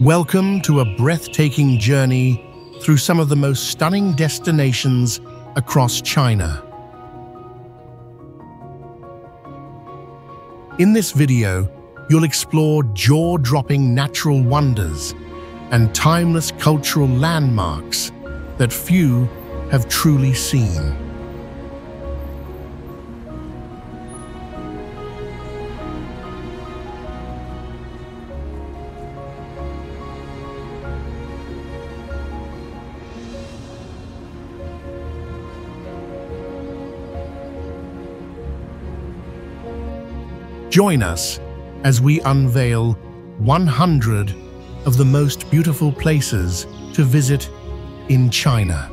Welcome to a breathtaking journey through some of the most stunning destinations across China. In this video, you'll explore jaw-dropping natural wonders and timeless cultural landmarks that few have truly seen. Join us as we unveil 100 of the most beautiful places to visit in China.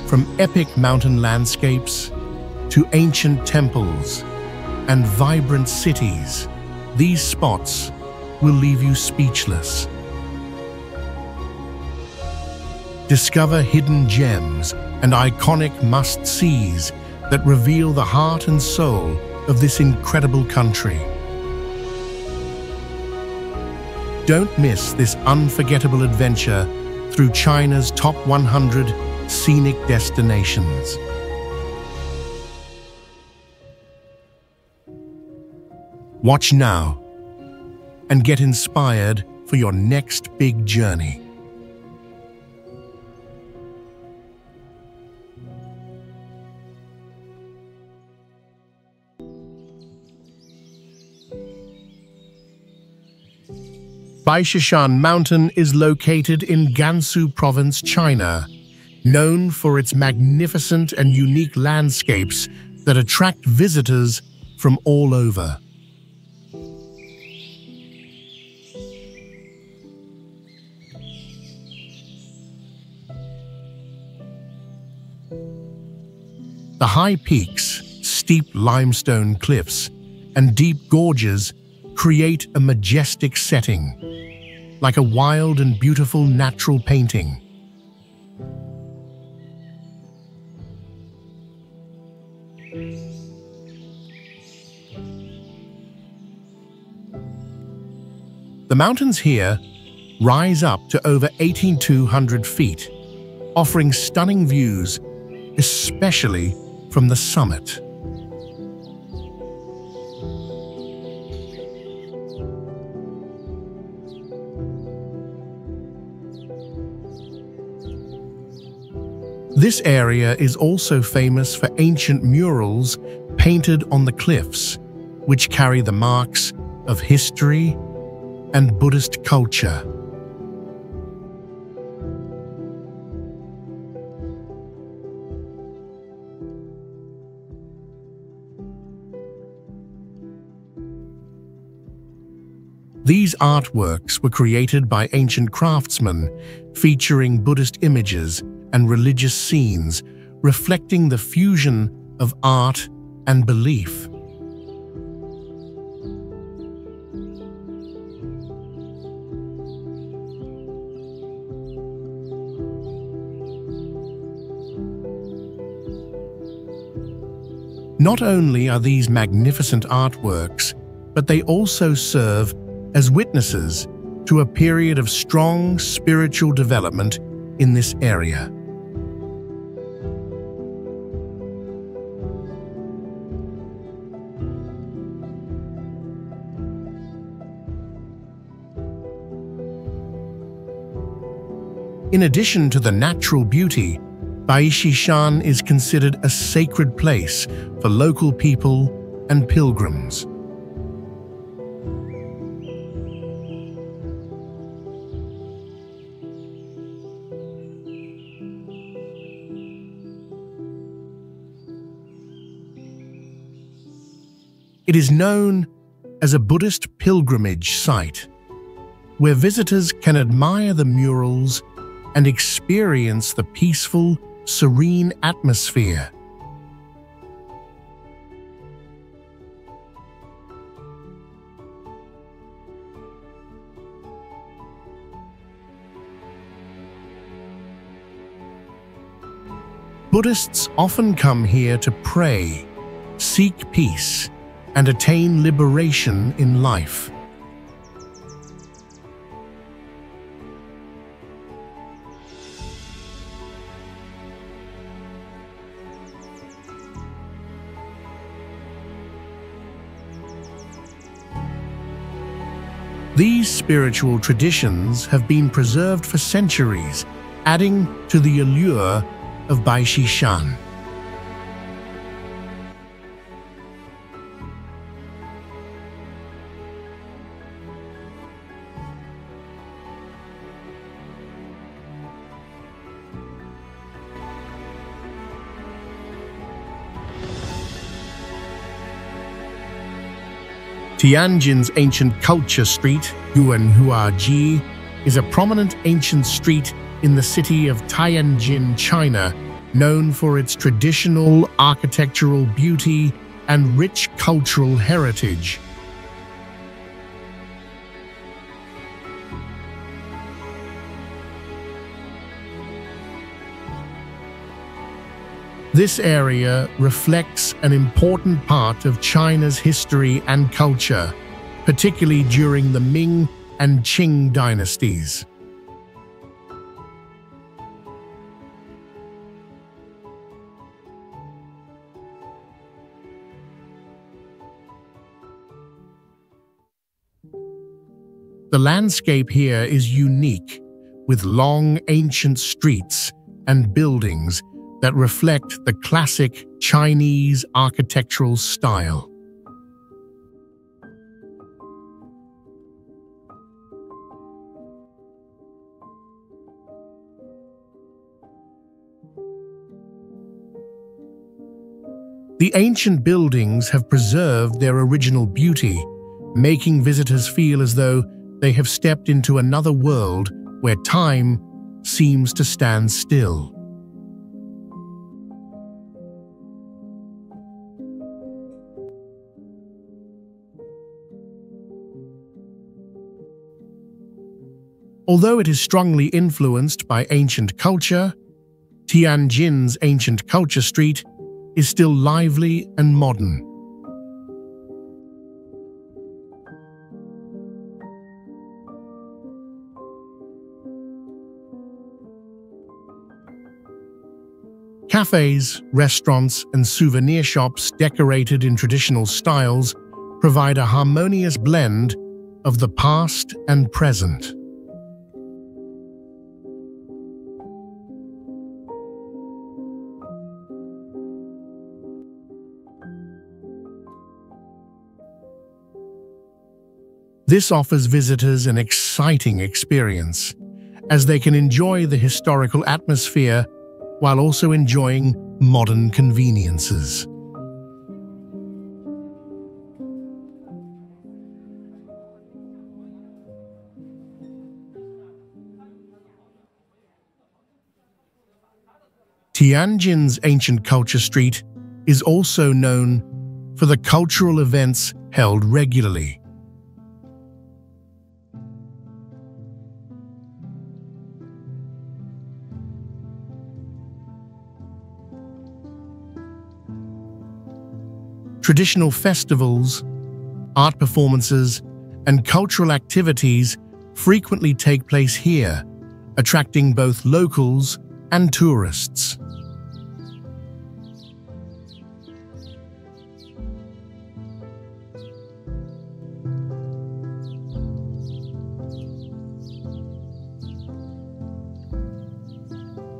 From epic mountain landscapes to ancient temples and vibrant cities, these spots will leave you speechless. Discover hidden gems and iconic must-sees that reveal the heart and soul of this incredible country. Don't miss this unforgettable adventure through China's top 100 scenic destinations. Watch now and get inspired for your next big journey. Baishishan Mountain is located in Gansu Province, China, known for its magnificent and unique landscapes that attract visitors from all over. The high peaks, steep limestone cliffs, and deep gorges create a majestic setting, like a wild and beautiful natural painting. The mountains here rise up to over 1,800 feet, offering stunning views, especially from the summit. This area is also famous for ancient murals painted on the cliffs, which carry the marks of history and Buddhist culture. These artworks were created by ancient craftsmen, featuring Buddhist images and religious scenes, reflecting the fusion of art and belief. Not only are these magnificent artworks, but they also serve as witnesses to a period of strong spiritual development in this area. In addition to the natural beauty, Baishishan is considered a sacred place for local people and pilgrims. It is known as a Buddhist pilgrimage site, where visitors can admire the murals and experience the peaceful, serene atmosphere. Buddhists often come here to pray, seek peace, and attain liberation in life. These spiritual traditions have been preserved for centuries, adding to the allure of Baishishan. Tianjin's ancient culture street, Yuanhuaji, is a prominent ancient street in the city of Tianjin, China, known for its traditional architectural beauty and rich cultural heritage. This area reflects an important part of China's history and culture, particularly during the Ming and Qing dynasties. The landscape here is unique, with long ancient streets and buildings that reflect the classic Chinese architectural style. The ancient buildings have preserved their original beauty, making visitors feel as though they have stepped into another world where time seems to stand still. Although it is strongly influenced by ancient culture, Tianjin's ancient culture street is still lively and modern. Cafes, restaurants, and souvenir shops decorated in traditional styles provide a harmonious blend of the past and present. This offers visitors an exciting experience, as they can enjoy the historical atmosphere while also enjoying modern conveniences. Tianjin's ancient culture street is also known for the cultural events held regularly. Traditional festivals, art performances, and cultural activities frequently take place here, attracting both locals and tourists.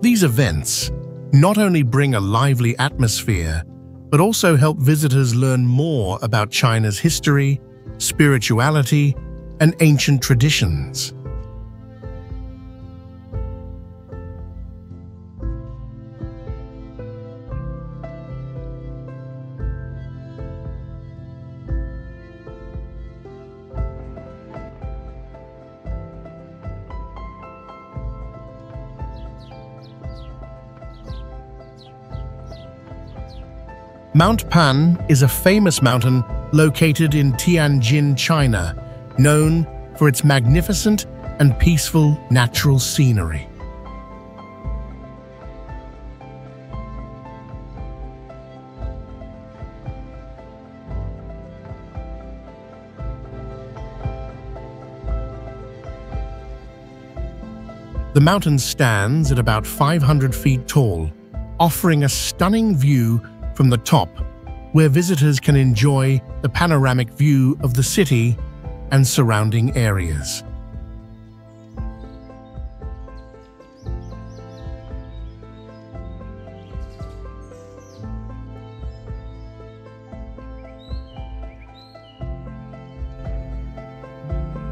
These events not only bring a lively atmosphere, but also help visitors learn more about China's history, spirituality, and ancient traditions. Mount Pan is a famous mountain located in Tianjin, China, known for its magnificent and peaceful natural scenery. The mountain stands at about 500 feet tall, offering a stunning view from the top, where visitors can enjoy the panoramic view of the city and surrounding areas.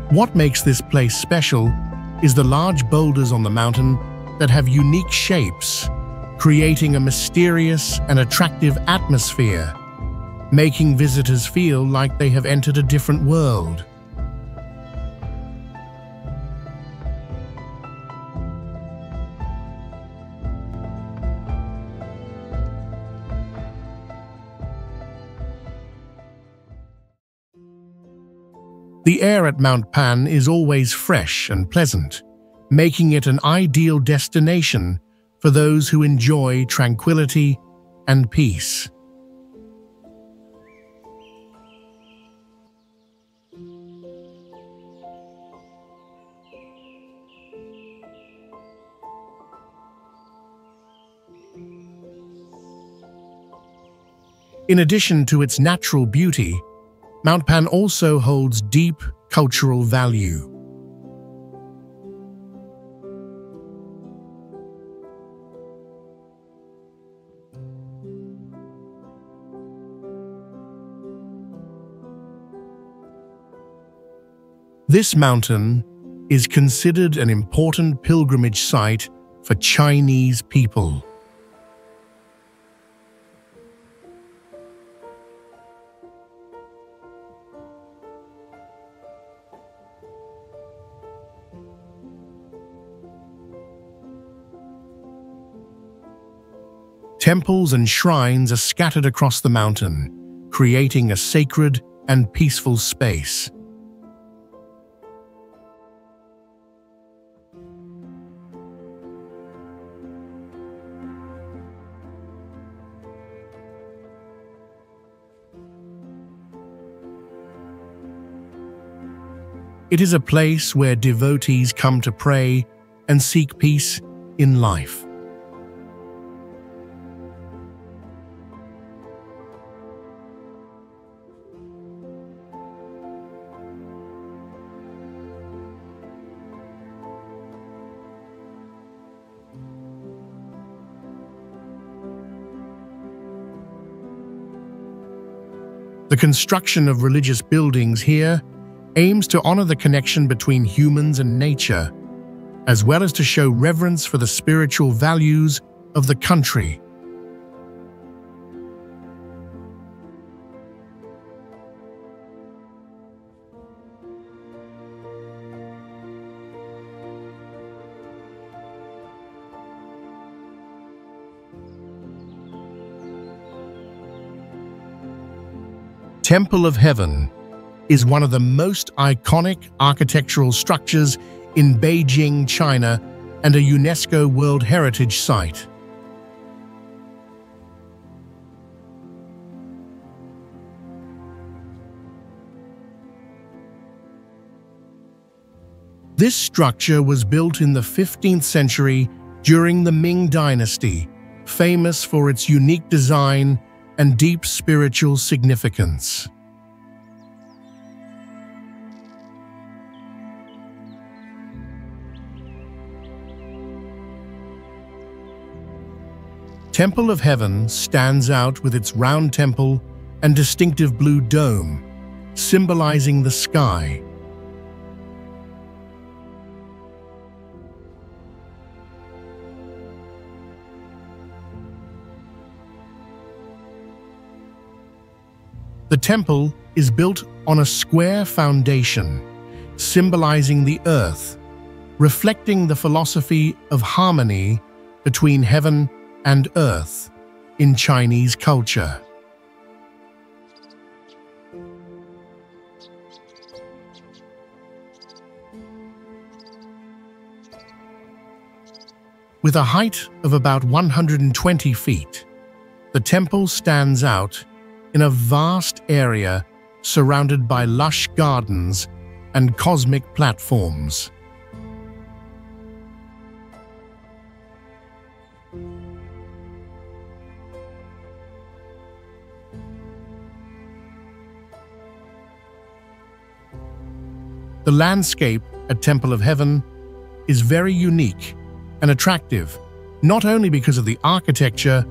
What makes this place special is the large boulders on the mountain that have unique shapes, creating a mysterious and attractive atmosphere, making visitors feel like they have entered a different world. The air at Mount Pan is always fresh and pleasant, making it an ideal destination for those who enjoy tranquility and peace. In addition to its natural beauty, Mount Pan also holds deep cultural value. This mountain is considered an important pilgrimage site for Chinese people. Temples and shrines are scattered across the mountain, creating a sacred and peaceful space. It is a place where devotees come to pray and seek peace in life. The construction of religious buildings here aims to honor the connection between humans and nature, as well as to show reverence for the spiritual values of the country. Temple of Heaven is one of the most iconic architectural structures in Beijing, China, and a UNESCO World Heritage Site. This structure was built in the 15th century during the Ming Dynasty, famous for its unique design and deep spiritual significance. Temple of Heaven stands out with its round temple and distinctive blue dome, symbolizing the sky. The temple is built on a square foundation, symbolizing the earth, reflecting the philosophy of harmony between heaven and earth in Chinese culture. With a height of about 120 feet, the temple stands out in a vast area surrounded by lush gardens and cosmic platforms. The landscape at Temple of Heaven is very unique and attractive, not only because of the architecture,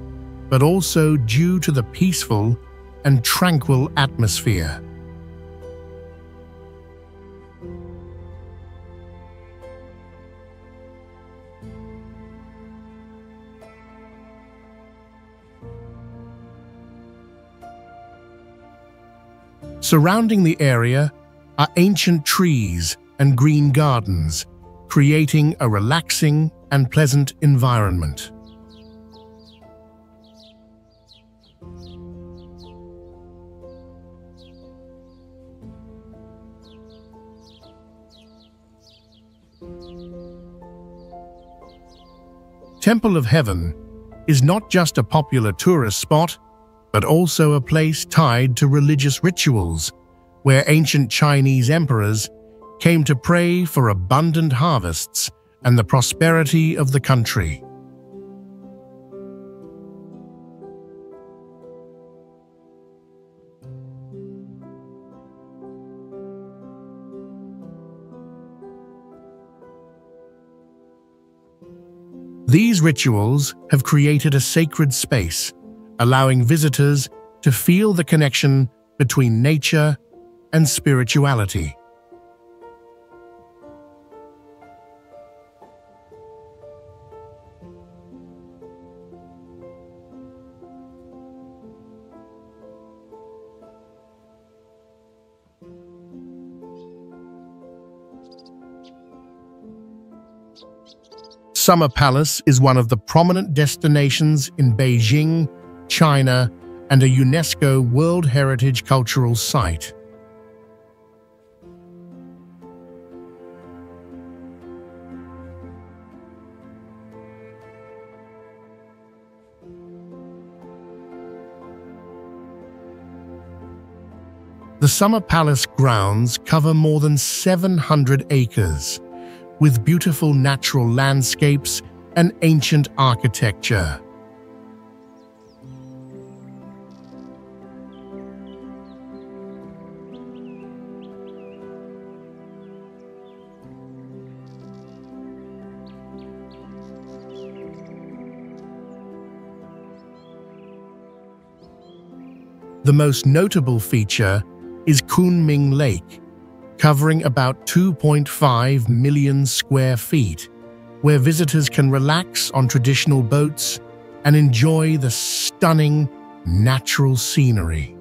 but also due to the peaceful and tranquil atmosphere. Surrounding the area are ancient trees and green gardens, creating a relaxing and pleasant environment. Temple of Heaven is not just a popular tourist spot, but also a place tied to religious rituals, where ancient Chinese emperors came to pray for abundant harvests and the prosperity of the country. These rituals have created a sacred space, allowing visitors to feel the connection between nature and spirituality. Summer Palace is one of the prominent destinations in Beijing, China, and a UNESCO World Heritage Cultural Site. The Summer Palace grounds cover more than 700 acres, with beautiful natural landscapes and ancient architecture. The most notable feature is Kunming Lake, covering about 2.5 million square feet, where visitors can relax on traditional boats and enjoy the stunning natural scenery.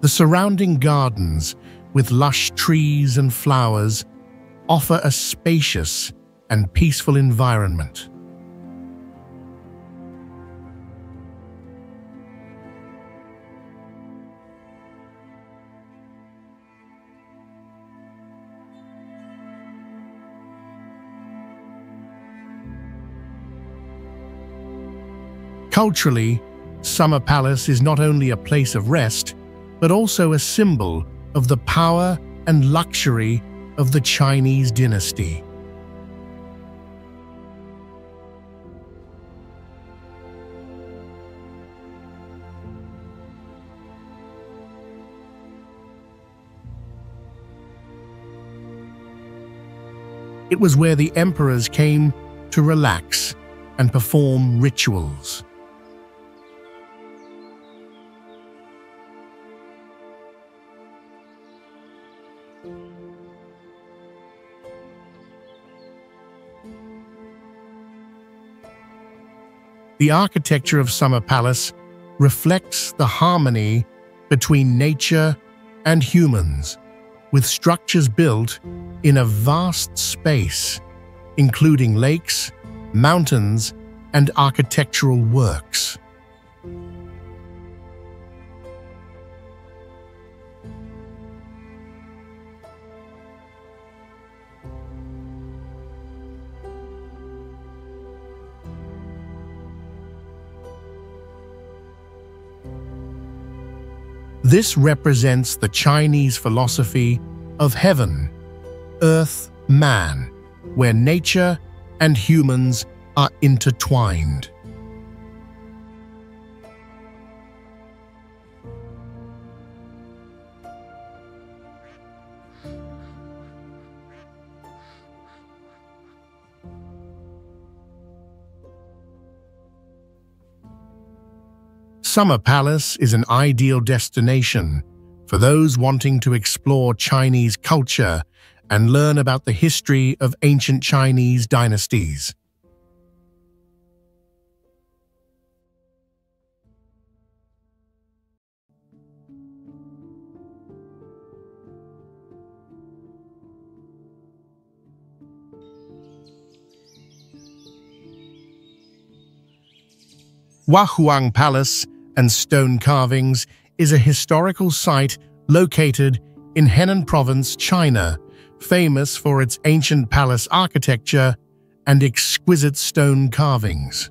The surrounding gardens, with lush trees and flowers, offer a spacious and peaceful environment. Culturally, Summer Palace is not only a place of rest, but also a symbol of the power and luxury of the Chinese dynasty. It was where the emperors came to relax and perform rituals. The architecture of Summer Palace reflects the harmony between nature and humans, with structures built in a vast space, including lakes, mountains, and architectural works. This represents the Chinese philosophy of heaven, earth, man, where nature and humans are intertwined. Summer Palace is an ideal destination for those wanting to explore Chinese culture and learn about the history of ancient Chinese dynasties. Huahuang Palace and stone carvings is a historical site located in Henan Province, China, famous for its ancient palace architecture and exquisite stone carvings.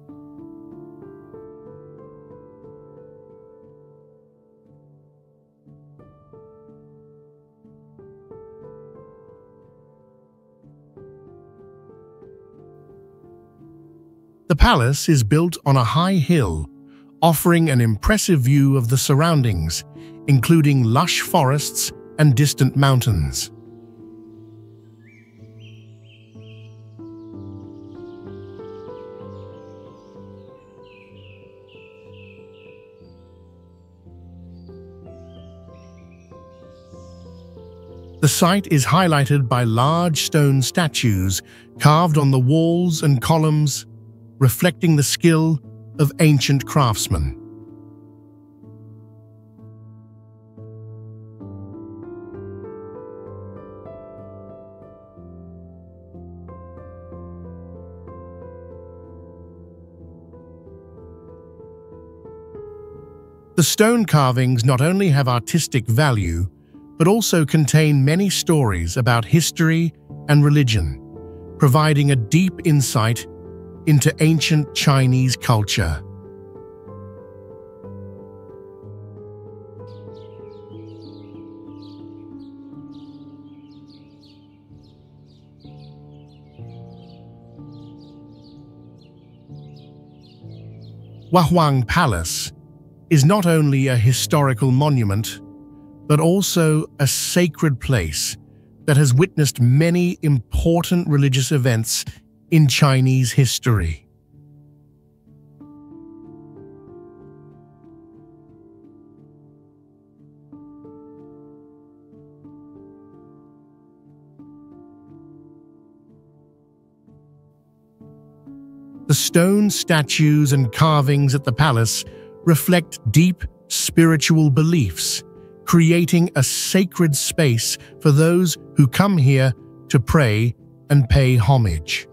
The palace is built on a high hill, offering an impressive view of the surroundings, including lush forests and distant mountains. The site is highlighted by large stone statues carved on the walls and columns, reflecting the skill of ancient craftsmen. The stone carvings not only have artistic value, but also contain many stories about history and religion, providing a deep insight into ancient Chinese culture. Huahuang Palace is not only a historical monument, but also a sacred place that has witnessed many important religious events in Chinese history. The stone statues and carvings at the palace reflect deep spiritual beliefs, creating a sacred space for those who come here to pray and pay homage.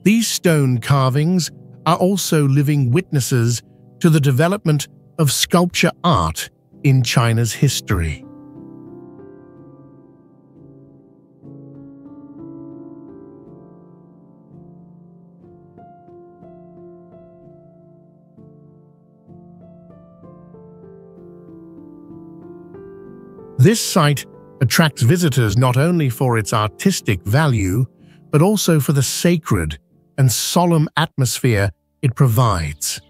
These stone carvings are also living witnesses to the development of sculpture art in China's history. This site attracts visitors not only for its artistic value, but also for the sacred and solemn atmosphere it provides.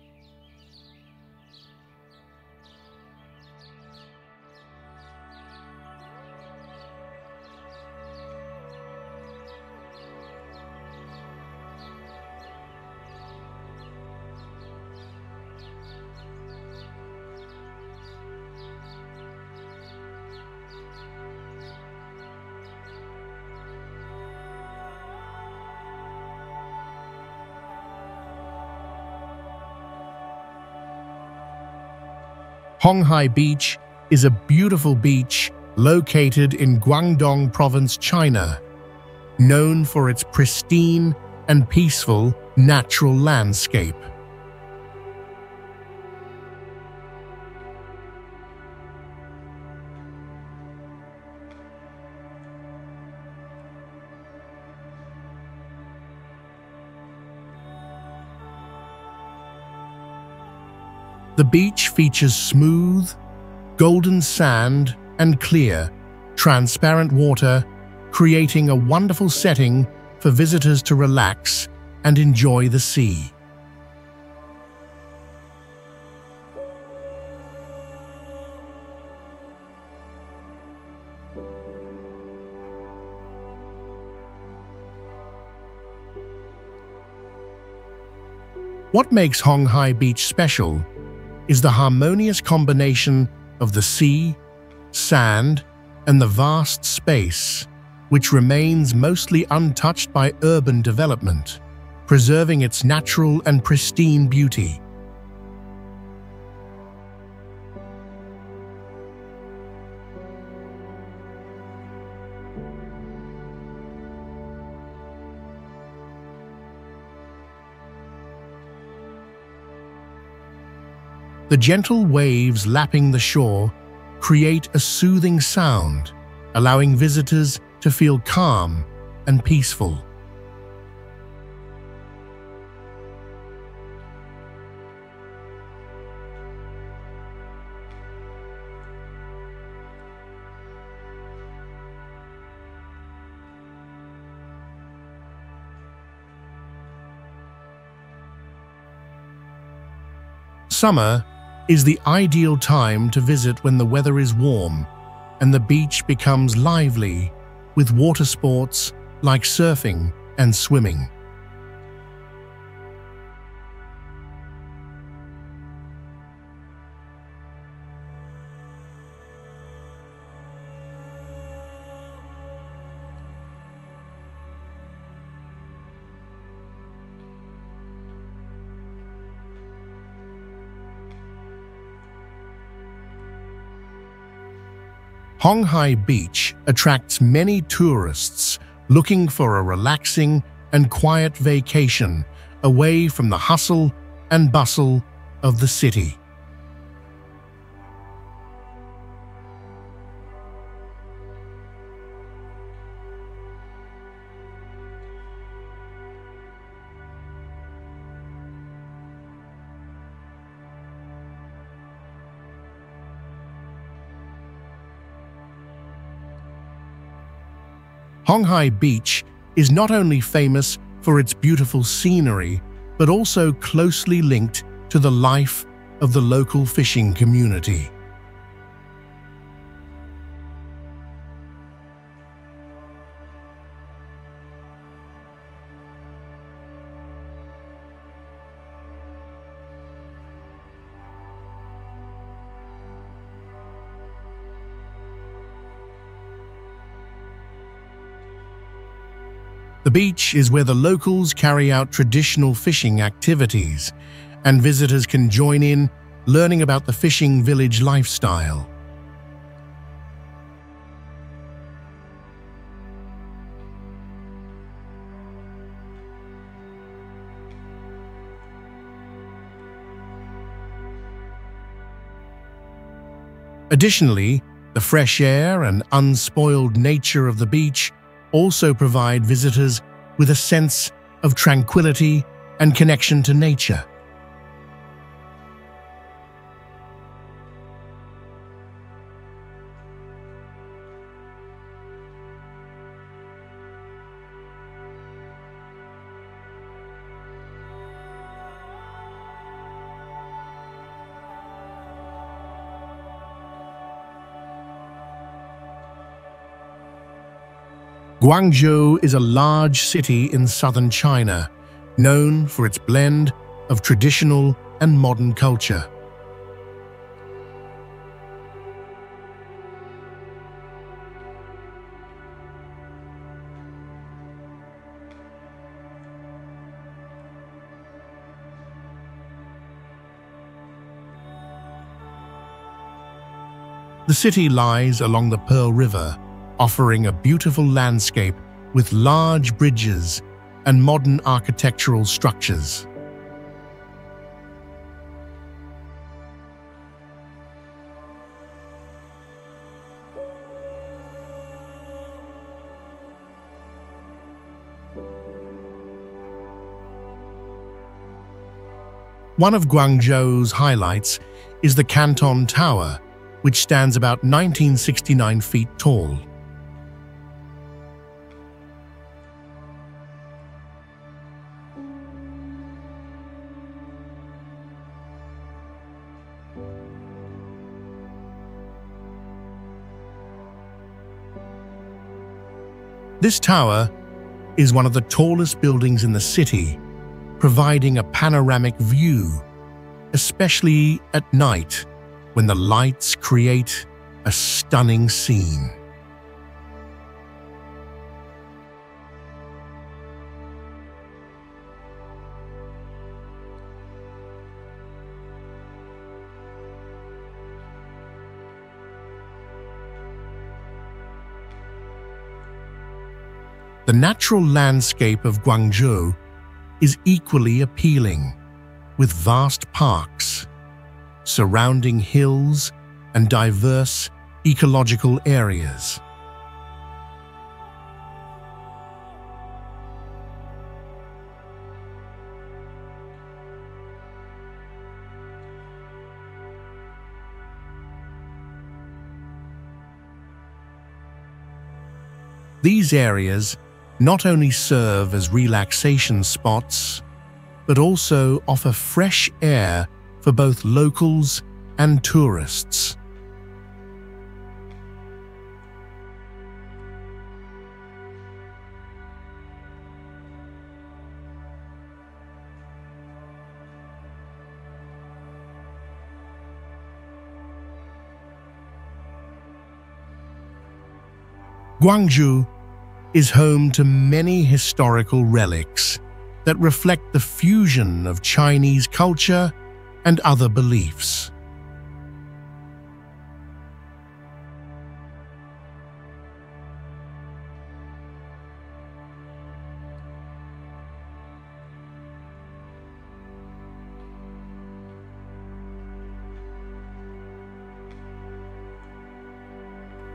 Honghai Beach is a beautiful beach located in Guangdong Province, China, known for its pristine and peaceful natural landscape. The beach features smooth, golden sand and clear, transparent water, creating a wonderful setting for visitors to relax and enjoy the sea. What makes Hong Hai Beach special is the harmonious combination of the sea, sand, and the vast space, which remains mostly untouched by urban development, preserving its natural and pristine beauty. The gentle waves lapping the shore create a soothing sound, allowing visitors to feel calm and peaceful. Summer is the ideal time to visit when the weather is warm and the beach becomes lively with water sports like surfing and swimming. Hong Hai Beach attracts many tourists looking for a relaxing and quiet vacation away from the hustle and bustle of the city. Hong Hai Beach is not only famous for its beautiful scenery, but also closely linked to the life of the local fishing community. The beach is where the locals carry out traditional fishing activities, and visitors can join in, learning about the fishing village lifestyle. Additionally, the fresh air and unspoiled nature of the beach also provide visitors with a sense of tranquility and connection to nature. Guangzhou is a large city in southern China, known for its blend of traditional and modern culture. The city lies along the Pearl River, offering a beautiful landscape with large bridges and modern architectural structures. One of Guangzhou's highlights is the Canton Tower, which stands about 1969 feet tall. This tower is one of the tallest buildings in the city, providing a panoramic view, especially at night when the lights create a stunning scene. The natural landscape of Guangzhou is equally appealing, with vast parks, surrounding hills, and diverse ecological areas. These areas not only serve as relaxation spots, but also offer fresh air for both locals and tourists. Guangzhou is home to many historical relics that reflect the fusion of Chinese culture and other beliefs.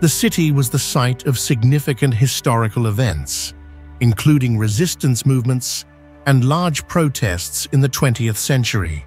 The city was the site of significant historical events, including resistance movements and large protests in the 20th century.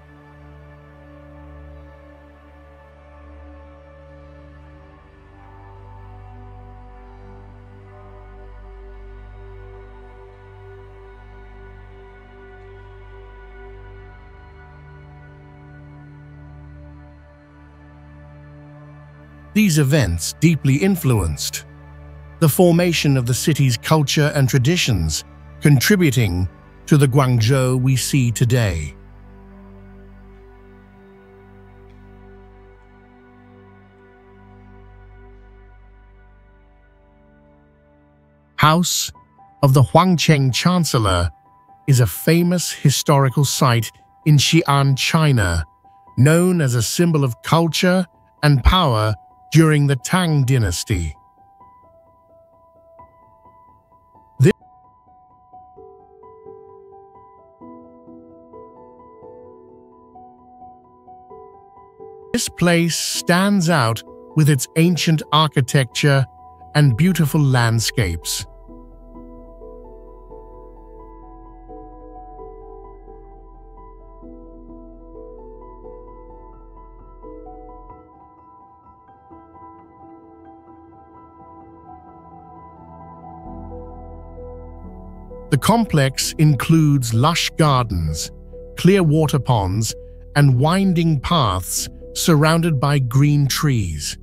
These events deeply influenced the formation of the city's culture and traditions, contributing to the Guangzhou we see today. House of the Huangcheng Chancellor is a famous historical site in Xi'an, China, known as a symbol of culture and power during the Tang dynasty. This place stands out with its ancient architecture and beautiful landscapes. The complex includes lush gardens, clear water ponds, and winding paths surrounded by green trees.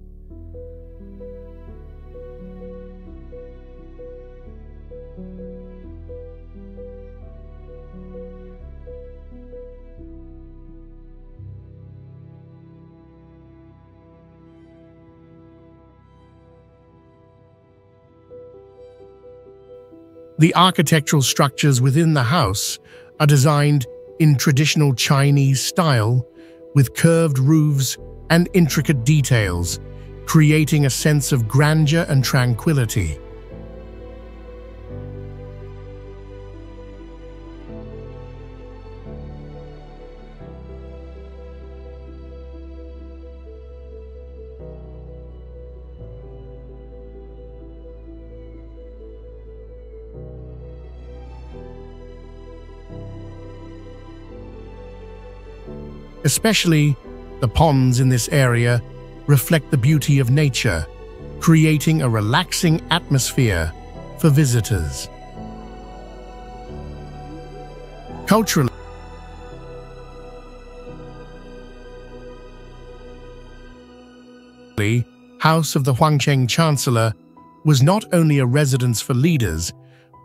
The architectural structures within the house are designed in traditional Chinese style, with curved roofs and intricate details, creating a sense of grandeur and tranquility. Especially the ponds in this area reflect the beauty of nature, creating a relaxing atmosphere for visitors. Culturally, House of the Huangcheng Chancellor was not only a residence for leaders,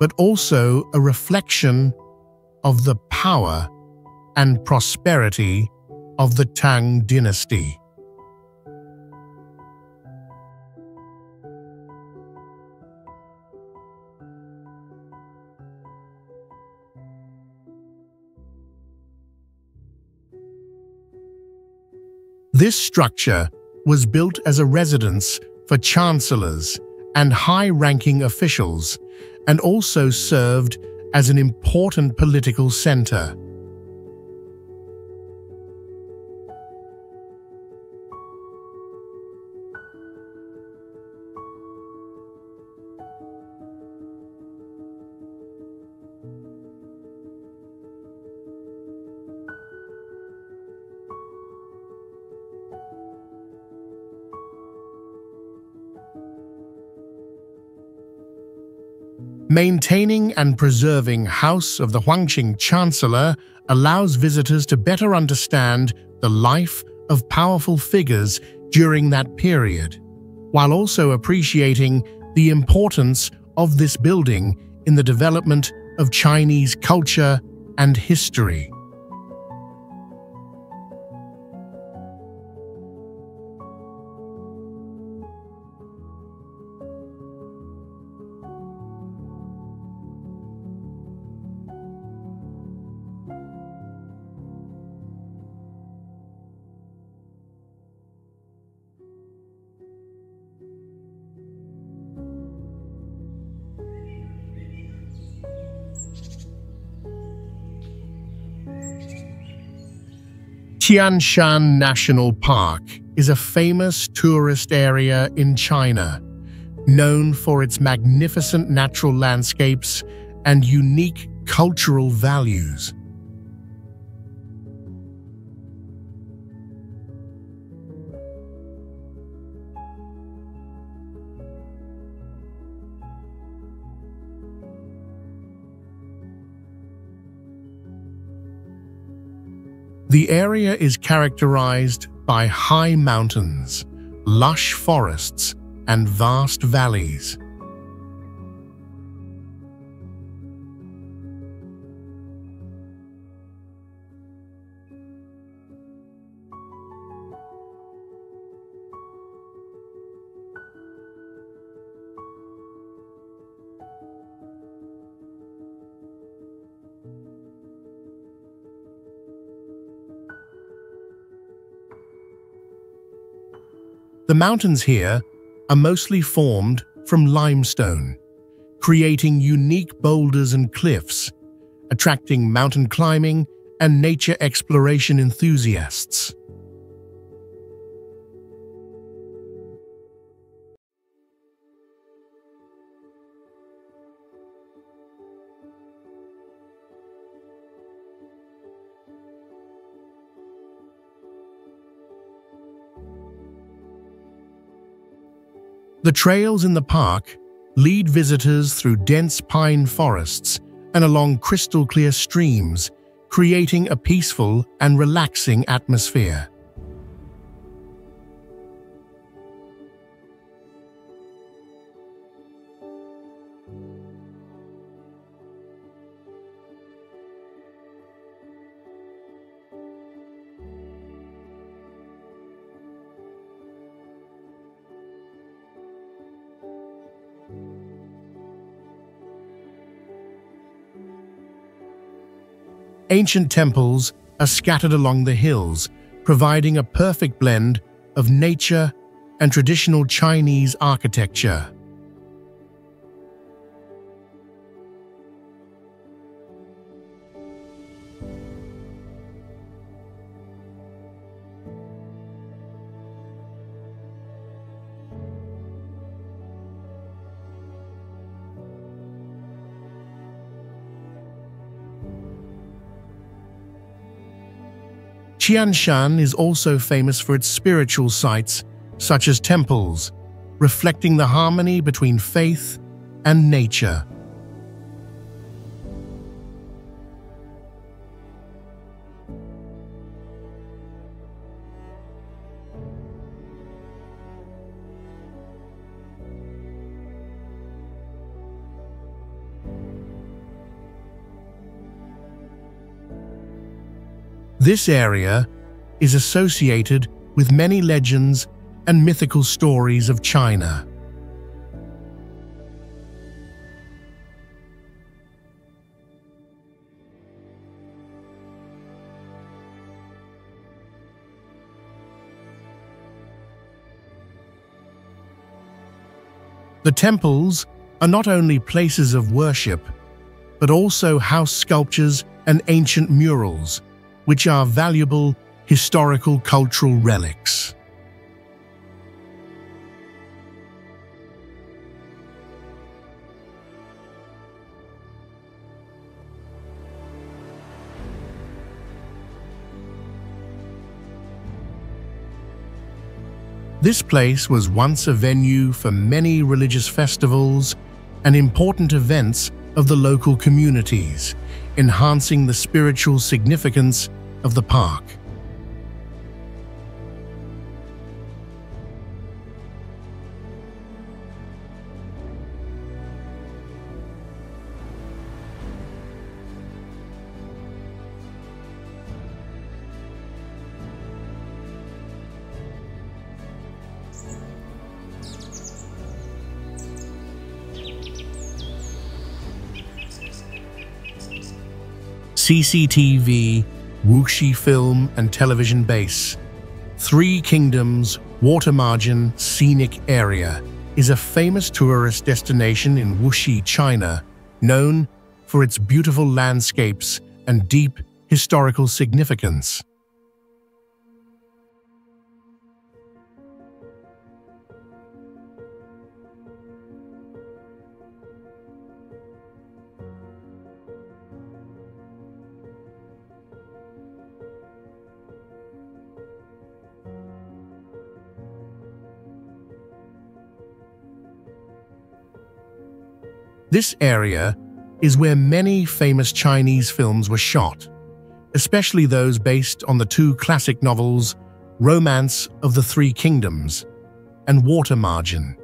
but also a reflection of the power and prosperity of the Tang dynasty. This structure was built as a residence for chancellors and high-ranking officials, and also served as an important political center. Maintaining and preserving House of the Huangqing Chancellor allows visitors to better understand the life of powerful figures during that period, while also appreciating the importance of this building in the development of Chinese culture and history. Tianshan National Park is a famous tourist area in China, known for its magnificent natural landscapes and unique cultural values. The area is characterized by high mountains, lush forests, and vast valleys. The mountains here are mostly formed from limestone, creating unique boulders and cliffs, attracting mountain climbing and nature exploration enthusiasts. The trails in the park lead visitors through dense pine forests and along crystal-clear streams, creating a peaceful and relaxing atmosphere. Ancient temples are scattered along the hills, providing a perfect blend of nature and traditional Chinese architecture. Qianshan is also famous for its spiritual sites, such as temples, reflecting the harmony between faith and nature. This area is associated with many legends and mythical stories of China. The temples are not only places of worship, but also house sculptures and ancient murals, which are valuable historical cultural relics. This place was once a venue for many religious festivals and important events of the local communities, enhancing the spiritual significance of the park. CCTV, Wuxi Film and Television Base, Three Kingdoms Water Margin Scenic Area is a famous tourist destination in Wuxi, China, known for its beautiful landscapes and deep historical significance. This area is where many famous Chinese films were shot, especially those based on the two classic novels Romance of the Three Kingdoms and Water Margin.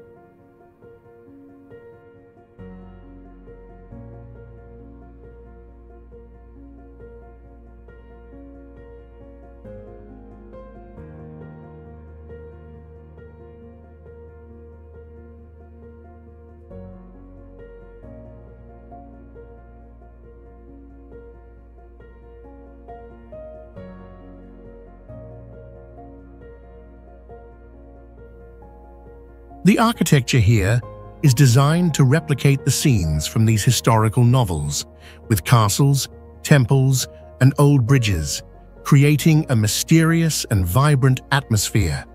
The architecture here is designed to replicate the scenes from these historical novels, with castles, temples, and old bridges, creating a mysterious and vibrant atmosphere.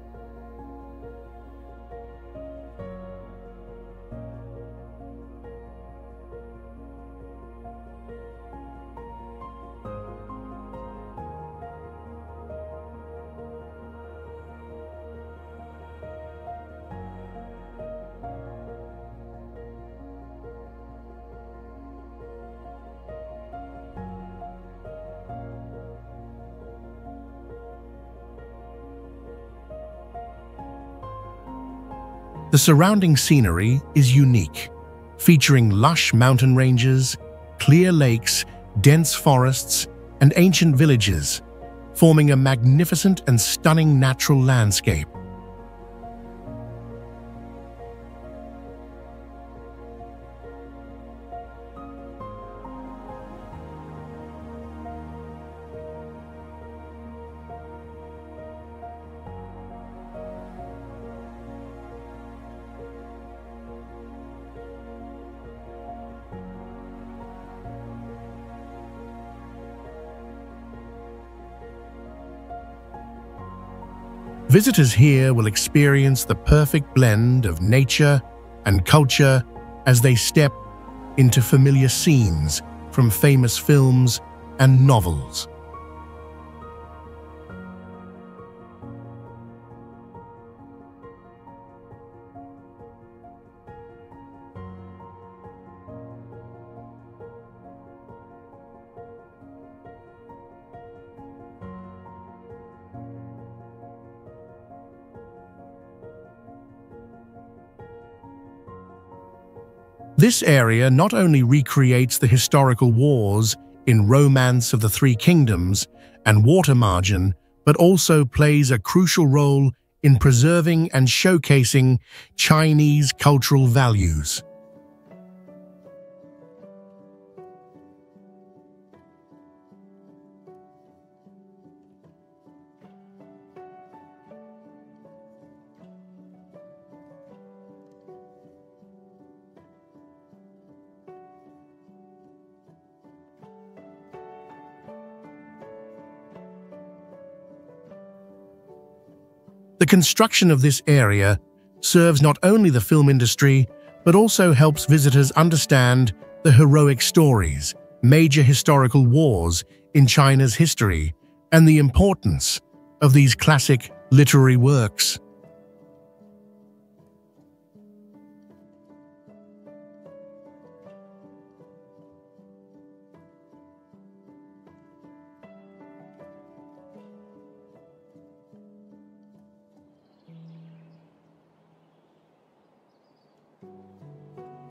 The surrounding scenery is unique, featuring lush mountain ranges, clear lakes, dense forests, and ancient villages, forming a magnificent and stunning natural landscape. Visitors here will experience the perfect blend of nature and culture as they step into familiar scenes from famous films and novels. This area not only recreates the historical wars in Romance of the Three Kingdoms and Water Margin, but also plays a crucial role in preserving and showcasing Chinese cultural values. The construction of this area serves not only the film industry, but also helps visitors understand the heroic stories, major historical wars in China's history, and the importance of these classic literary works.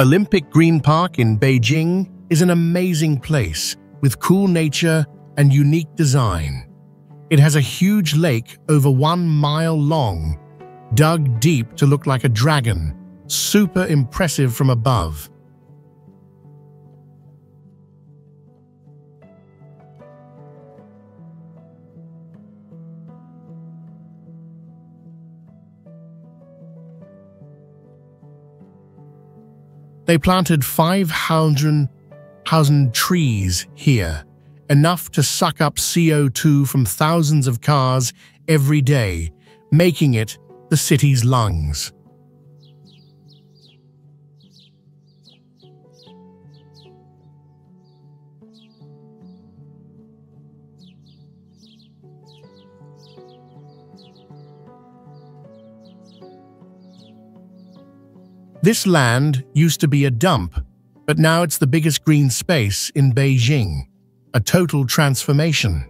Olympic Green Park in Beijing is an amazing place with cool nature and unique design. It has a huge lake over 1 mile long, dug deep to look like a dragon, super impressive from above. They planted 500,000 trees here, enough to suck up CO2 from thousands of cars every day, making it the city's lungs. This land used to be a dump, but now it's the biggest green space in Beijing. A total transformation.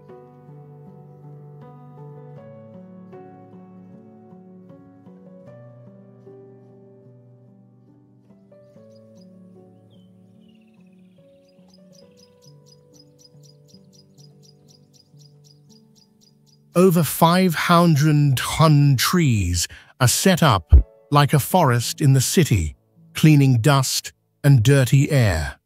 Over 500 trees are set up like a forest in the city, cleaning dust and dirty air.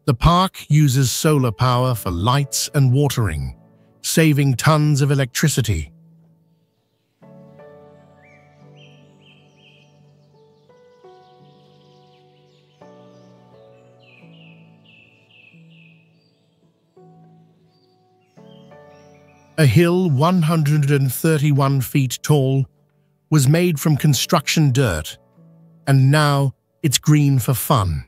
The park uses solar power for lights and watering, saving tons of electricity. A hill 131 feet tall was made from construction dirt, and now it's green for fun.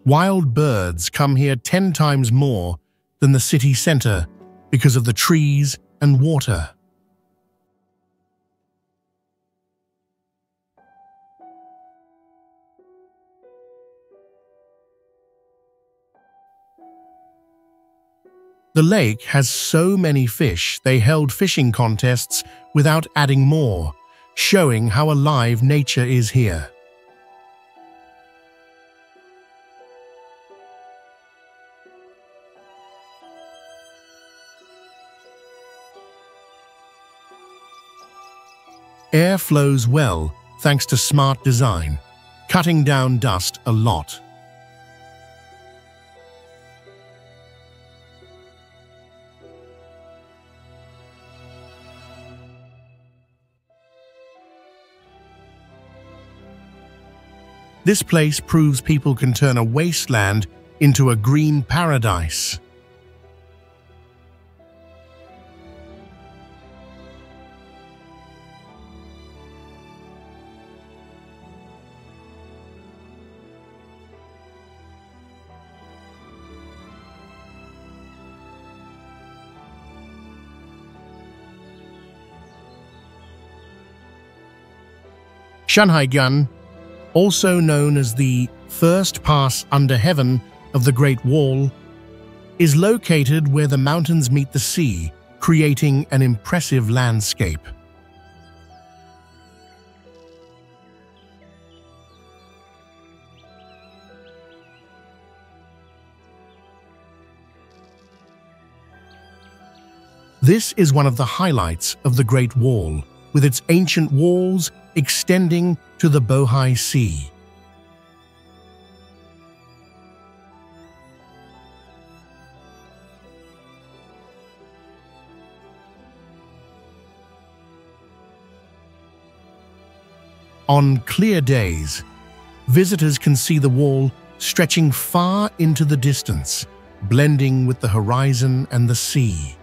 Wild birds come here 10 times more than the city center because of the trees and water. The lake has so many fish they held fishing contests without adding more, showing how alive nature is here. Air flows well thanks to smart design, cutting down dust a lot. This place proves people can turn a wasteland into a green paradise. Shanhaiguan, also known as the first pass under heaven of the Great Wall, is located where the mountains meet the sea, creating an impressive landscape. This is one of the highlights of the Great Wall, with its ancient walls extending to the Bohai Sea. On clear days, visitors can see the wall stretching far into the distance, blending with the horizon and the sea.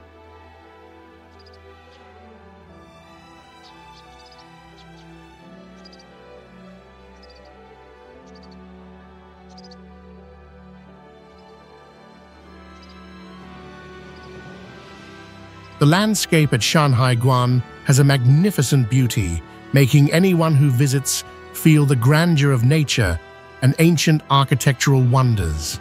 The landscape at Shanhaiguan has a magnificent beauty, making anyone who visits feel the grandeur of nature and ancient architectural wonders.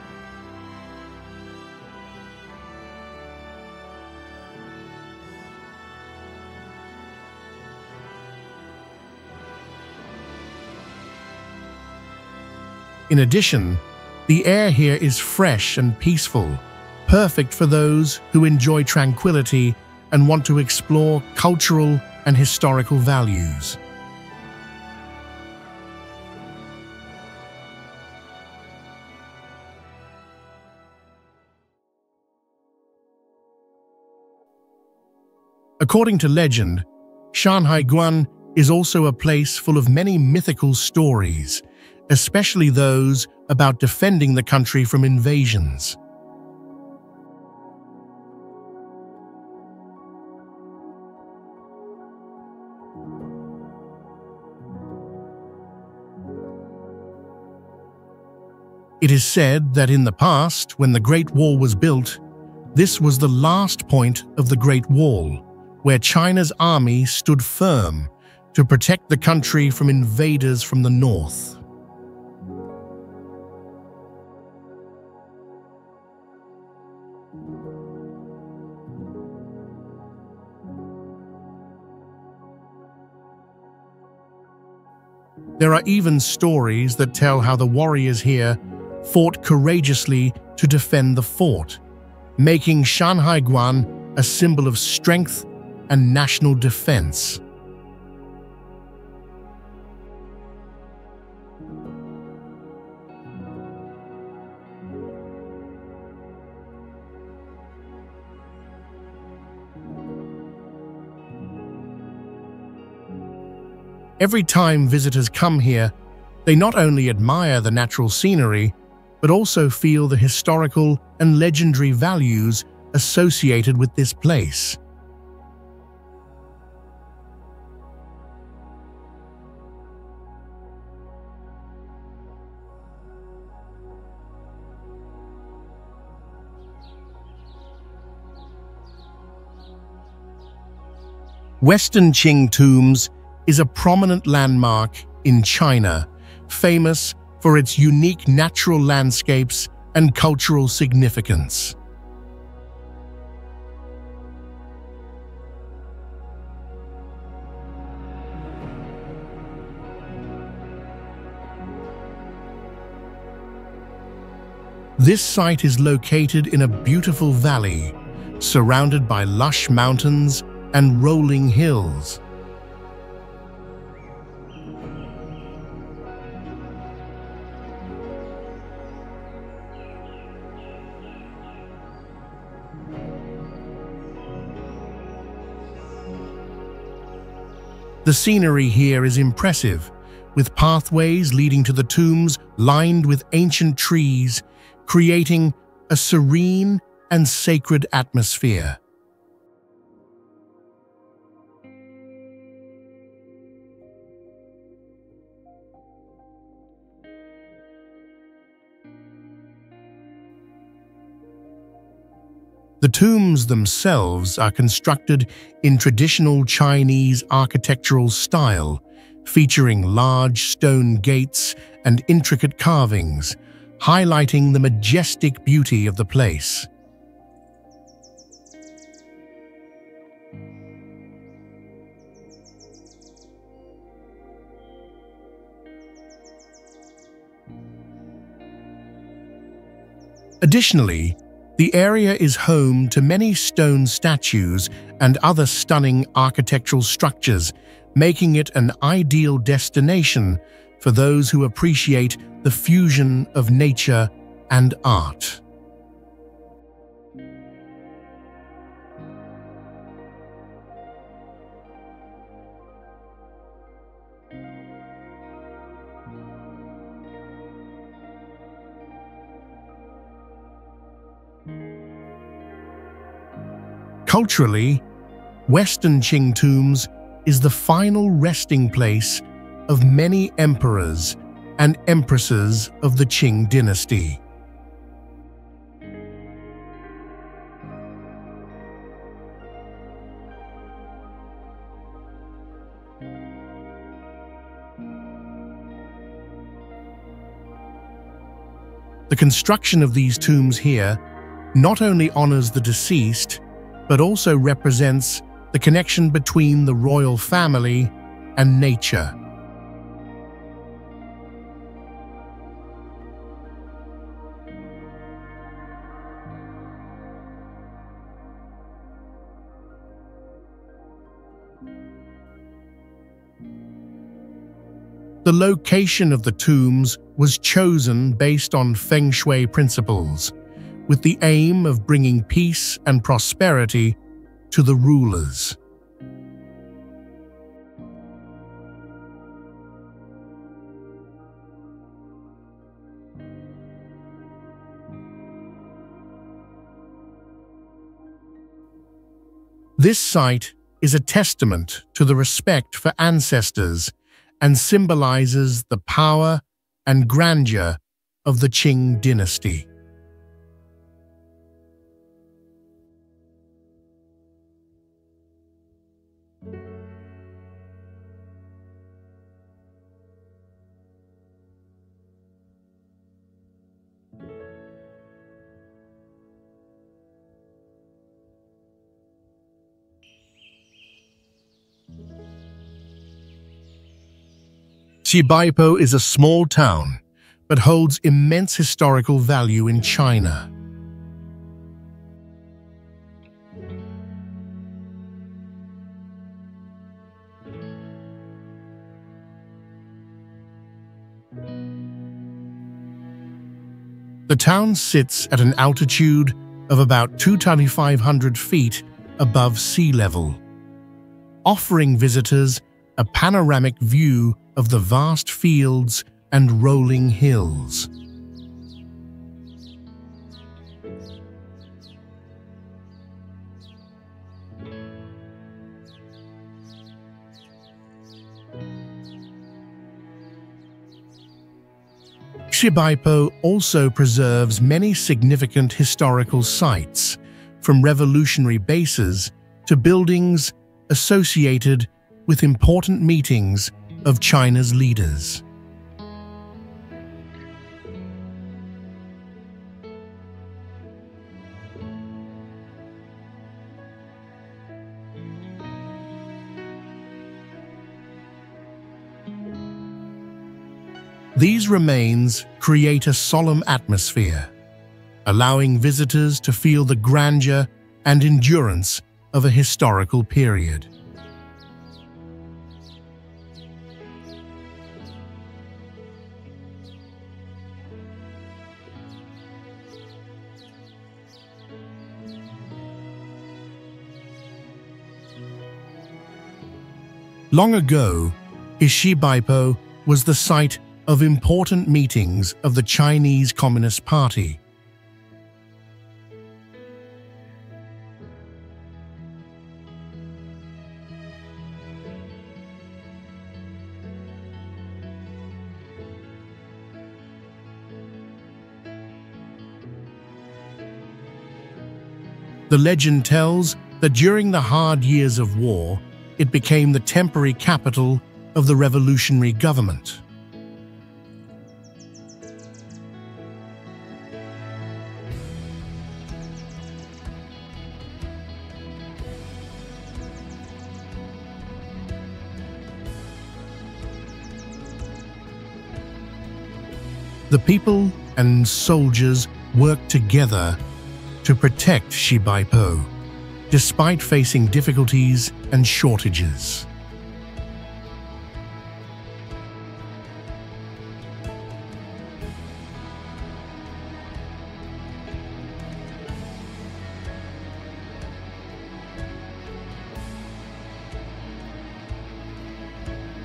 In addition, the air here is fresh and peaceful, perfect for those who enjoy tranquility and want to explore cultural and historical values. According to legend, Shanhaiguan is also a place full of many mythical stories, especially those about defending the country from invasions. It is said that in the past, when the Great Wall was built, this was the last point of the Great Wall, where China's army stood firm to protect the country from invaders from the north. There are even stories that tell how the warriors here fought courageously to defend the fort, making Shanhaiguan a symbol of strength and national defense. Every time visitors come here, they not only admire the natural scenery, but also feel the historical and legendary values associated with this place. Western Qing Tombs is a prominent landmark in China, famous for its unique natural landscapes and cultural significance. This site is located in a beautiful valley, surrounded by lush mountains and rolling hills. The scenery here is impressive, with pathways leading to the tombs lined with ancient trees, creating a serene and sacred atmosphere. The tombs themselves are constructed in traditional Chinese architectural style, featuring large stone gates and intricate carvings, highlighting the majestic beauty of the place. Additionally, the area is home to many stone statues and other stunning architectural structures, making it an ideal destination for those who appreciate the fusion of nature and art. Culturally, Western Qing tombs is the final resting place of many emperors and empresses of the Qing dynasty. The construction of these tombs here not only honors the deceased, but also represents the connection between the royal family and nature. The location of the tombs was chosen based on Feng Shui principles, with the aim of bringing peace and prosperity to the rulers. This site is a testament to the respect for ancestors and symbolizes the power and grandeur of the Qing dynasty. Xibaipo is a small town, but holds immense historical value in China. The town sits at an altitude of about 2,500 feet above sea level, offering visitors a panoramic view of the vast fields and rolling hills. Xibaipo also preserves many significant historical sites, from revolutionary bases to buildings associated with important meetings of China's leaders. These remains create a solemn atmosphere, allowing visitors to feel the grandeur and endurance of a historical period. Long ago, Xibaipo was the site of important meetings of the Chinese Communist Party. The legend tells that during the hard years of war, it became the temporary capital of the revolutionary government. The people and soldiers worked together to protect Shibaipo, despite facing difficulties and shortages.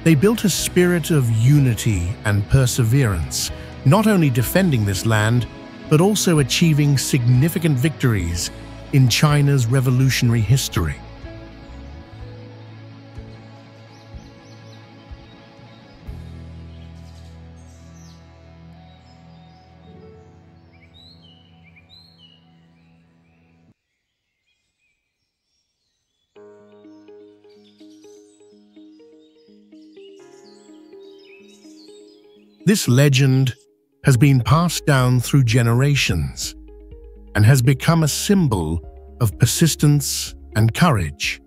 They built a spirit of unity and perseverance, not only defending this land, but also achieving significant victories in China's revolutionary history. This legend has been passed down through generations and has become a symbol of persistence and courage.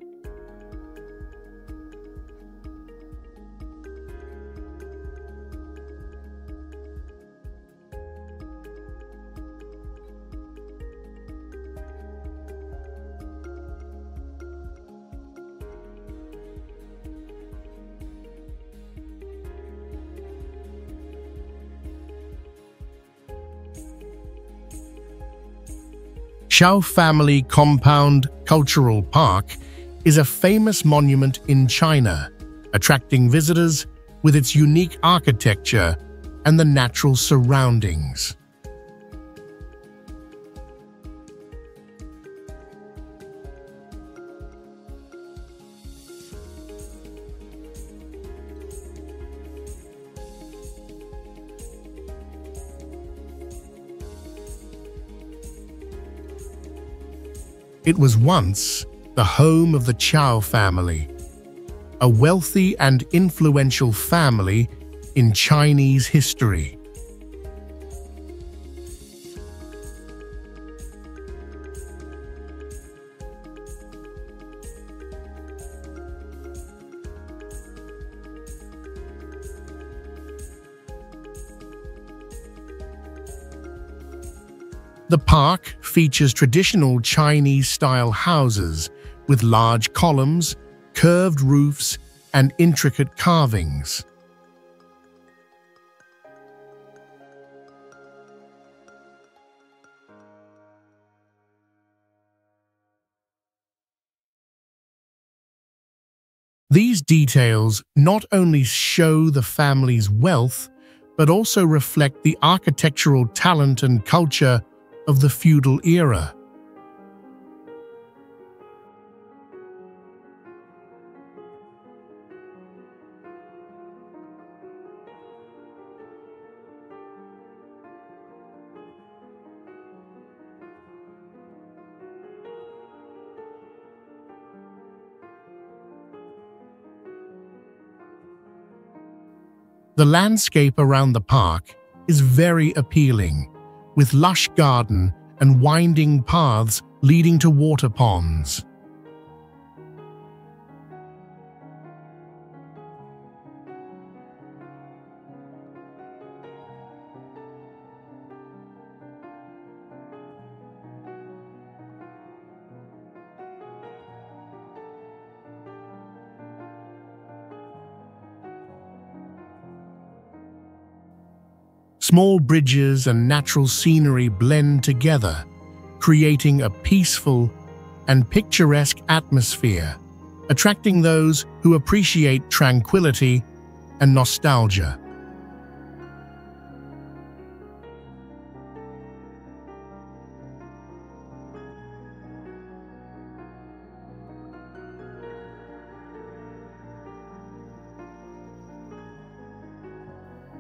Xiao Family Compound Cultural Park is a famous monument in China, attracting visitors with its unique architecture and the natural surroundings. It was once the home of the Qiao family, a wealthy and influential family in Chinese history. The park features traditional Chinese-style houses with large columns, curved roofs, and intricate carvings. These details not only show the family's wealth, but also reflect the architectural talent and culture of the feudal era. The landscape around the park is very appealing, with lush garden and winding paths leading to water ponds. Small bridges and natural scenery blend together, creating a peaceful and picturesque atmosphere, attracting those who appreciate tranquility and nostalgia.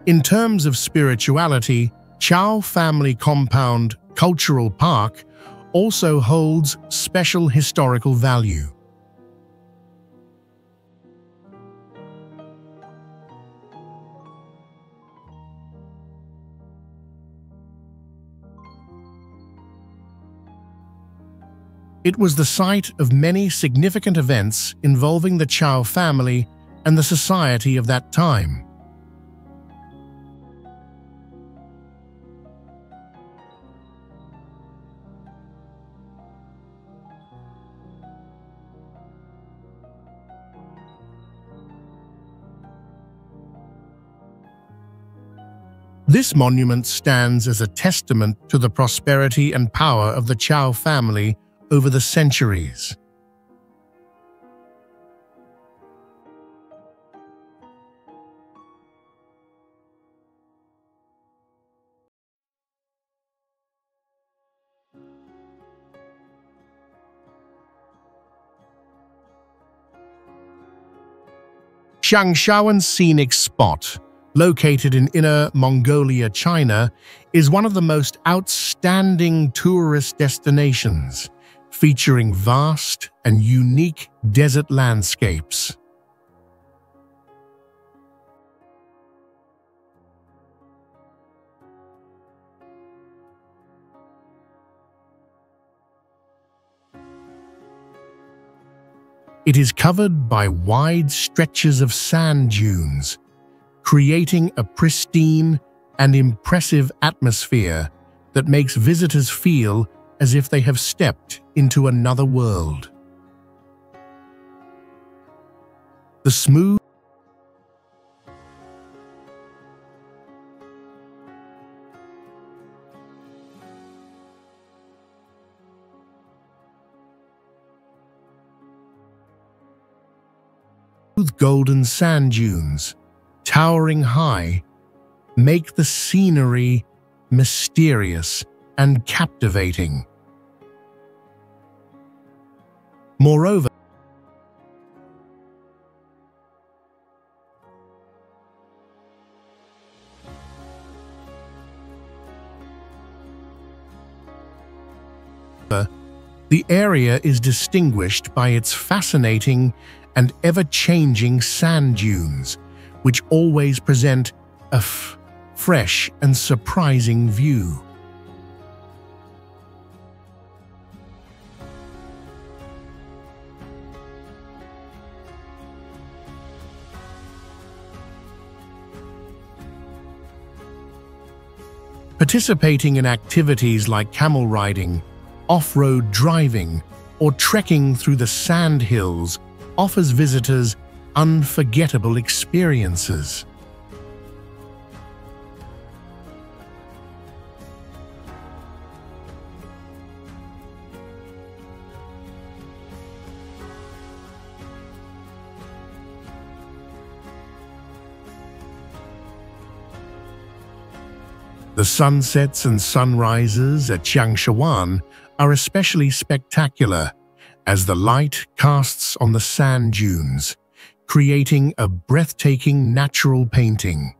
In terms of spirituality, Qiao Family Compound Cultural Park also holds special historical value. It was the site of many significant events involving the Zhao family and the society of that time. This monument stands as a testament to the prosperity and power of the Zhao family over the centuries. Changshawan Scenic Spot, located in Inner Mongolia, China, is one of the most outstanding tourist destinations, featuring vast and unique desert landscapes. It is covered by wide stretches of sand dunes, creating a pristine and impressive atmosphere that makes visitors feel as if they have stepped into another world. The smooth golden sand dunes, towering high, make the scenery mysterious and captivating. Moreover, the area is distinguished by its fascinating and ever-changing sand dunes, which always present a fresh and surprising view. Participating in activities like camel riding, off-road driving, or trekking through the sand hills offers visitors unforgettable experiences. The sunsets and sunrises at Changshawan are especially spectacular, as the light casts on the sand dunes, creating a breathtaking natural painting.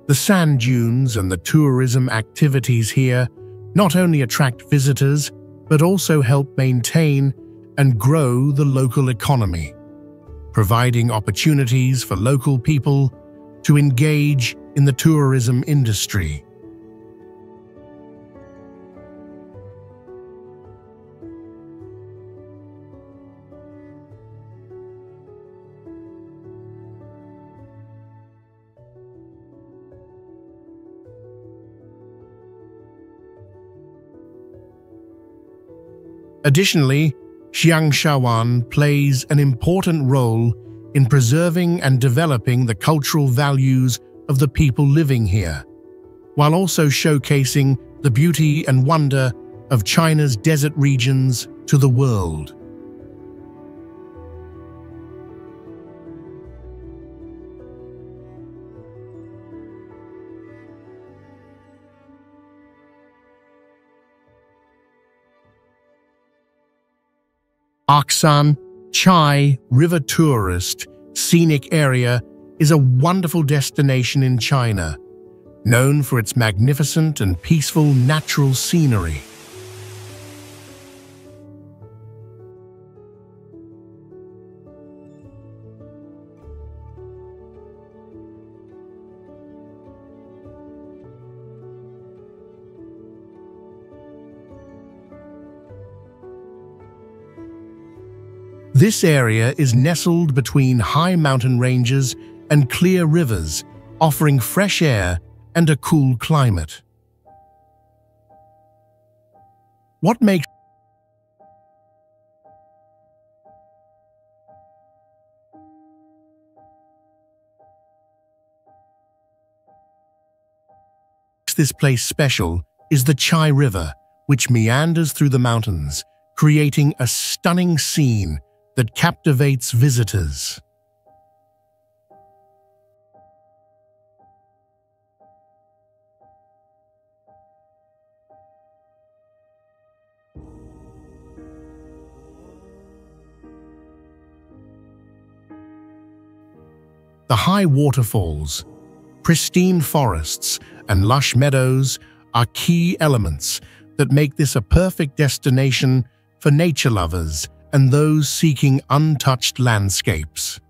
The sand dunes and the tourism activities here not only attract visitors, but also help maintain and grow the local economy, providing opportunities for local people to engage in the tourism industry. Additionally, Changshawan plays an important role in preserving and developing the cultural values of the people living here, while also showcasing the beauty and wonder of China's desert regions to the world. Akshan Chai River Tourist Scenic Area is a wonderful destination in China, known for its magnificent and peaceful natural scenery. This area is nestled between high mountain ranges and clear rivers, offering fresh air and a cool climate. What makes this place special is the Chai River, which meanders through the mountains, creating a stunning scene that captivates visitors. The high waterfalls, pristine forests, and lush meadows are key elements that make this a perfect destination for nature lovers and those seeking untouched landscapes.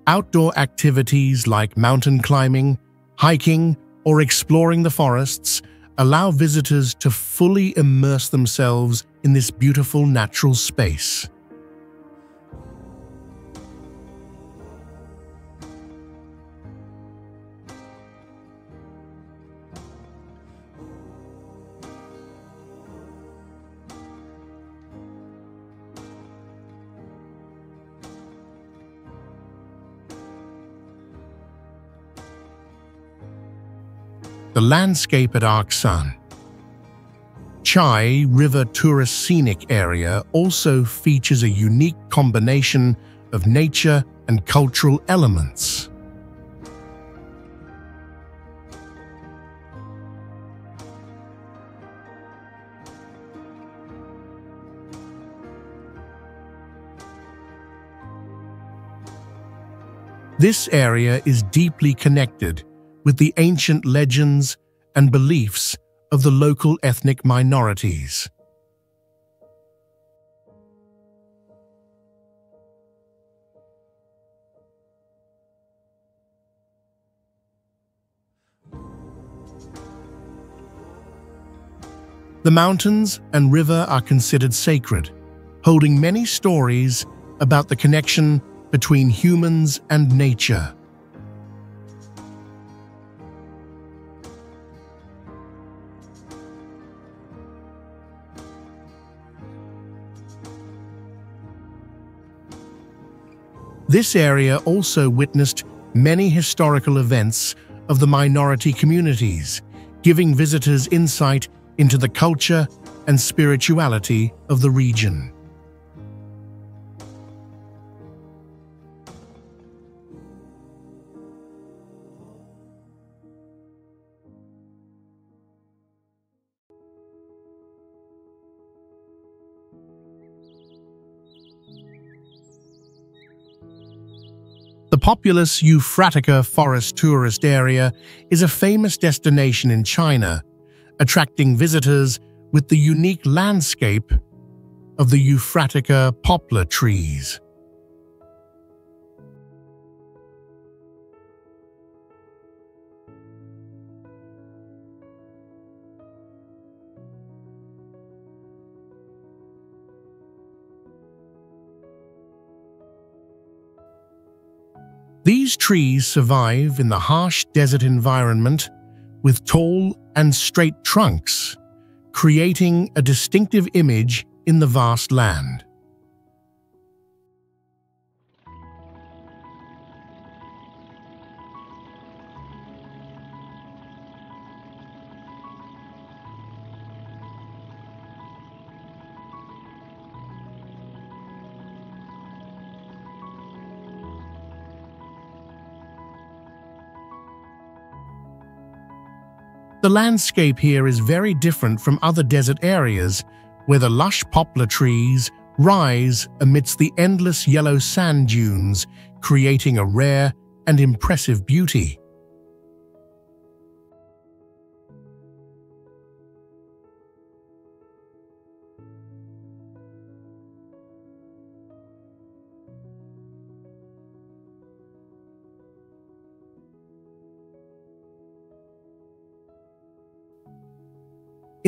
Outdoor activities like mountain climbing, hiking, or exploring the forests allow visitors to fully immerse themselves in this beautiful natural space. The landscape at Arksan. Chai River Tourist Scenic Area also features a unique combination of nature and cultural elements. This area is deeply connected with the ancient legends and beliefs of the local ethnic minorities. The mountains and river are considered sacred, holding many stories about the connection between humans and nature. This area also witnessed many historical events of the minority communities, giving visitors insight into the culture and spirituality of the region. The populous Euphratica Forest Tourist Area is a famous destination in China, attracting visitors with the unique landscape of the Euphratica poplar trees. These trees survive in the harsh desert environment with tall and straight trunks, creating a distinctive image in the vast land. The landscape here is very different from other desert areas, where the lush poplar trees rise amidst the endless yellow sand dunes, creating a rare and impressive beauty.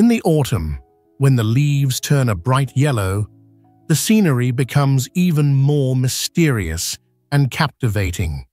In the autumn, when the leaves turn a bright yellow, the scenery becomes even more mysterious and captivating.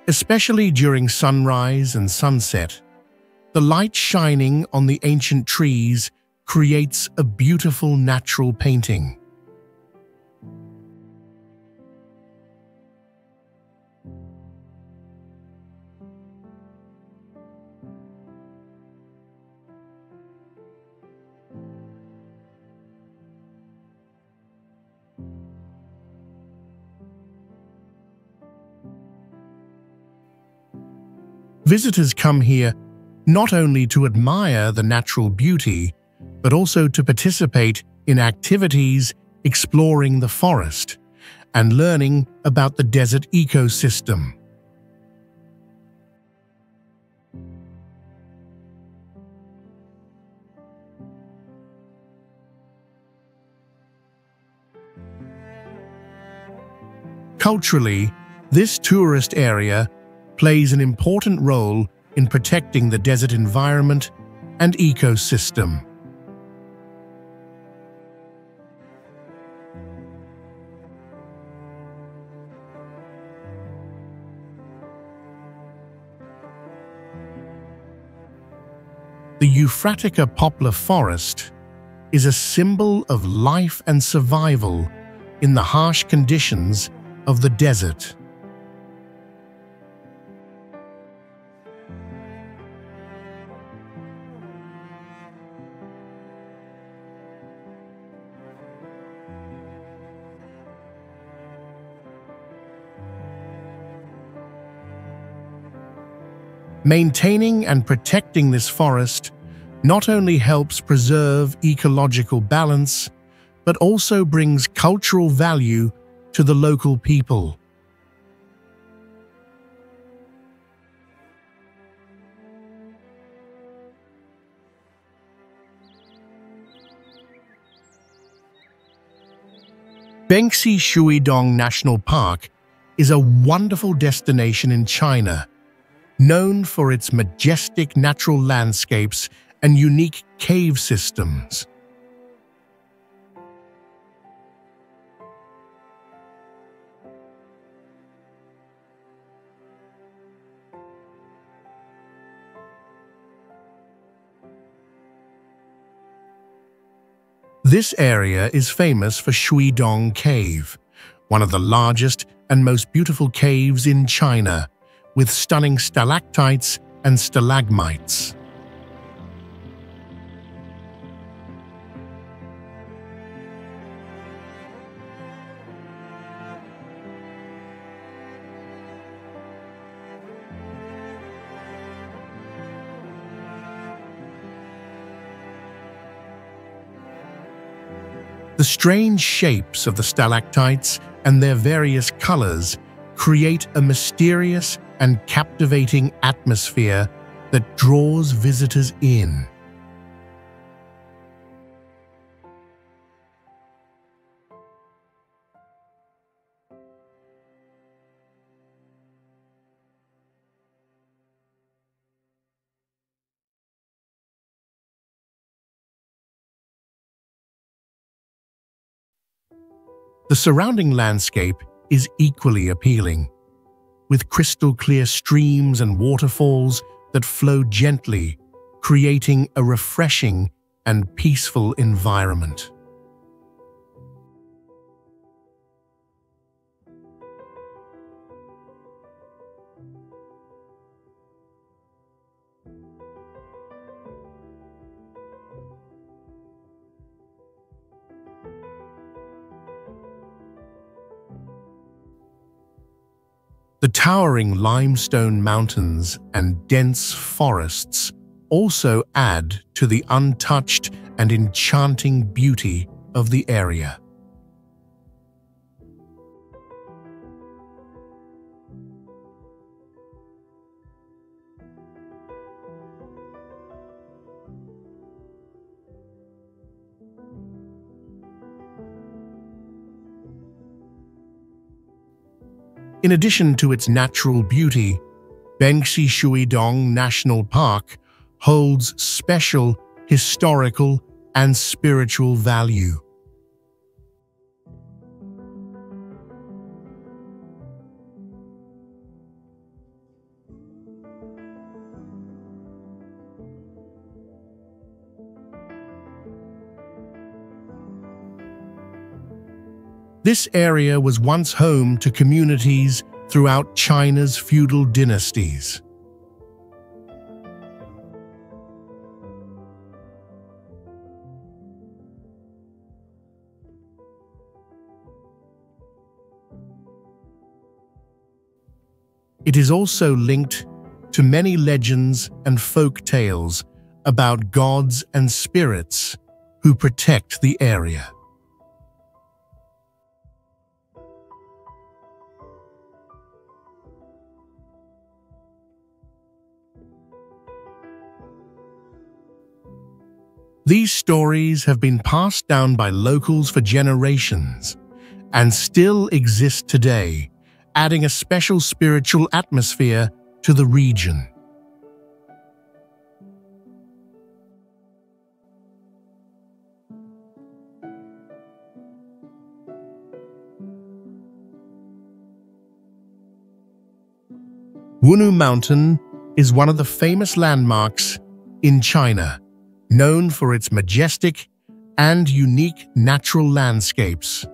Especially during sunrise and sunset, the light shining on the ancient trees creates a beautiful natural painting. Visitors come here not only to admire the natural beauty, but also to participate in activities exploring the forest and learning about the desert ecosystem. Culturally, this tourist area plays an important role in protecting the desert environment and ecosystem. The Euphratica poplar forest is a symbol of life and survival in the harsh conditions of the desert. Maintaining and protecting this forest not only helps preserve ecological balance, but also brings cultural value to the local people. Bengxi Shuidong National Park is a wonderful destination in China, known for its majestic natural landscapes and unique cave systems. This area is famous for Shuidong Cave, one of the largest and most beautiful caves in China, with stunning stalactites and stalagmites. The strange shapes of the stalactites and their various colors create a mysterious and captivating atmosphere that draws visitors in. The surrounding landscape is equally appealing, with crystal-clear streams and waterfalls that flow gently, creating a refreshing and peaceful environment. The towering limestone mountains and dense forests also add to the untouched and enchanting beauty of the area. In addition to its natural beauty, Bengsi Shuidong National Park holds special historical and spiritual value. This area was once home to communities throughout China's feudal dynasties. It is also linked to many legends and folk tales about gods and spirits who protect the area. These stories have been passed down by locals for generations and still exist today, adding a special spiritual atmosphere to the region. Wunu Mountain is one of the famous landmarks in China, known for its majestic and unique natural landscapes.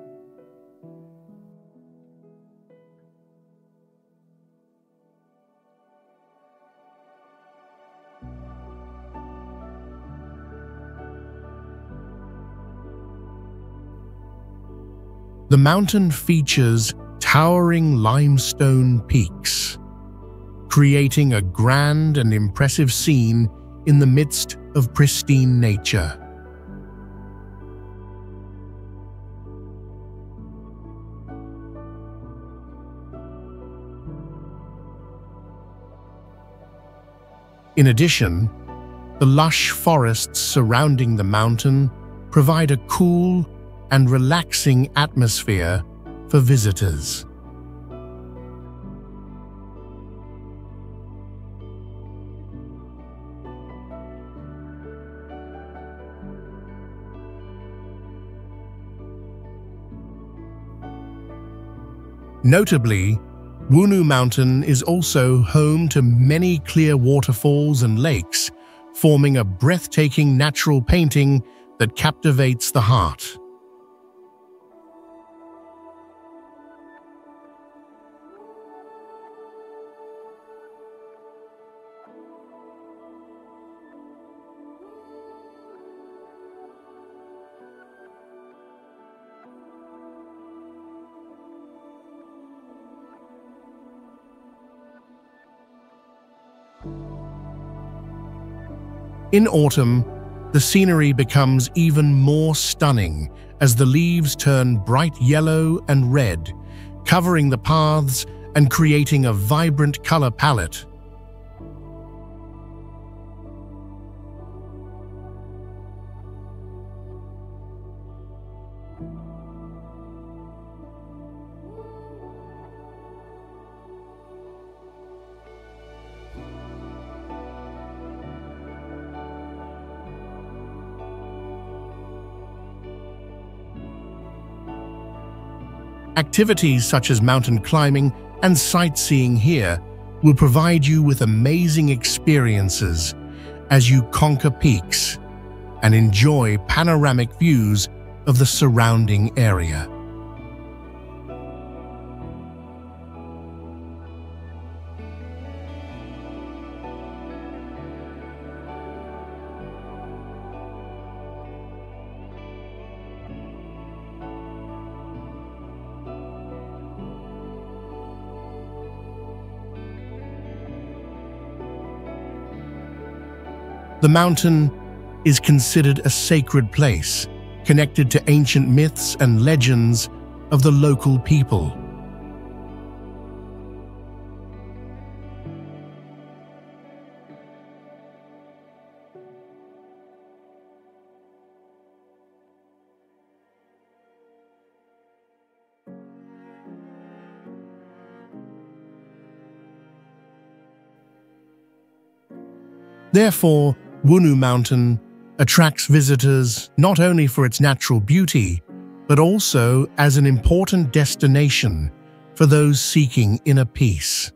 The mountain features towering limestone peaks, creating a grand and impressive scene in the midst of pristine nature. In addition, the lush forests surrounding the mountain provide a cool and relaxing atmosphere for visitors. Notably, Wunu Mountain is also home to many clear waterfalls and lakes, forming a breathtaking natural painting that captivates the heart. In autumn, the scenery becomes even more stunning as the leaves turn bright yellow and red, covering the paths and creating a vibrant color palette. Activities such as mountain climbing and sightseeing here will provide you with amazing experiences as you conquer peaks and enjoy panoramic views of the surrounding area. The mountain is considered a sacred place, connected to ancient myths and legends of the local people. Therefore, Wunu Mountain attracts visitors not only for its natural beauty, but also as an important destination for those seeking inner peace.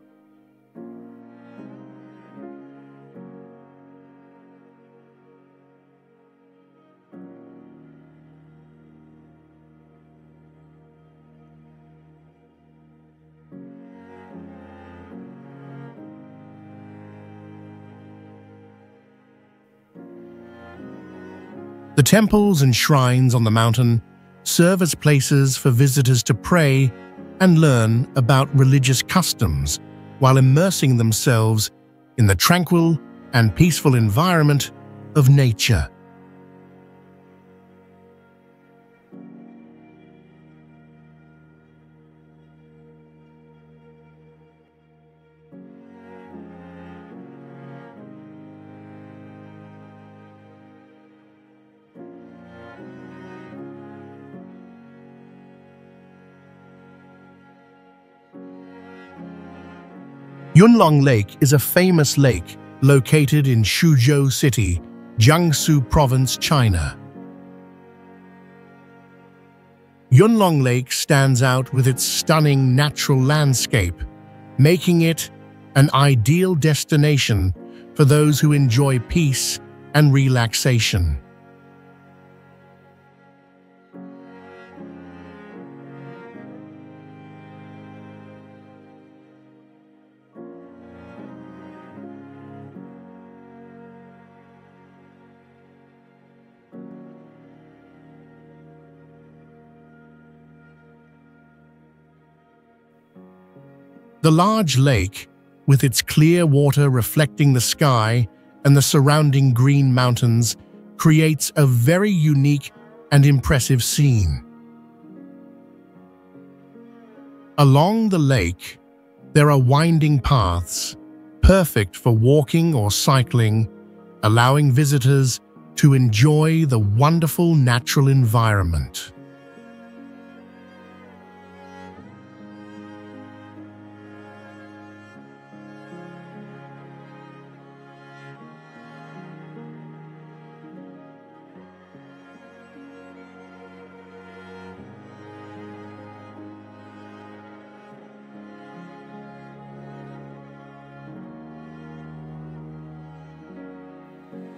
The temples and shrines on the mountain serve as places for visitors to pray and learn about religious customs while immersing themselves in the tranquil and peaceful environment of nature. Yunlong Lake is a famous lake located in Suzhou City, Jiangsu Province, China. Yunlong Lake stands out with its stunning natural landscape, making it an ideal destination for those who enjoy peace and relaxation. The large lake, with its clear water reflecting the sky and the surrounding green mountains, creates a very unique and impressive scene. Along the lake, there are winding paths, perfect for walking or cycling, allowing visitors to enjoy the wonderful natural environment.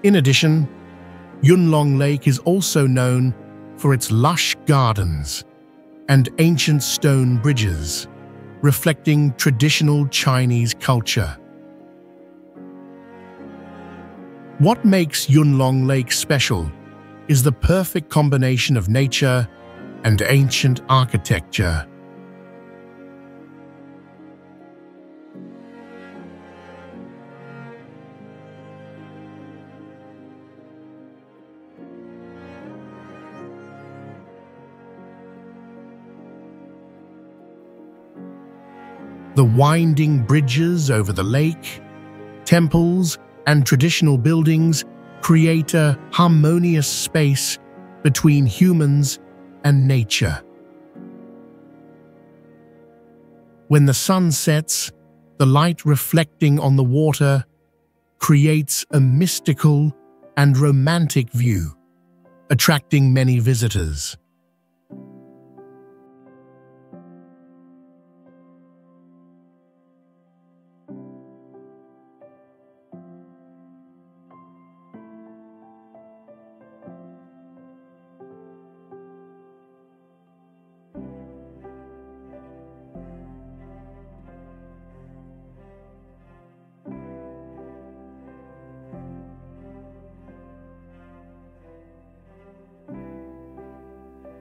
In addition, Yunlong Lake is also known for its lush gardens and ancient stone bridges, reflecting traditional Chinese culture. What makes Yunlong Lake special is the perfect combination of nature and ancient architecture. The winding bridges over the lake, temples, and traditional buildings create a harmonious space between humans and nature. When the sun sets, the light reflecting on the water creates a mystical and romantic view, attracting many visitors.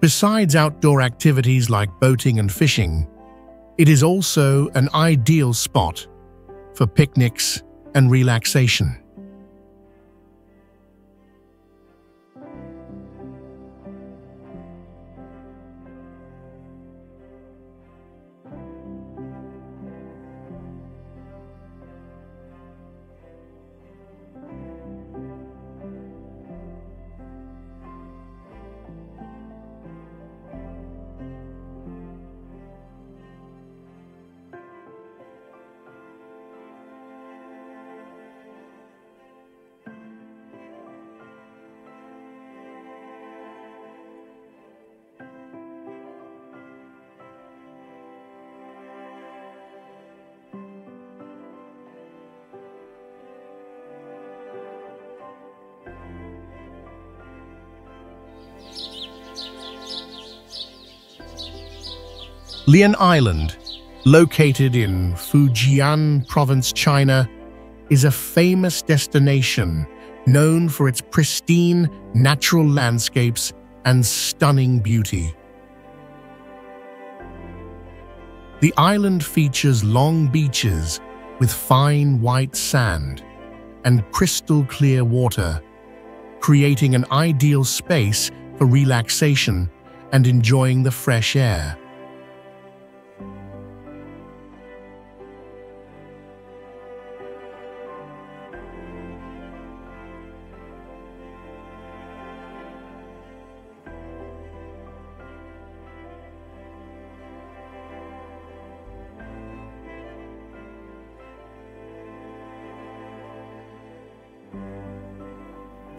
Besides outdoor activities like boating and fishing, it is also an ideal spot for picnics and relaxation. Lian Island, located in Fujian Province, China, is a famous destination known for its pristine natural landscapes and stunning beauty. The island features long beaches with fine white sand and crystal clear water, creating an ideal space for relaxation and enjoying the fresh air.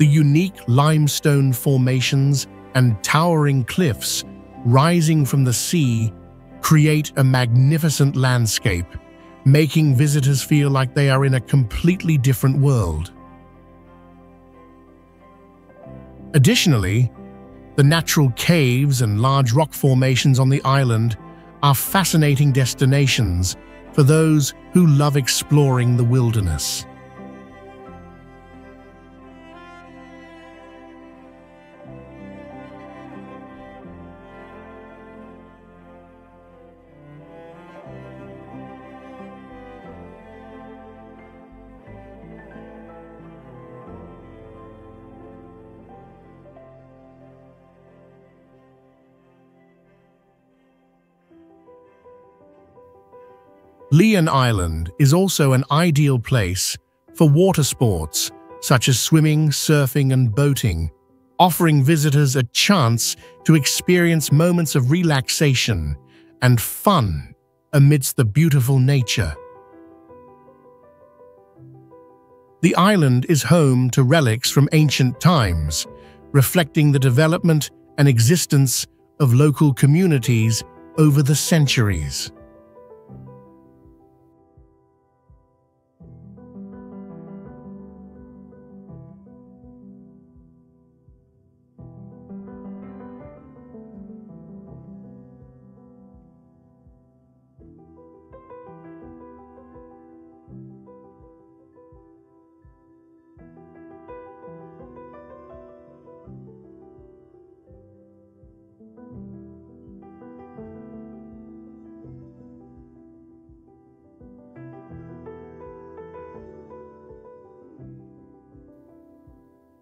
The unique limestone formations and towering cliffs rising from the sea create a magnificent landscape, making visitors feel like they are in a completely different world. Additionally, the natural caves and large rock formations on the island are fascinating destinations for those who love exploring the wilderness. Lian Island is also an ideal place for water sports such as swimming, surfing, and boating, offering visitors a chance to experience moments of relaxation and fun amidst the beautiful nature. The island is home to relics from ancient times, reflecting the development and existence of local communities over the centuries.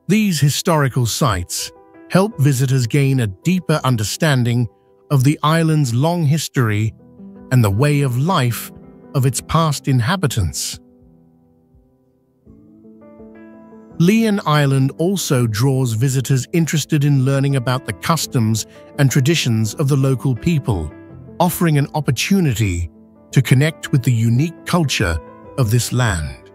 These historical sites help visitors gain a deeper understanding of the island's long history and the way of life of its past inhabitants. Lian Island also draws visitors interested in learning about the customs and traditions of the local people, offering an opportunity to connect with the unique culture of this land.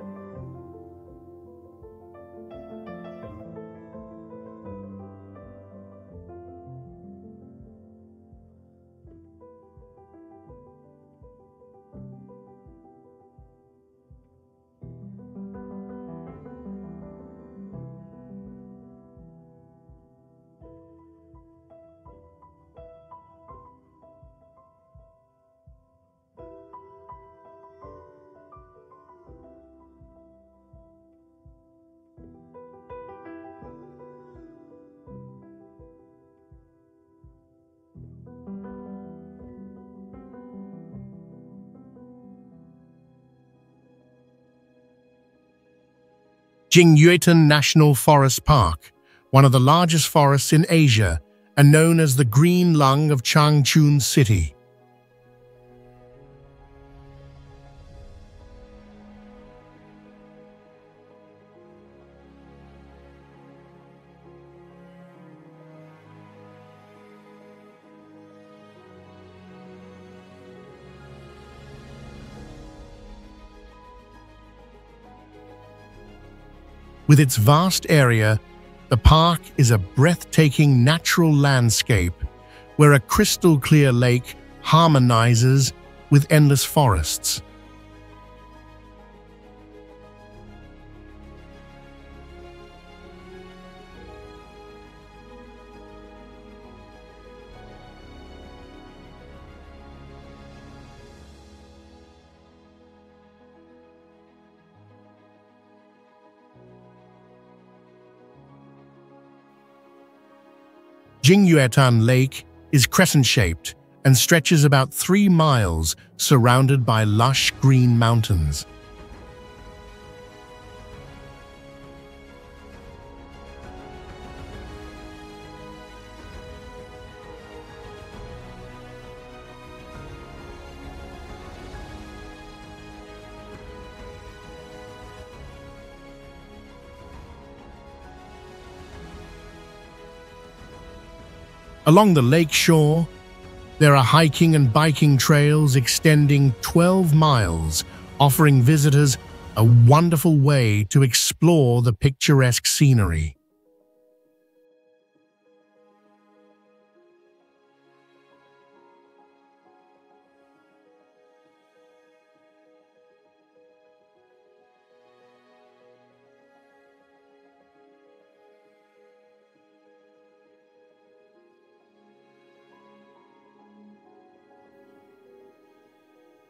Jingyuetan National Forest Park, one of the largest forests in Asia and known as the Green Lung of Changchun City. With its vast area, the park is a breathtaking natural landscape where a crystal-clear lake harmonizes with endless forests. Jingyuetan Lake is crescent-shaped and stretches about 3 miles, surrounded by lush green mountains. Along the lake shore, there are hiking and biking trails extending 12 miles, offering visitors a wonderful way to explore the picturesque scenery.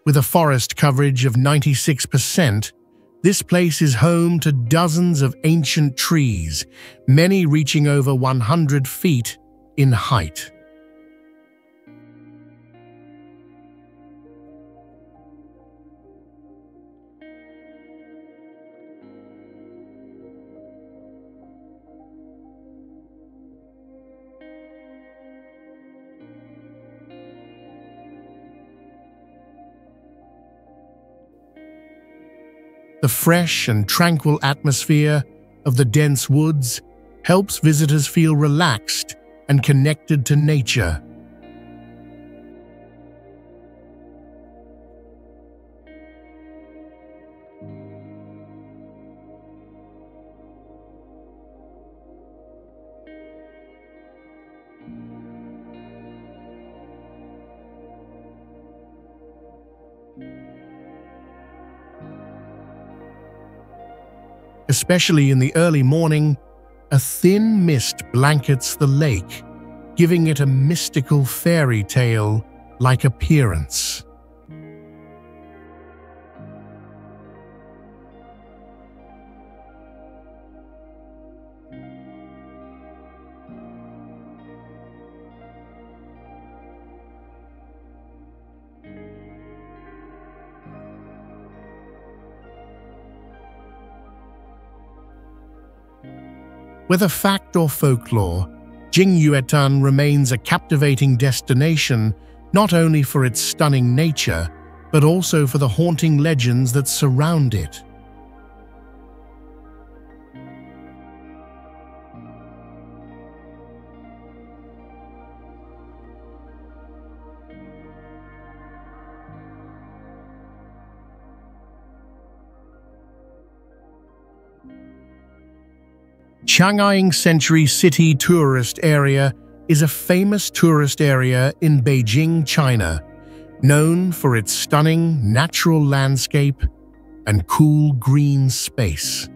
With a forest coverage of 96%, this place is home to dozens of ancient trees, many reaching over 100 feet in height. The fresh and tranquil atmosphere of the dense woods helps visitors feel relaxed and connected to nature. Especially in the early morning, a thin mist blankets the lake, giving it a mystical fairy tale-like appearance. Whether fact or folklore, Jingyuetan remains a captivating destination not only for its stunning nature, but also for the haunting legends that surround it. Chang'an Century City Tourist Area is a famous tourist area in Beijing, China, known for its stunning natural landscape and cool green space.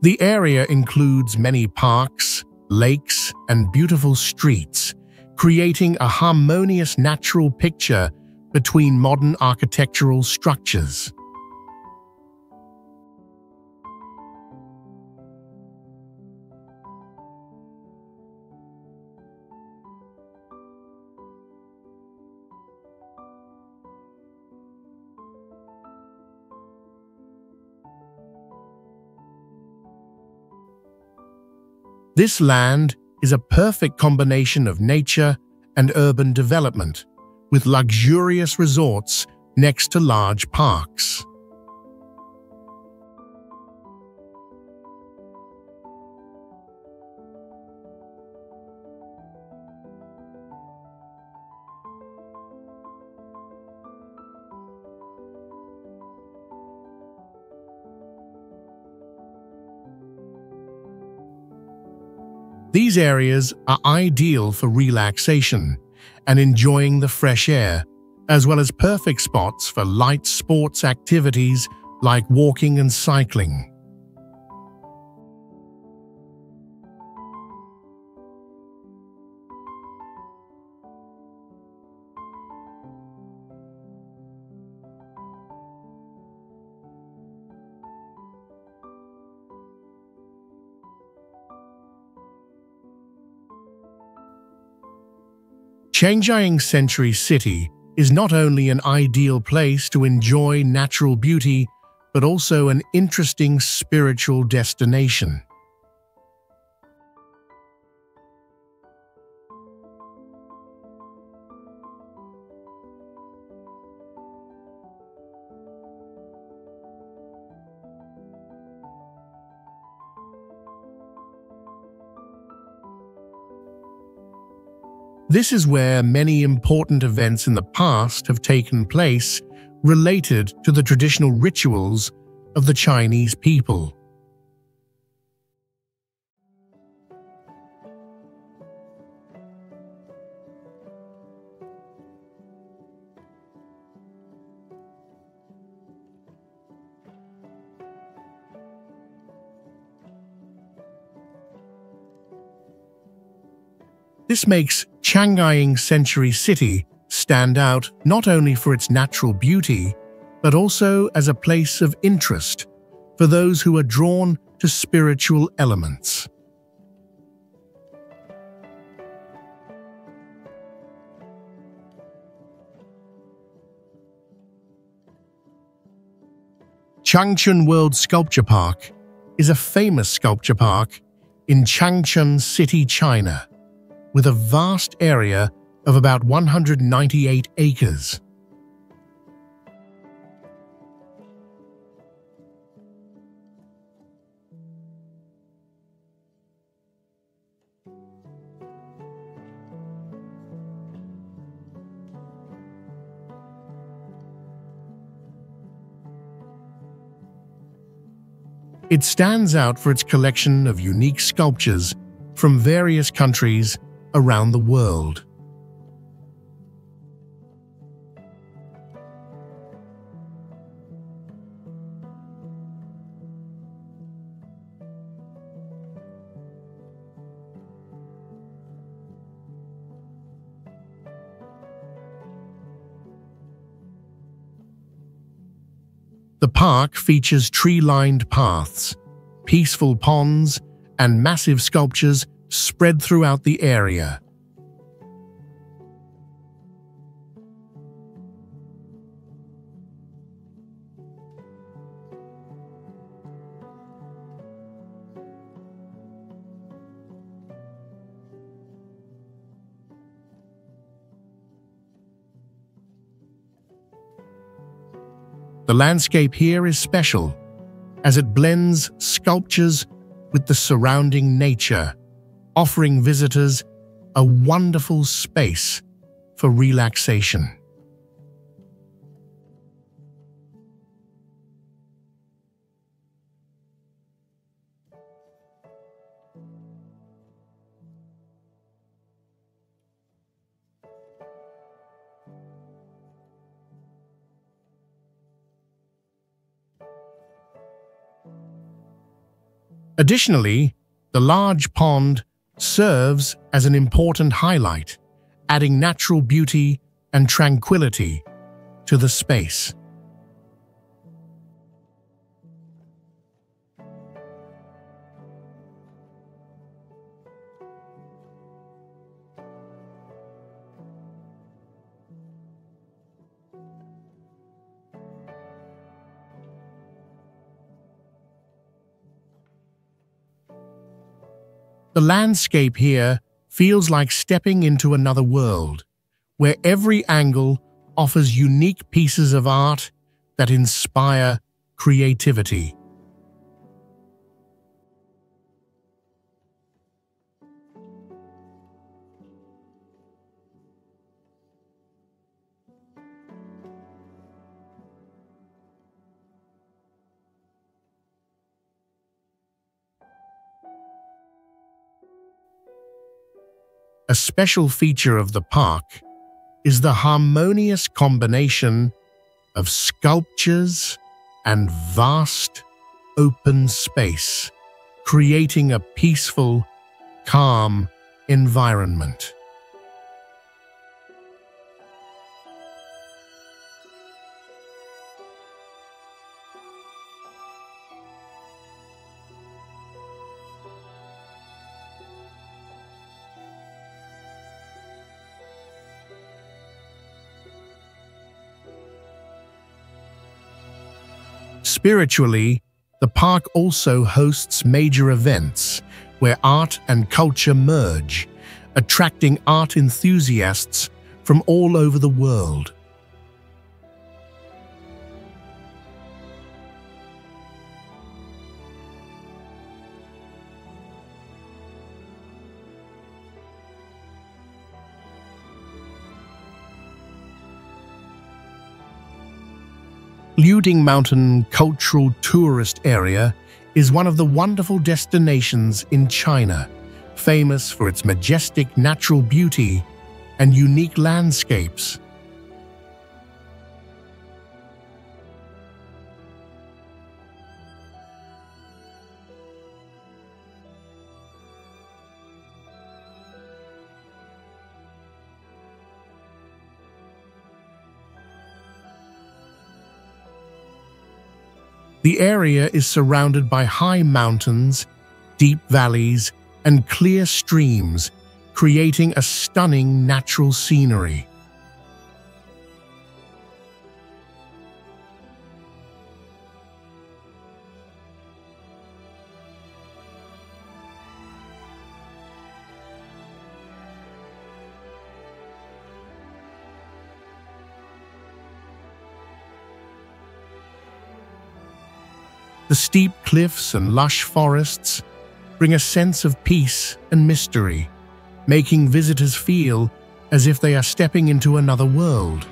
The area includes many parks, lakes, and beautiful streets, creating a harmonious natural picture between modern architectural structures. This land is a perfect combination of nature and urban development, with luxurious resorts next to large parks. These areas are ideal for relaxation and enjoying the fresh air, as well as perfect spots for light sports activities like walking and cycling. Changjiang Century City is not only an ideal place to enjoy natural beauty, but also an interesting spiritual destination. This is where many important events in the past have taken place related to the traditional rituals of the Chinese people. This makes Changjiang Century City stand out not only for its natural beauty, but also as a place of interest for those who are drawn to spiritual elements. Changchun World Sculpture Park is a famous sculpture park in Changchun City, China, with a vast area of about 198 acres. It stands out for its collection of unique sculptures from various countries around the world. The park features tree-lined paths, peaceful ponds, and massive sculptures spread throughout the area. The landscape here is special, as it blends sculptures with the surrounding nature, offering visitors a wonderful space for relaxation. Additionally, the large pond serves as an important highlight, adding natural beauty and tranquility to the space. The landscape here feels like stepping into another world, where every angle offers unique pieces of art that inspire creativity. A special feature of the park is the harmonious combination of sculptures and vast, open space, creating a peaceful, calm environment. Spiritually, the park also hosts major events where art and culture merge, attracting art enthusiasts from all over the world. Liuding Mountain Cultural Tourist Area is one of the wonderful destinations in China, famous for its majestic natural beauty and unique landscapes. The area is surrounded by high mountains, deep valleys, and clear streams, creating a stunning natural scenery. The steep cliffs and lush forests bring a sense of peace and mystery, making visitors feel as if they are stepping into another world.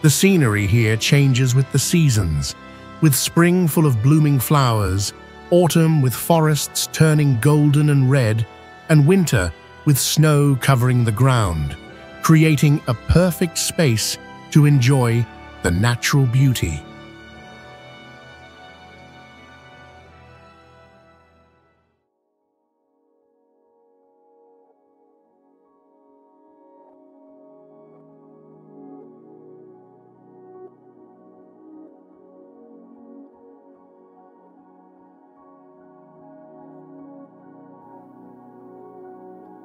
The scenery here changes with the seasons, with spring full of blooming flowers, autumn with forests turning golden and red, and winter with snow covering the ground, creating a perfect space to enjoy the natural beauty.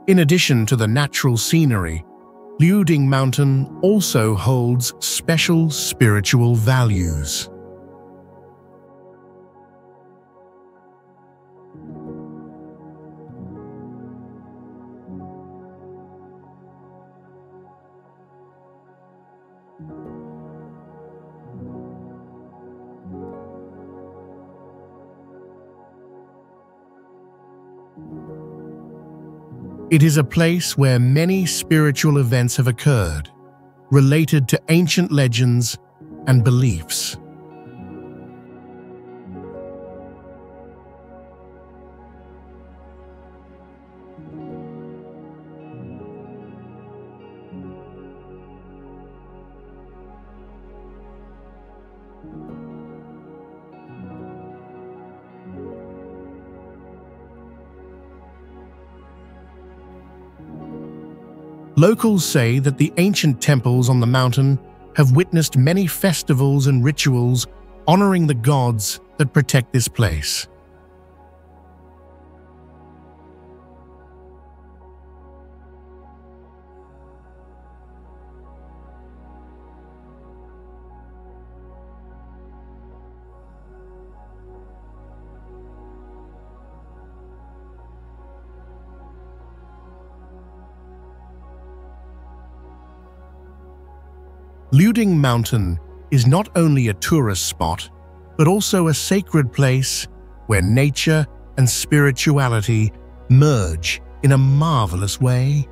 In addition to the natural scenery, Liuding Mountain also holds special spiritual values. It is a place where many spiritual events have occurred, related to ancient legends and beliefs. Locals say that the ancient temples on the mountain have witnessed many festivals and rituals honoring the gods that protect this place. Liuding Mountain is not only a tourist spot, but also a sacred place where nature and spirituality merge in a marvelous way.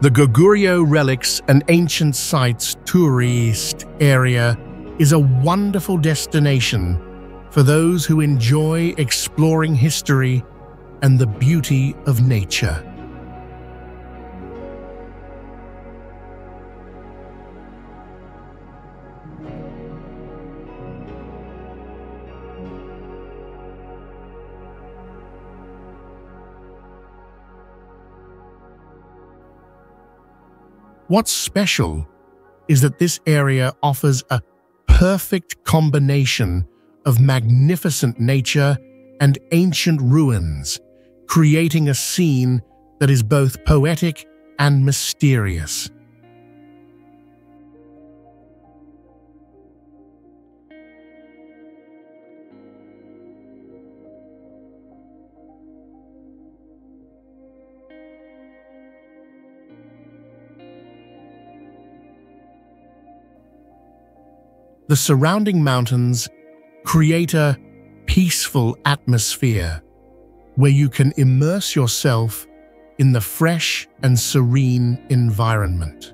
The Goguryeo Relics and Ancient Sites Tourist Area is a wonderful destination for those who enjoy exploring history and the beauty of nature. What's special is that this area offers a perfect combination of magnificent nature and ancient ruins, creating a scene that is both poetic and mysterious. The surrounding mountains create a peaceful atmosphere where you can immerse yourself in the fresh and serene environment.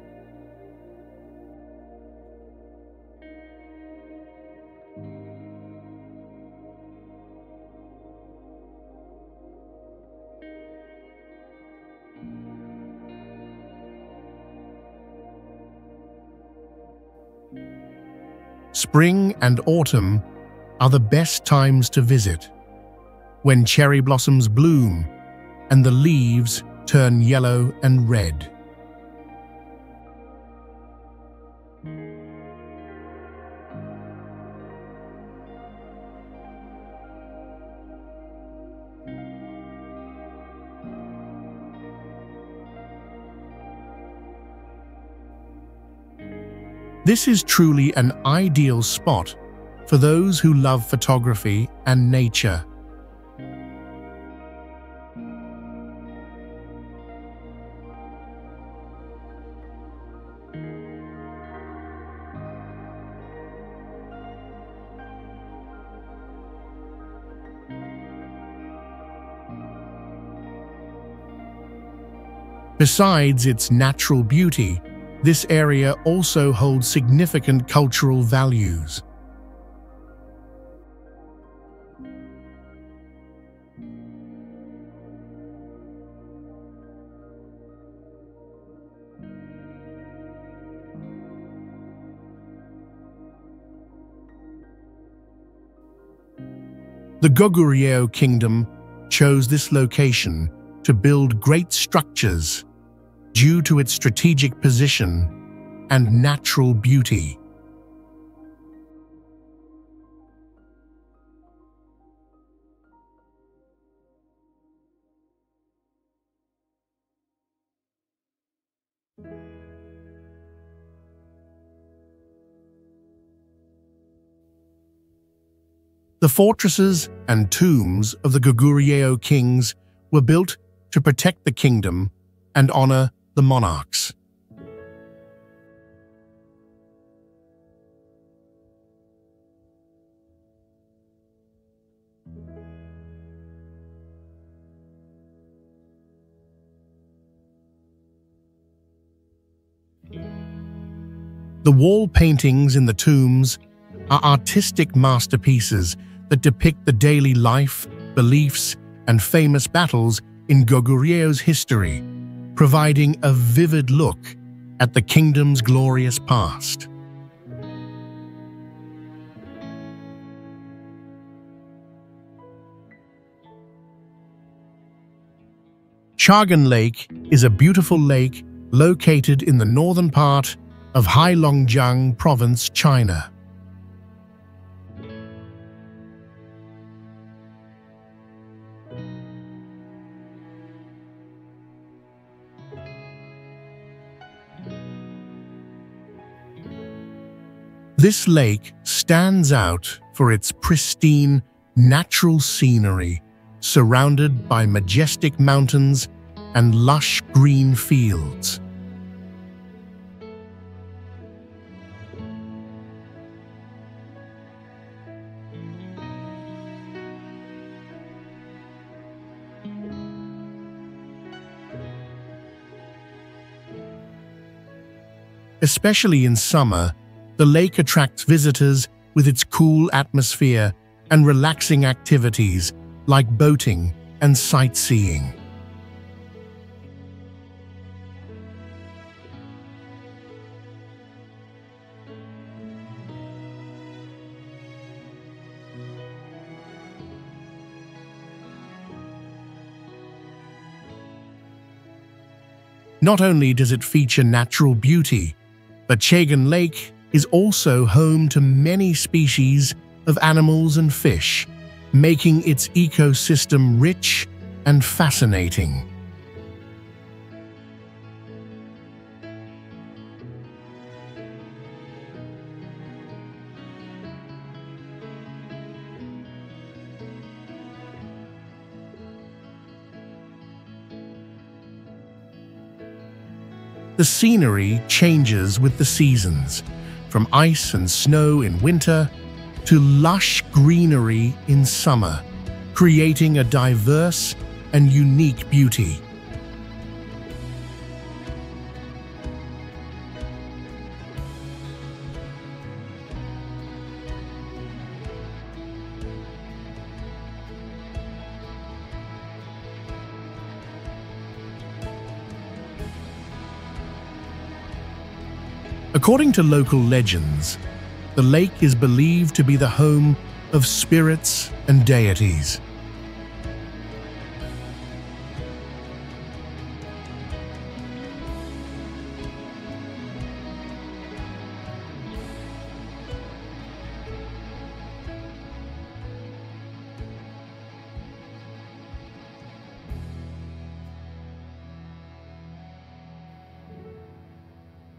Spring and autumn are the best times to visit, when cherry blossoms bloom and the leaves turn yellow and red. This is truly an ideal spot for those who love photography and nature. Besides its natural beauty, this area also holds significant cultural values. The Goguryeo Kingdom chose this location to build great structures due to its strategic position and natural beauty. The fortresses and tombs of the Goguryeo kings were built to protect the kingdom and honor the monarchs. The wall paintings in the tombs are artistic masterpieces that depict the daily life, beliefs, and famous battles in Goguryeo's history, providing a vivid look at the kingdom's glorious past. Chagan Lake is a beautiful lake located in the northern part of Heilongjiang Province, China. This lake stands out for its pristine, natural scenery, surrounded by majestic mountains and lush green fields. Especially in summer, the lake attracts visitors with its cool atmosphere and relaxing activities like boating and sightseeing. Not only does it feature natural beauty, but Chagan Lake is also home to many species of animals and fish, making its ecosystem rich and fascinating. The scenery changes with the seasons, from ice and snow in winter to lush greenery in summer, creating a diverse and unique beauty. According to local legends, the lake is believed to be the home of spirits and deities.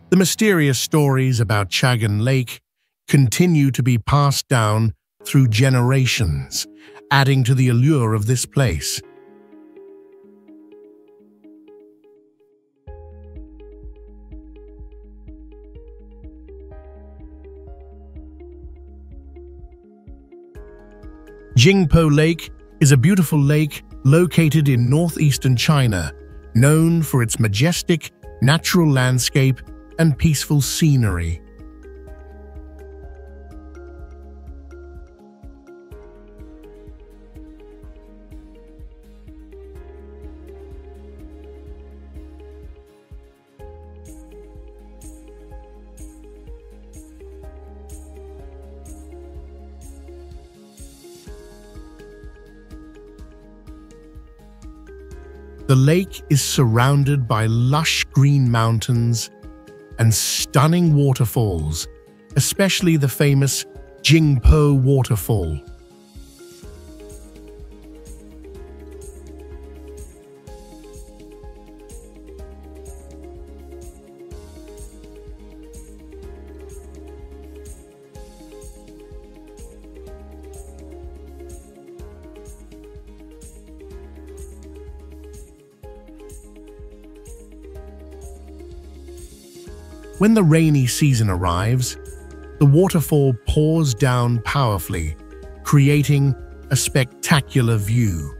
The mysterious stories about Chagan Lake continue to be passed down through generations, adding to the allure of this place. Jingpo Lake is a beautiful lake located in northeastern China, known for its majestic natural landscape and peaceful scenery. The lake is surrounded by lush green mountains and stunning waterfalls, especially the famous Jingpo waterfall. When the rainy season arrives, the waterfall pours down powerfully, creating a spectacular view.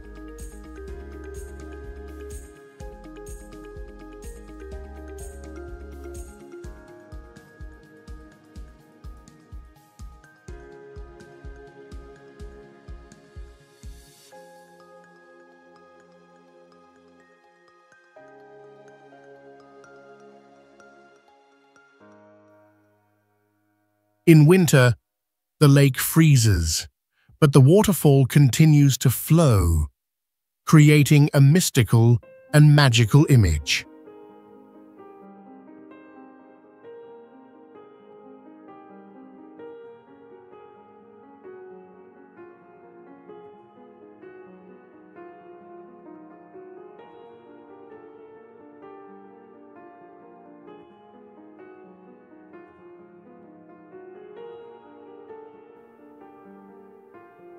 In winter, the lake freezes, but the waterfall continues to flow, creating a mystical and magical image.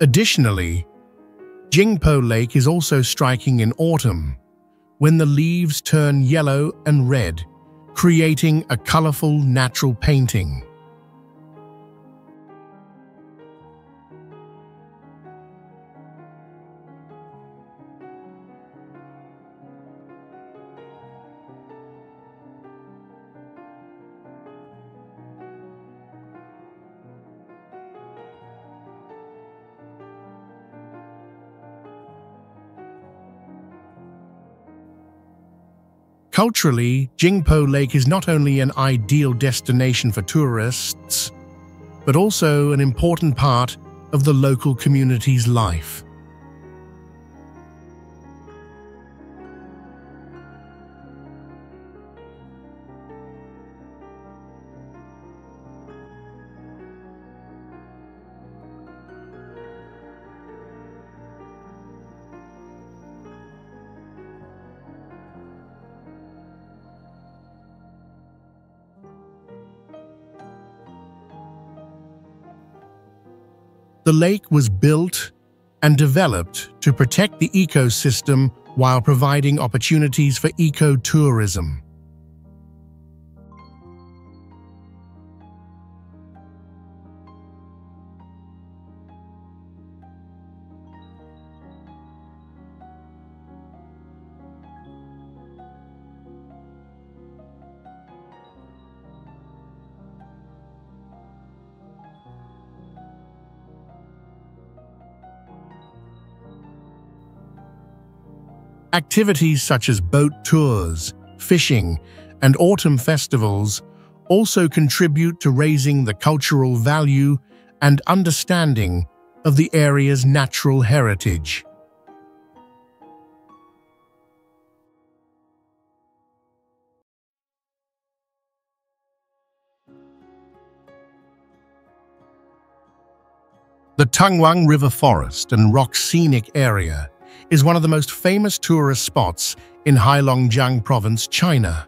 Additionally, Jingpo Lake is also striking in autumn, when the leaves turn yellow and red, creating a colorful natural painting. Culturally, Jingpo Lake is not only an ideal destination for tourists, but also an important part of the local community's life. The lake was built and developed to protect the ecosystem while providing opportunities for ecotourism. Activities such as boat tours, fishing, and autumn festivals also contribute to raising the cultural value and understanding of the area's natural heritage. The Tangwang River Forest and Rock Scenic Area is one of the most famous tourist spots in Heilongjiang Province, China.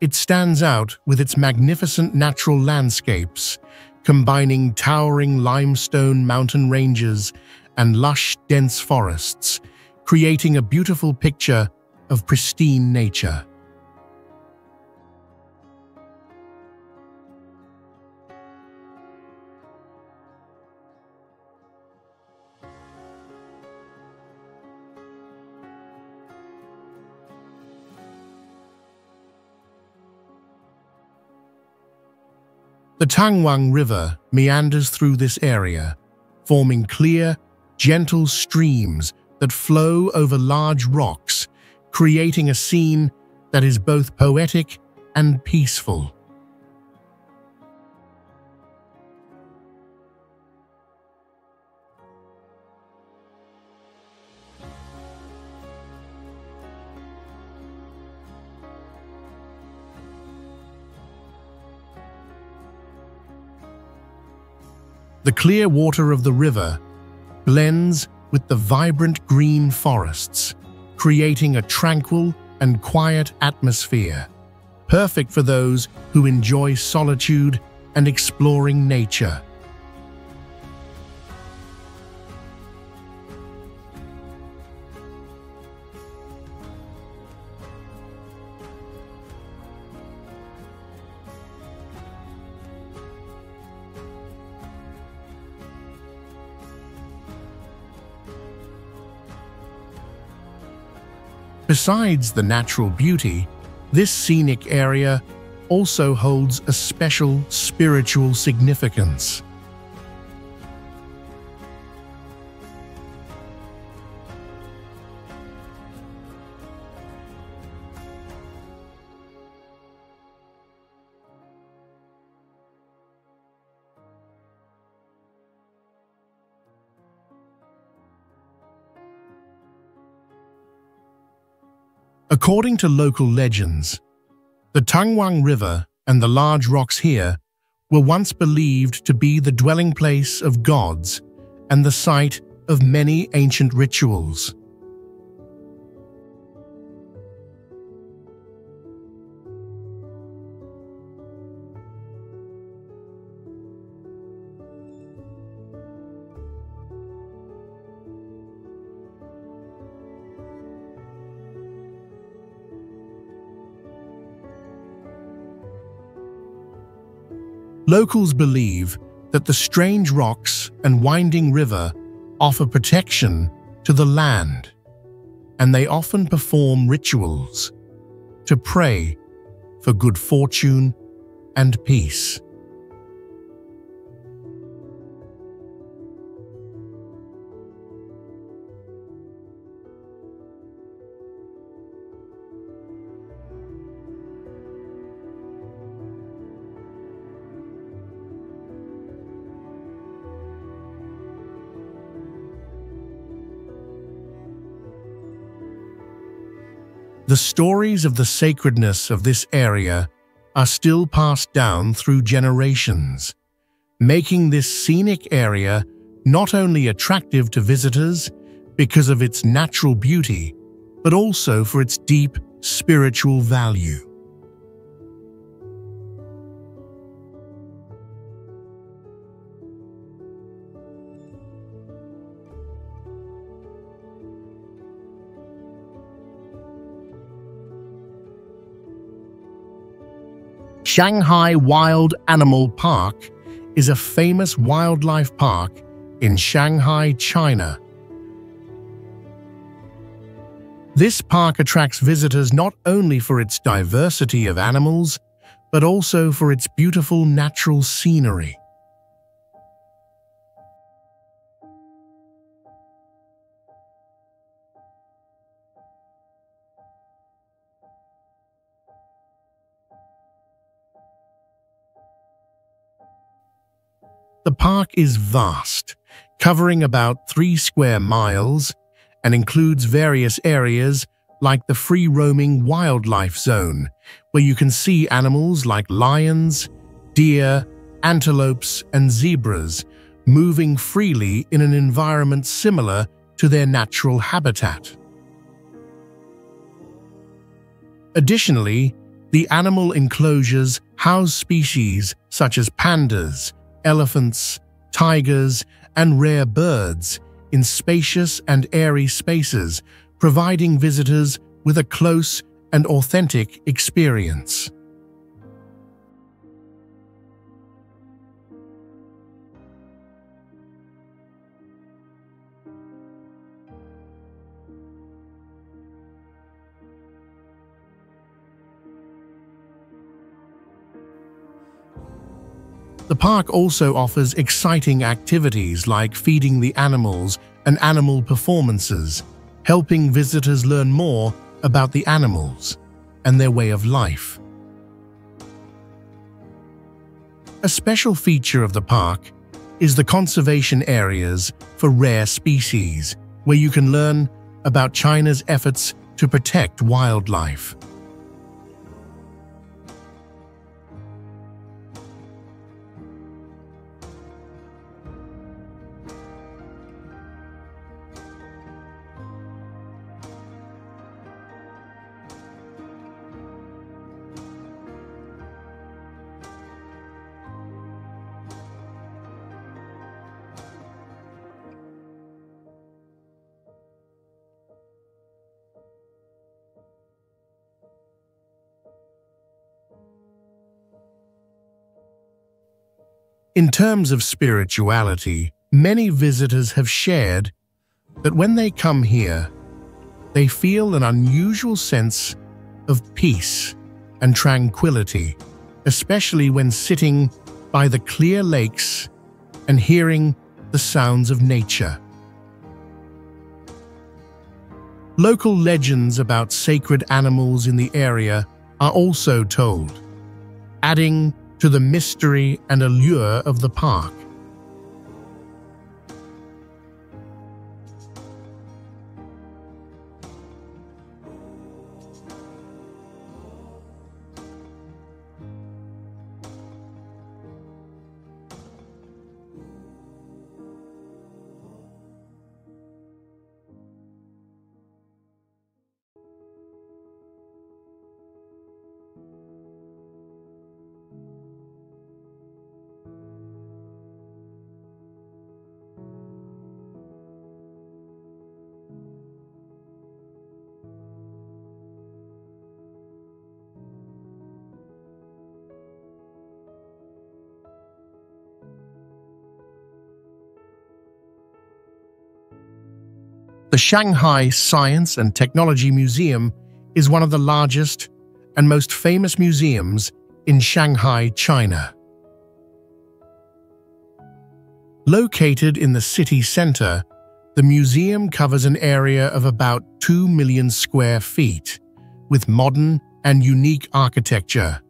It stands out with its magnificent natural landscapes, combining towering limestone mountain ranges and lush, dense forests, creating a beautiful picture of pristine nature. The Tangwang River meanders through this area, forming clear, gentle streams that flow over large rocks, creating a scene that is both poetic and peaceful. The clear water of the river blends with the vibrant green forests, creating a tranquil and quiet atmosphere, perfect for those who enjoy solitude and exploring nature. Besides the natural beauty, this scenic area also holds a special spiritual significance. According to local legends, the Tangwang River and the large rocks here were once believed to be the dwelling place of gods and the site of many ancient rituals. Locals believe that the strange rocks and winding river offer protection to the land, and they often perform rituals to pray for good fortune and peace. The stories of the sacredness of this area are still passed down through generations, making this scenic area not only attractive to visitors because of its natural beauty, but also for its deep spiritual value. Shanghai Wild Animal Park is a famous wildlife park in Shanghai, China. This park attracts visitors not only for its diversity of animals, but also for its beautiful natural scenery. The park is vast, covering about 3 square miles, and includes various areas like the free-roaming wildlife zone, where you can see animals like lions, deer, antelopes, and zebras moving freely in an environment similar to their natural habitat. Additionally, the animal enclosures house species such as pandas, elephants, tigers, and rare birds in spacious and airy spaces, providing visitors with a close and authentic experience. The park also offers exciting activities like feeding the animals and animal performances, helping visitors learn more about the animals and their way of life. A special feature of the park is the conservation areas for rare species, where you can learn about China's efforts to protect wildlife. In terms of spirituality, many visitors have shared that when they come here, they feel an unusual sense of peace and tranquility, especially when sitting by the clear lakes and hearing the sounds of nature. Local legends about sacred animals in the area are also told, adding to the mystery and allure of the park. The Shanghai Science and Technology Museum is one of the largest and most famous museums in Shanghai, China. Located in the city center, the museum covers an area of about 2 million square feet, with modern and unique architecture.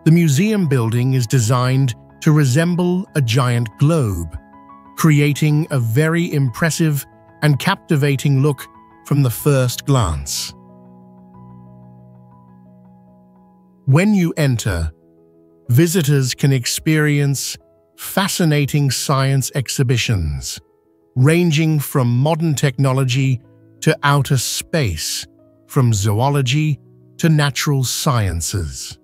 The museum building is designed to resemble a giant globe, creating a very impressive and captivating look from the first glance. When you enter, visitors can experience fascinating science exhibitions, ranging from modern technology to outer space, from zoology to natural sciences.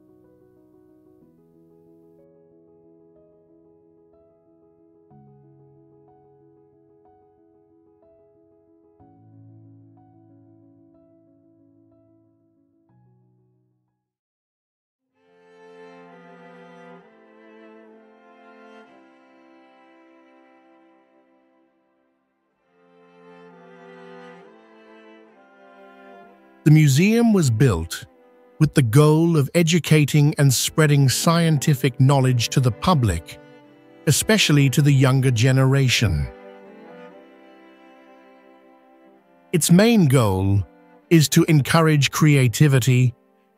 The museum was built with the goal of educating and spreading scientific knowledge to the public, especially to the younger generation. Its main goal is to encourage creativity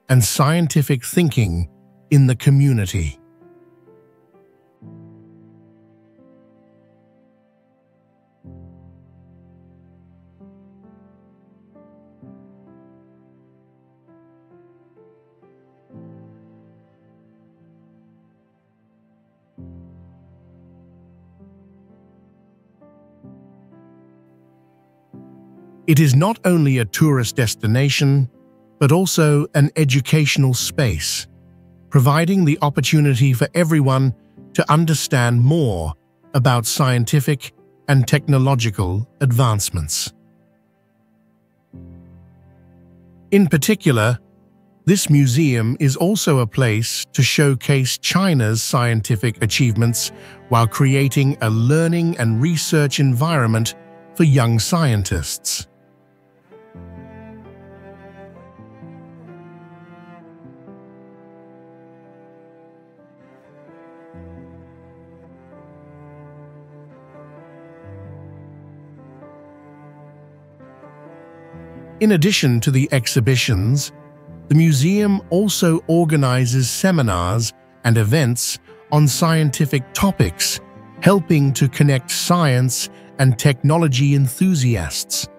and scientific thinking in the community. It is not only a tourist destination, but also an educational space, providing the opportunity for everyone to understand more about scientific and technological advancements. In particular, this museum is also a place to showcase China's scientific achievements while creating a learning and research environment for young scientists. In addition to the exhibitions, the museum also organizes seminars and events on scientific topics, helping to connect science and technology enthusiasts.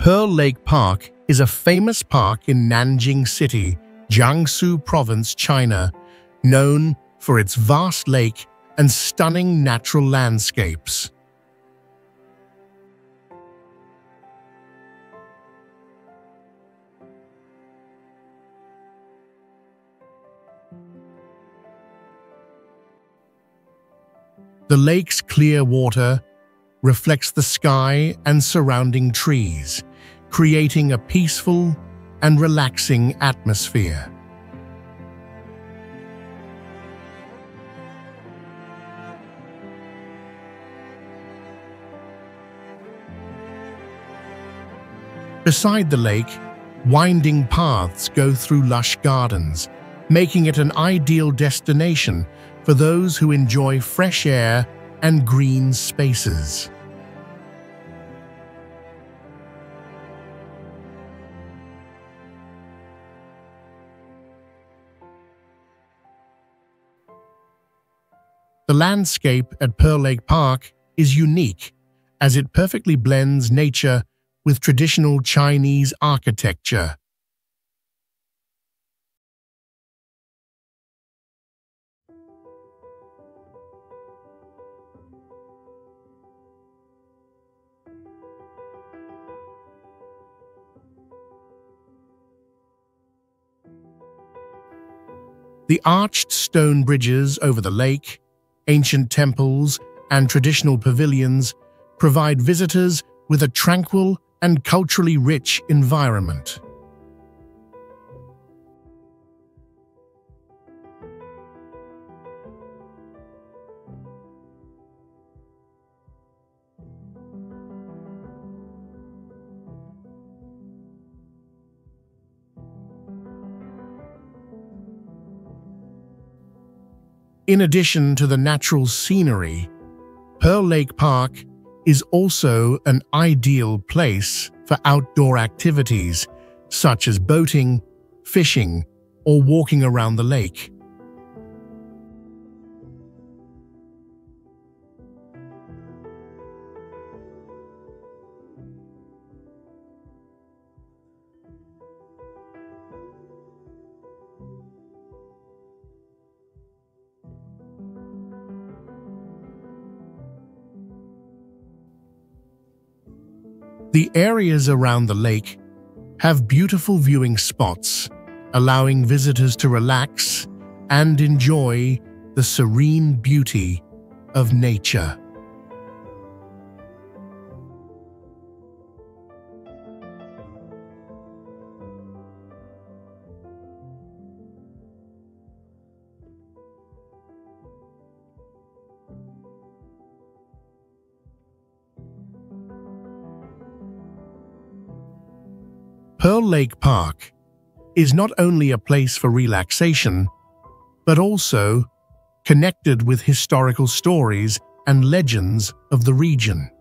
Pearl Lake Park is a famous park in Nanjing City, Jiangsu Province, China, known for its vast lake and stunning natural landscapes. The lake's clear water reflects the sky and surrounding trees, creating a peaceful and relaxing atmosphere. Beside the lake, winding paths go through lush gardens, making it an ideal destination for those who enjoy fresh air and green spaces. The landscape at Pearl Lake Park is unique, as it perfectly blends nature with traditional Chinese architecture. The arched stone bridges over the lake, ancient temples, and traditional pavilions provide visitors with a tranquil and culturally rich environment. In addition to the natural scenery, Pearl Lake Park is also an ideal place for outdoor activities such as boating, fishing, or walking around the lake. The areas around the lake have beautiful viewing spots, allowing visitors to relax and enjoy the serene beauty of nature. Pearl Lake Park is not only a place for relaxation, but also connected with historical stories and legends of the region.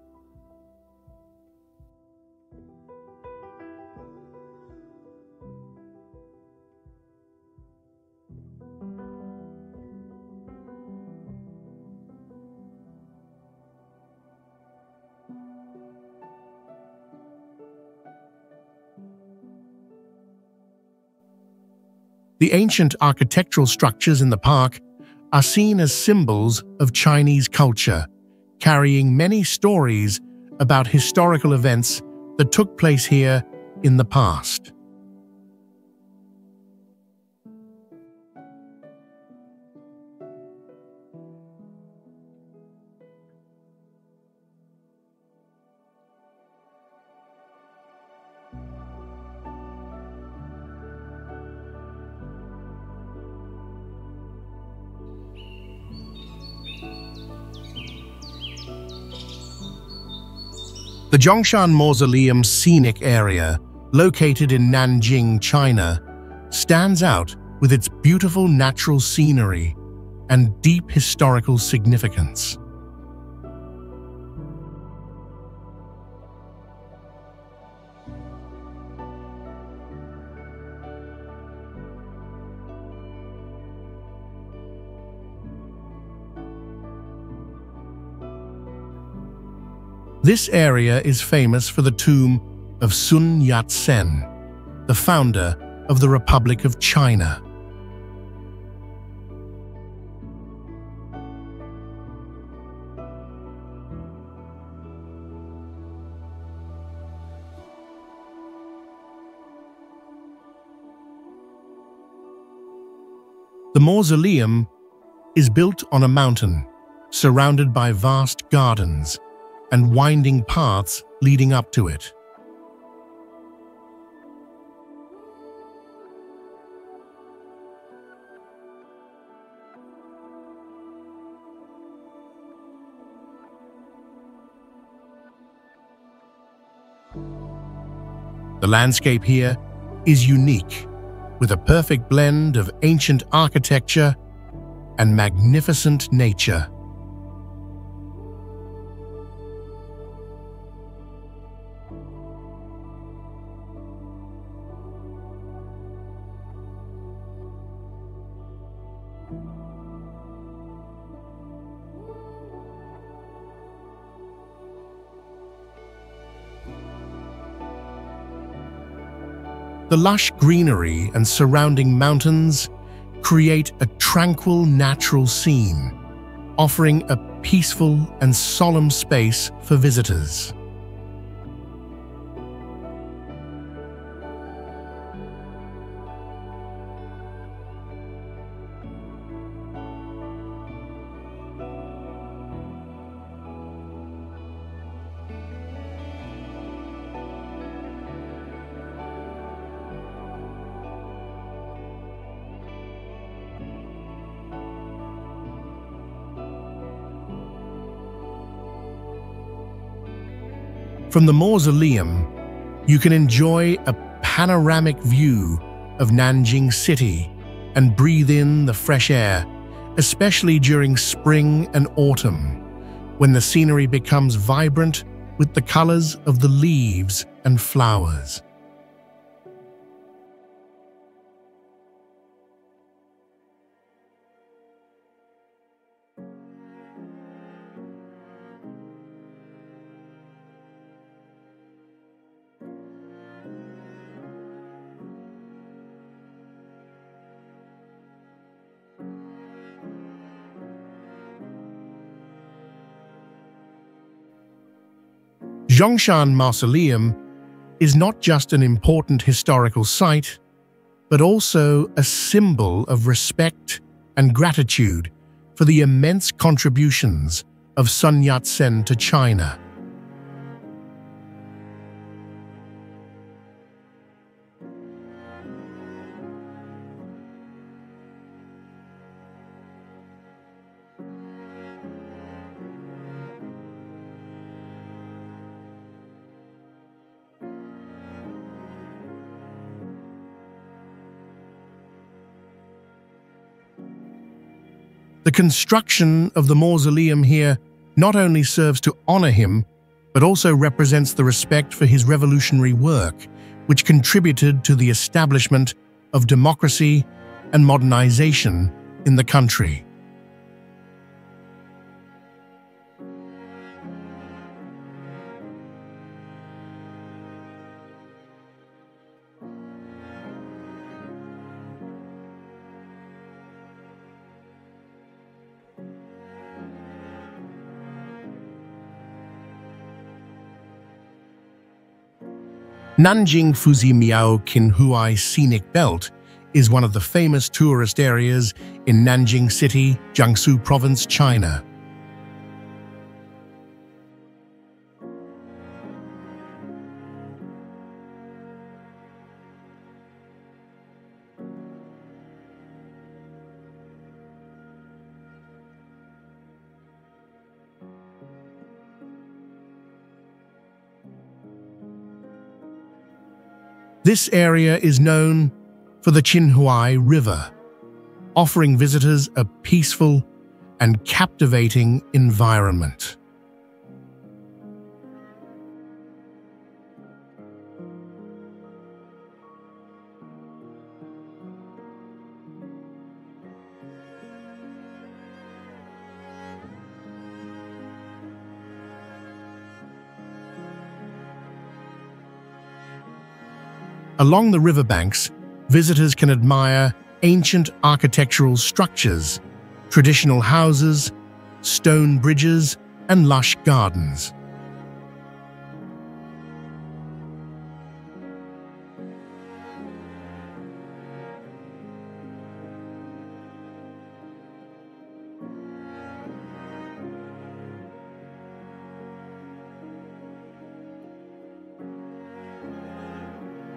The ancient architectural structures in the park are seen as symbols of Chinese culture, carrying many stories about historical events that took place here in the past. The Zhongshan Mausoleum scenic area, located in Nanjing, China, stands out with its beautiful natural scenery and deep historical significance. This area is famous for the tomb of Sun Yat-sen, the founder of the Republic of China. The mausoleum is built on a mountain, surrounded by vast gardens and winding paths leading up to it. The landscape here is unique, with a perfect blend of ancient architecture and magnificent nature. The lush greenery and surrounding mountains create a tranquil natural scene, offering a peaceful and solemn space for visitors. From the mausoleum, you can enjoy a panoramic view of Nanjing City and breathe in the fresh air, especially during spring and autumn, when the scenery becomes vibrant with the colors of the leaves and flowers. Zhongshan Mausoleum is not just an important historical site, but also a symbol of respect and gratitude for the immense contributions of Sun Yat-sen to China. The construction of the mausoleum here not only serves to honor him, but also represents the respect for his revolutionary work, which contributed to the establishment of democracy and modernization in the country. Nanjing Fuzimiao Qinhuai Scenic Belt is one of the famous tourist areas in Nanjing City, Jiangsu Province, China. This area is known for the Qinhuai River, offering visitors a peaceful and captivating environment. Along the riverbanks, visitors can admire ancient architectural structures, traditional houses, stone bridges, and lush gardens.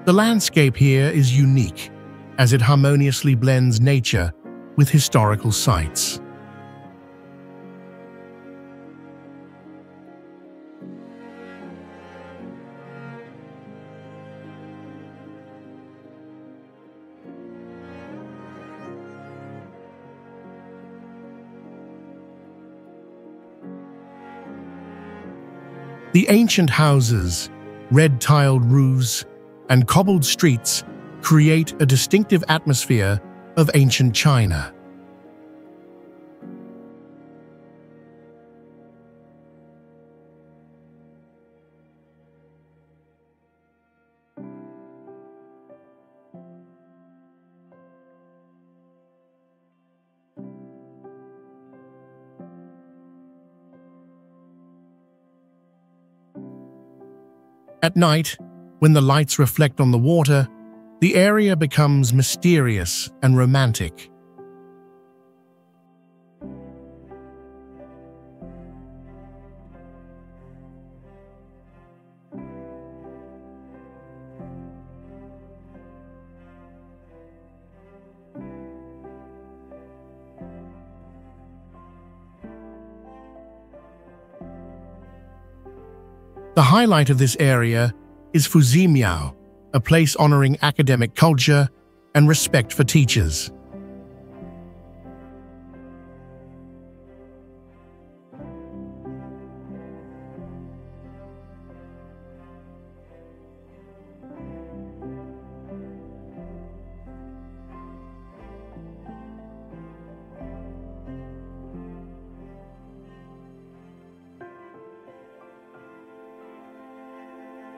The landscape here is unique, as it harmoniously blends nature with historical sites. The ancient houses, red-tiled roofs, and cobbled streets create a distinctive atmosphere of ancient China. At night, when the lights reflect on the water, the area becomes mysterious and romantic. The highlight of this area is Fuzimiao, a place honoring academic culture and respect for teachers.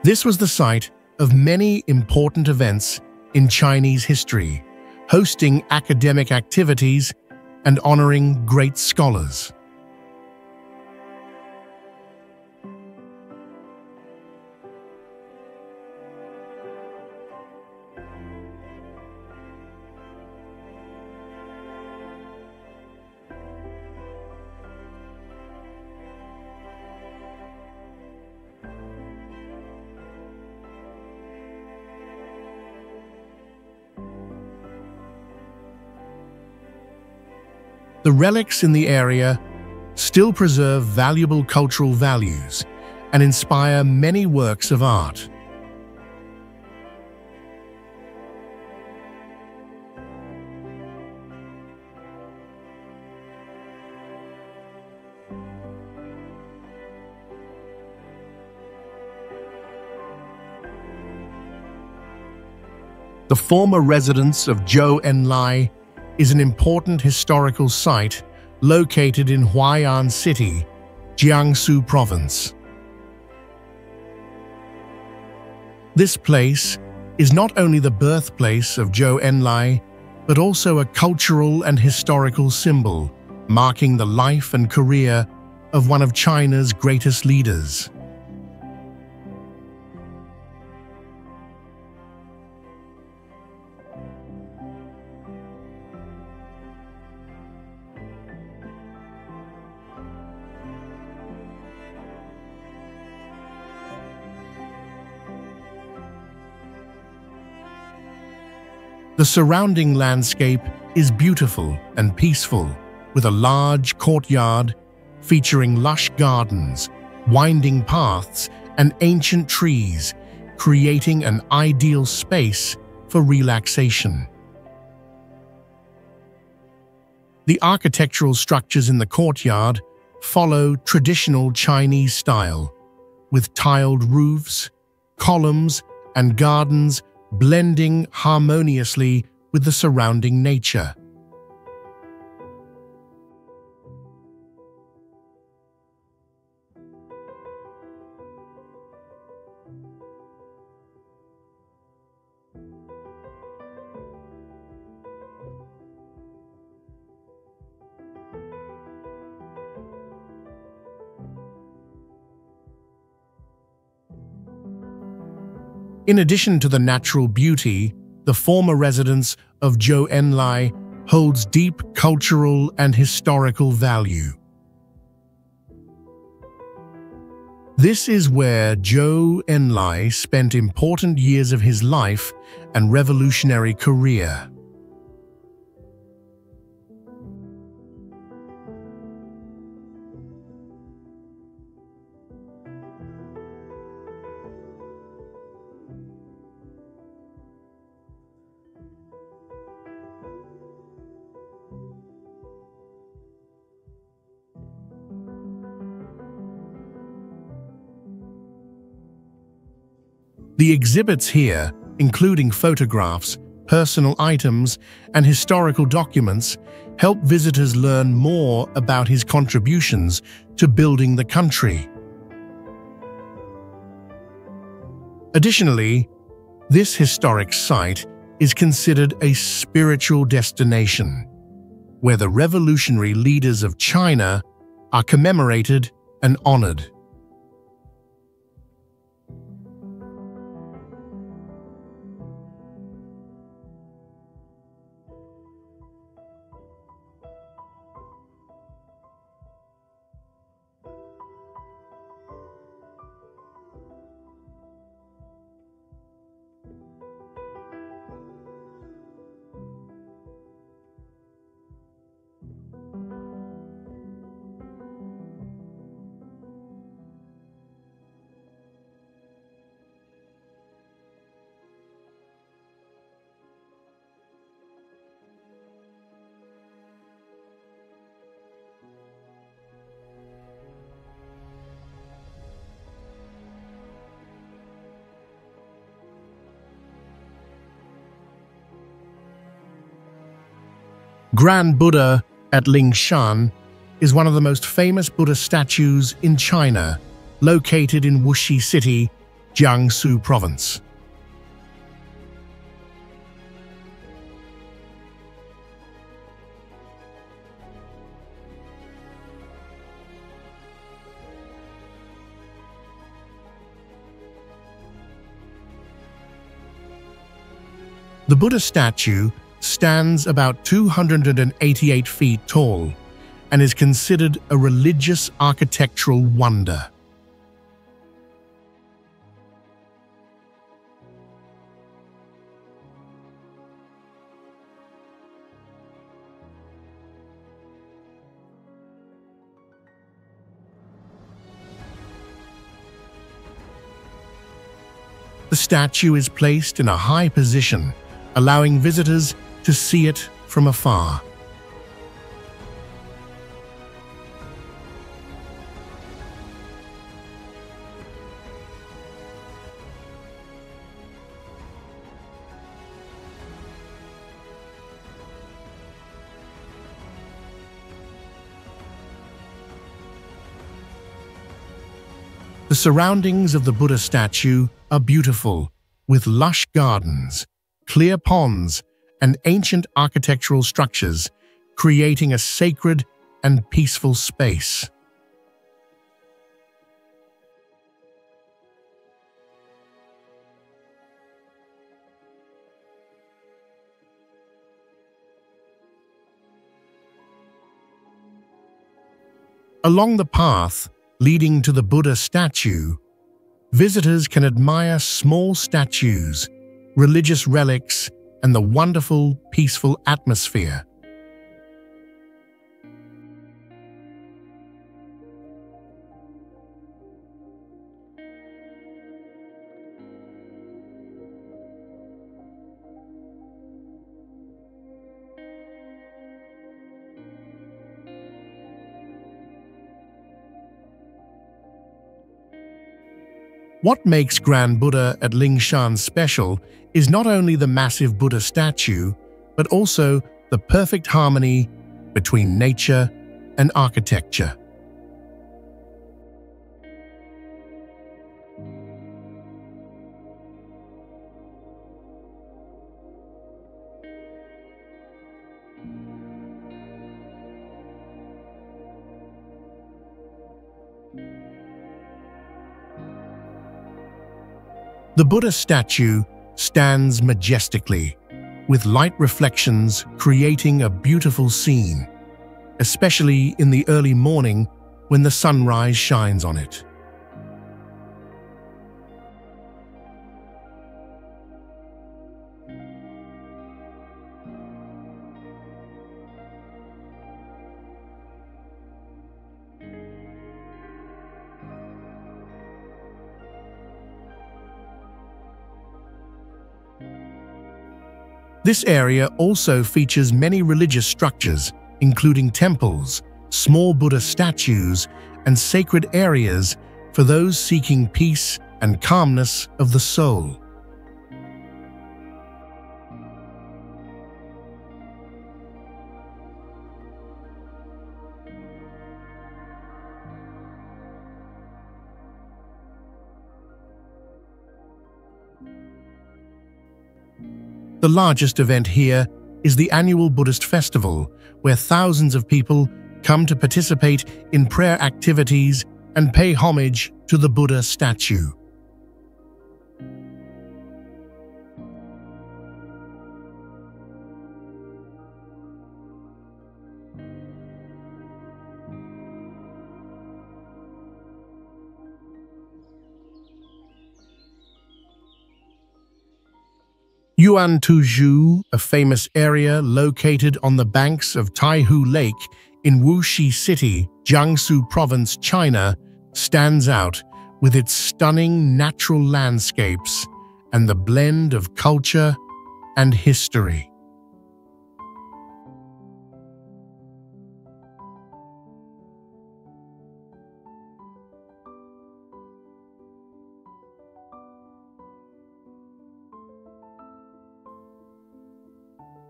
This was the site of many important events in Chinese history, hosting academic activities and honoring great scholars. The relics in the area still preserve valuable cultural values and inspire many works of art. The former residence of Zhou Enlai is an important historical site located in Huai'an City, Jiangsu Province. This place is not only the birthplace of Zhou Enlai, but also a cultural and historical symbol, marking the life and career of one of China's greatest leaders. The surrounding landscape is beautiful and peaceful, with a large courtyard featuring lush gardens, winding paths, and ancient trees, creating an ideal space for relaxation. The architectural structures in the courtyard follow traditional Chinese style, with tiled roofs, columns, and gardens blending harmoniously with the surrounding nature. In addition to the natural beauty, the former residence of Zhou Enlai holds deep cultural and historical value. This is where Zhou Enlai spent important years of his life and revolutionary career. The exhibits here, including photographs, personal items, and historical documents, help visitors learn more about his contributions to building the country. Additionally, this historic site is considered a spiritual destination, where the revolutionary leaders of China are commemorated and honored. Grand Buddha at Lingshan is one of the most famous Buddha statues in China, located in Wuxi City, Jiangsu Province. The Buddha statue stands about 288 feet tall and is considered a religious architectural wonder. The statue is placed in a high position, allowing visitors to see it from afar. The surroundings of the Buddha statue are beautiful, with lush gardens, clear ponds, and ancient architectural structures, creating a sacred and peaceful space. Along the path leading to the Buddha statue, visitors can admire small statues, religious relics, and the wonderful, peaceful atmosphere. What makes Grand Buddha at Lingshan special is not only the massive Buddha statue, but also the perfect harmony between nature and architecture. The Buddha statue stands majestically, with light reflections creating a beautiful scene, especially in the early morning when the sunrise shines on it. This area also features many religious structures, including temples, small Buddha statues, and sacred areas for those seeking peace and calmness of the soul. The largest event here is the annual Buddhist festival, where thousands of people come to participate in prayer activities and pay homage to the Buddha statue. Untouched, a famous area located on the banks of Taihu Lake in Wuxi City, Jiangsu Province, China, stands out with its stunning natural landscapes and the blend of culture and history.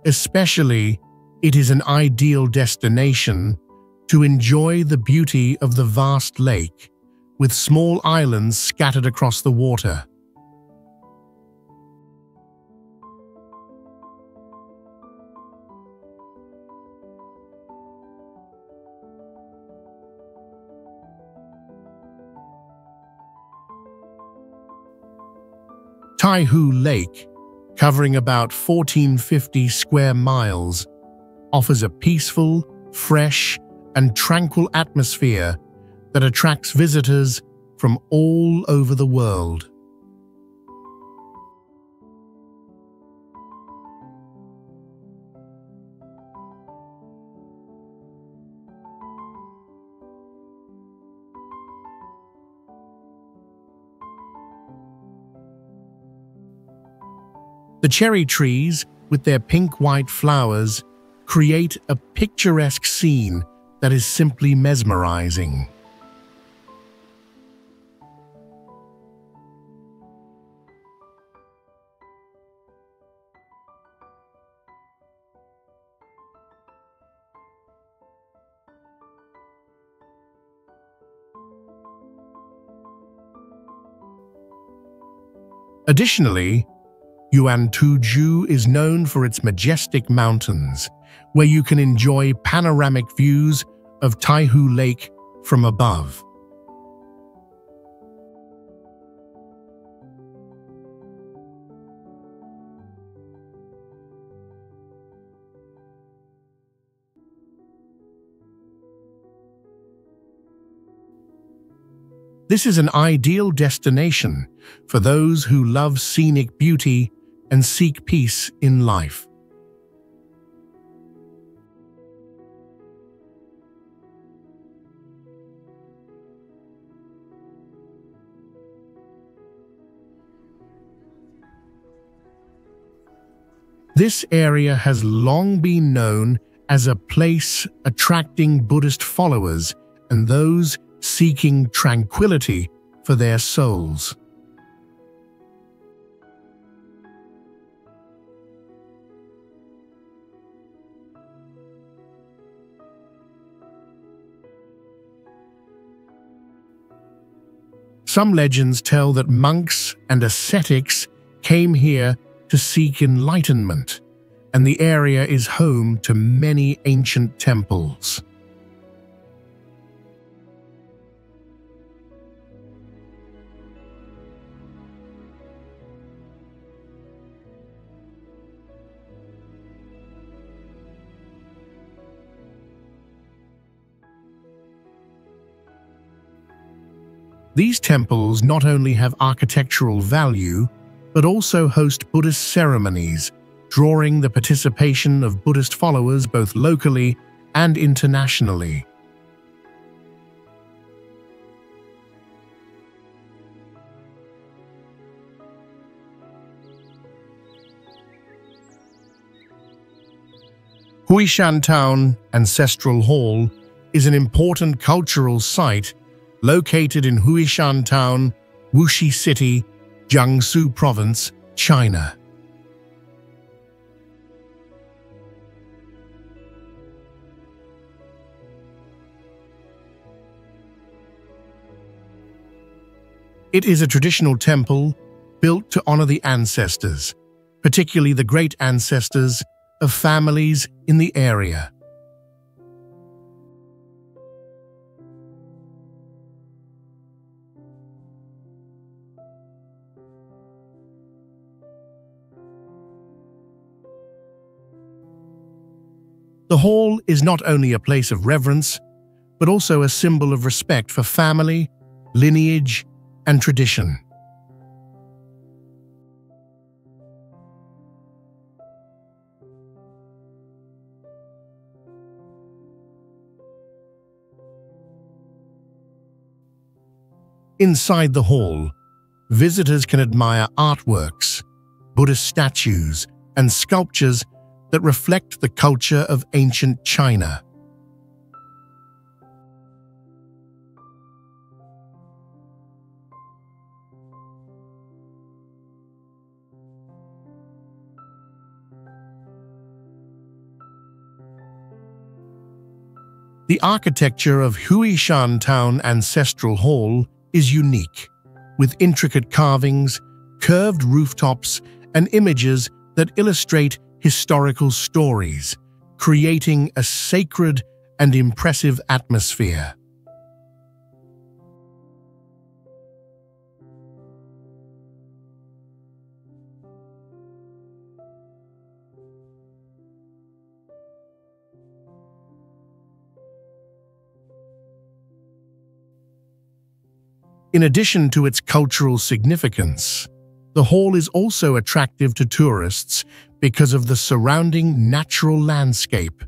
Especially It is an ideal destination to enjoy the beauty of the vast lake, with small islands scattered across the water. Taihu Lake, covering about 1450 square miles, offers a peaceful, fresh, and tranquil atmosphere that attracts visitors from all over the world. The cherry trees, with their pink-white flowers, create a picturesque scene that is simply mesmerizing. Additionally, untouched is known for its majestic mountains, where you can enjoy panoramic views of Taihu Lake from above. This is an ideal destination for those who love scenic beauty and seek peace in life. This area has long been known as a place attracting Buddhist followers and those seeking tranquility for their souls. Some legends tell that monks and ascetics came here to seek enlightenment, and the area is home to many ancient temples. These temples not only have architectural value, but also host Buddhist ceremonies, drawing the participation of Buddhist followers both locally and internationally. Huishan Town Ancestral Hall is an important cultural site located in Huishan Town, Wuxi City, Jiangsu Province, China. It is a traditional temple built to honor the ancestors, particularly the great ancestors of families in the area. The hall is not only a place of reverence, but also a symbol of respect for family, lineage, and tradition. Inside the hall, visitors can admire artworks, Buddhist statues, and sculptures that reflect the culture of ancient China. The architecture of Huishan Town Ancestral Hall is unique, with intricate carvings, curved rooftops, and images that illustrate historical stories, creating a sacred and impressive atmosphere. In addition to its cultural significance, the hall is also attractive to tourists because of the surrounding natural landscape.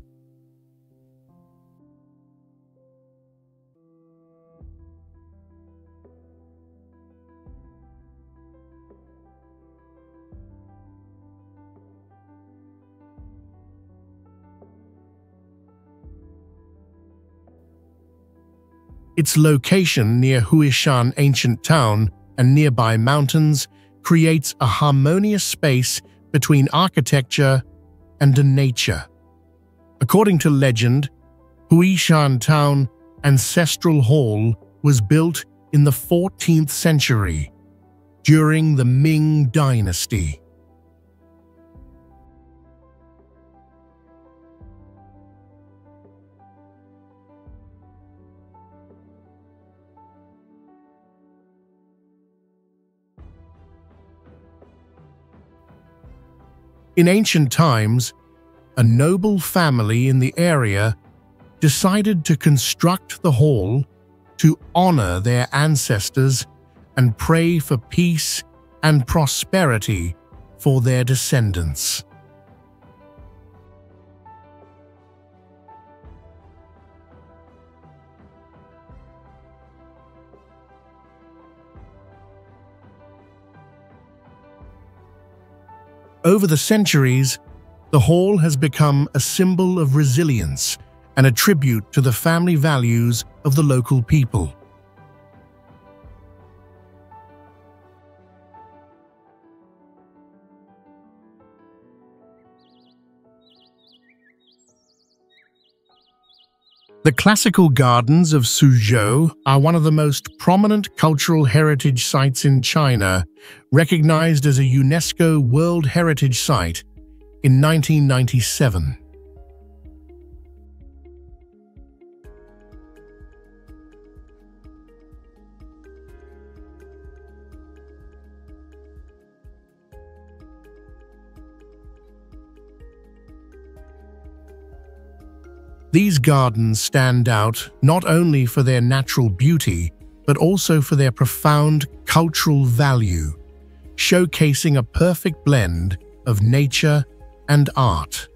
Its location near Huishan Ancient Town and nearby mountains creates a harmonious space between architecture and nature. According to legend, Huishan Town Ancestral Hall was built in the 14th century during the Ming Dynasty. In ancient times, a noble family in the area decided to construct the hall to honor their ancestors and pray for peace and prosperity for their descendants. Over the centuries, the hall has become a symbol of resilience and a tribute to the family values of the local people. The classical gardens of Suzhou are one of the most prominent cultural heritage sites in China, recognized as a UNESCO World Heritage Site in 1997. These gardens stand out not only for their natural beauty, but also for their profound cultural value, showcasing a perfect blend of nature and art.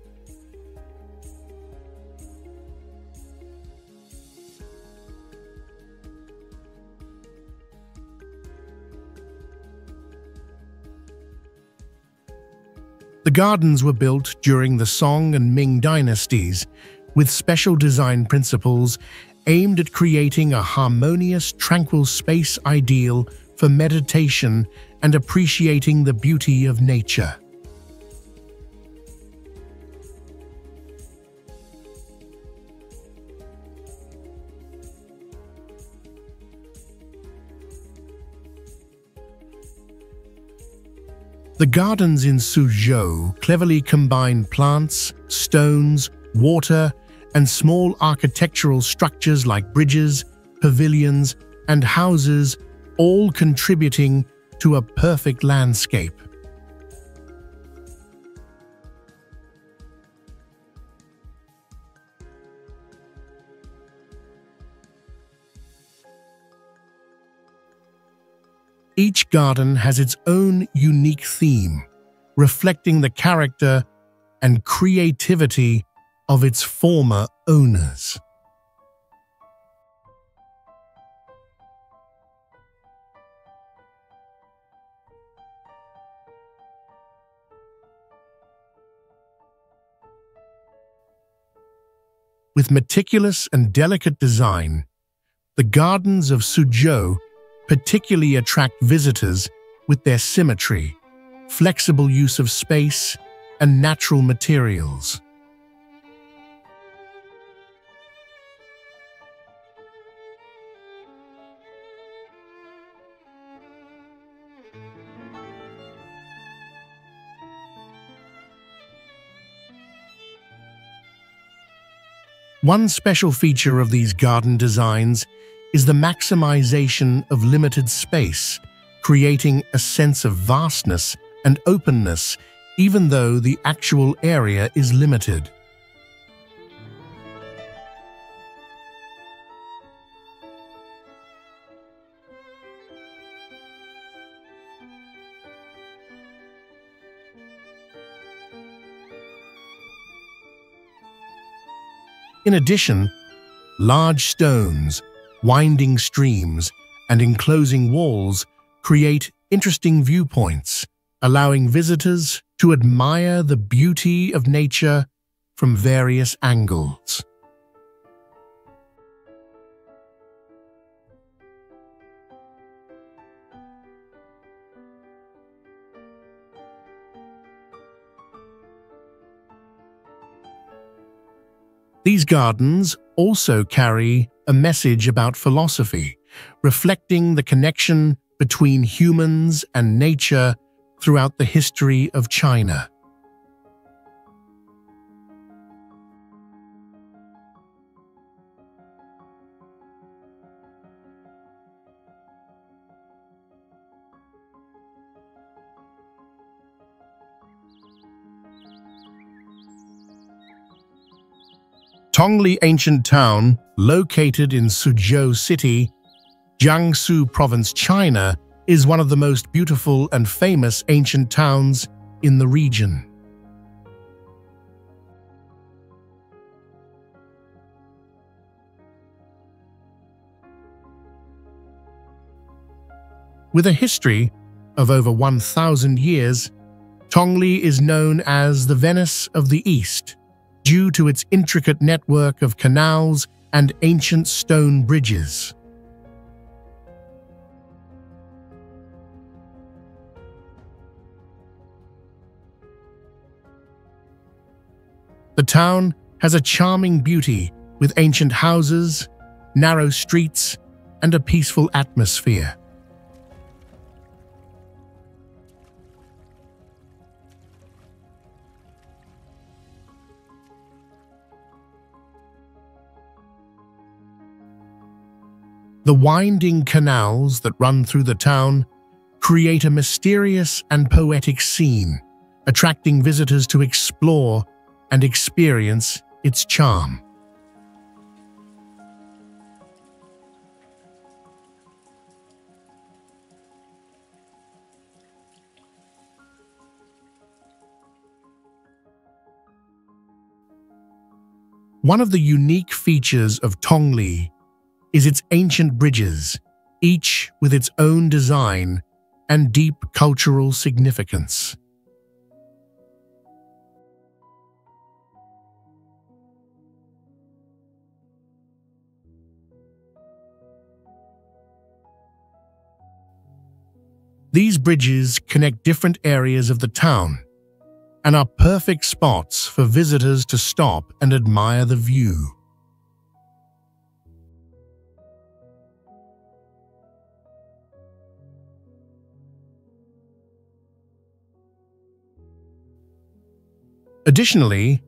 The gardens were built during the Song and Ming dynasties, with special design principles aimed at creating a harmonious, tranquil space ideal for meditation and appreciating the beauty of nature. The gardens in Suzhou cleverly combine plants, stones, water, and small architectural structures like bridges, pavilions, and houses, all contributing to a perfect landscape. Each garden has its own unique theme, reflecting the character and creativity of its former owners. With meticulous and delicate design, the gardens of Suzhou particularly attract visitors with their symmetry, flexible use of space, and natural materials. One special feature of these garden designs is the maximization of limited space, creating a sense of vastness and openness even though the actual area is limited. In addition, large stones, winding streams, and enclosing walls create interesting viewpoints, allowing visitors to admire the beauty of nature from various angles. These gardens also carry a message about philosophy, reflecting the connection between humans and nature throughout the history of China. Tongli Ancient Town, located in Suzhou City, Jiangsu Province, China, is one of the most beautiful and famous ancient towns in the region. With a history of over 1,000 years, Tongli is known as the Venice of the East, due to its intricate network of canals and ancient stone bridges. The town has a charming beauty with ancient houses, narrow streets, and a peaceful atmosphere. The winding canals that run through the town create a mysterious and poetic scene, attracting visitors to explore and experience its charm. One of the unique features of Tongli is its ancient bridges, each with its own design and deep cultural significance. These bridges connect different areas of the town and are perfect spots for visitors to stop and admire the view. Additionally,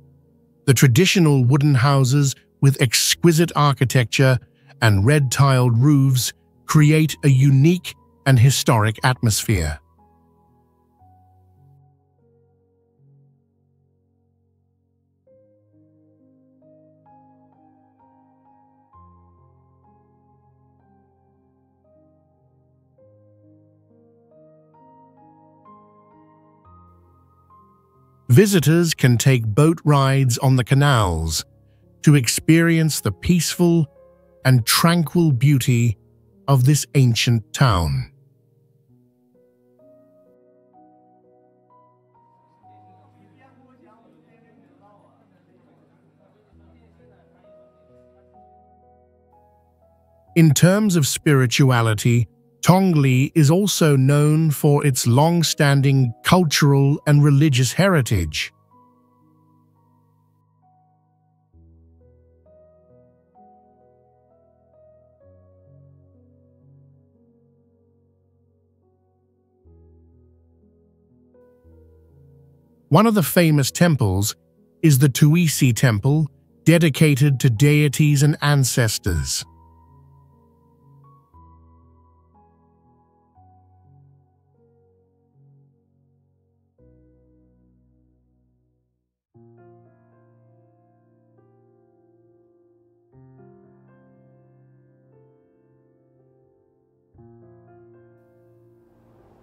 the traditional wooden houses with exquisite architecture and red-tiled roofs create a unique and historic atmosphere. Visitors can take boat rides on the canals to experience the peaceful and tranquil beauty of this ancient town. In terms of spirituality, Tongli is also known for its long-standing cultural and religious heritage. One of the famous temples is the Tuisi Temple, dedicated to deities and ancestors.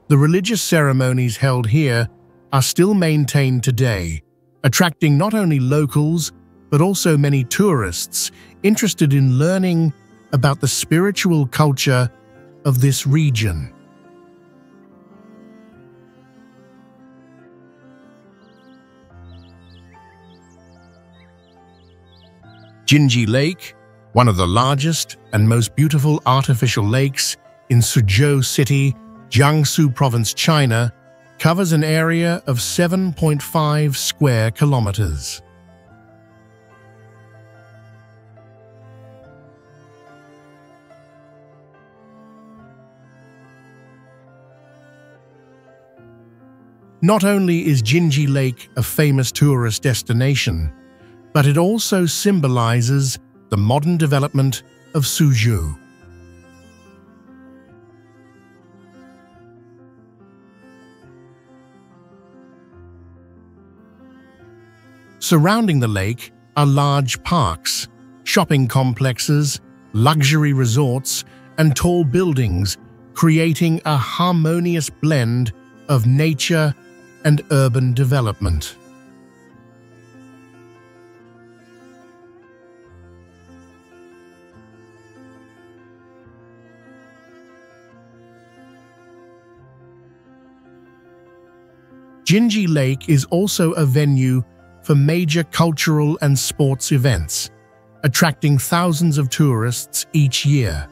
The religious ceremonies held here are still maintained today, attracting not only locals but also many tourists interested in learning about the spiritual culture of this region. Jinji Lake, one of the largest and most beautiful artificial lakes in Suzhou City, Jiangsu Province, China, covers an area of 7.5 square kilometers. Not only is Jinji Lake a famous tourist destination, but it also symbolizes the modern development of Suzhou. Surrounding the lake are large parks, shopping complexes, luxury resorts, and tall buildings, creating a harmonious blend of nature and urban development. Jinji Lake is also a venue for major cultural and sports events, attracting thousands of tourists each year.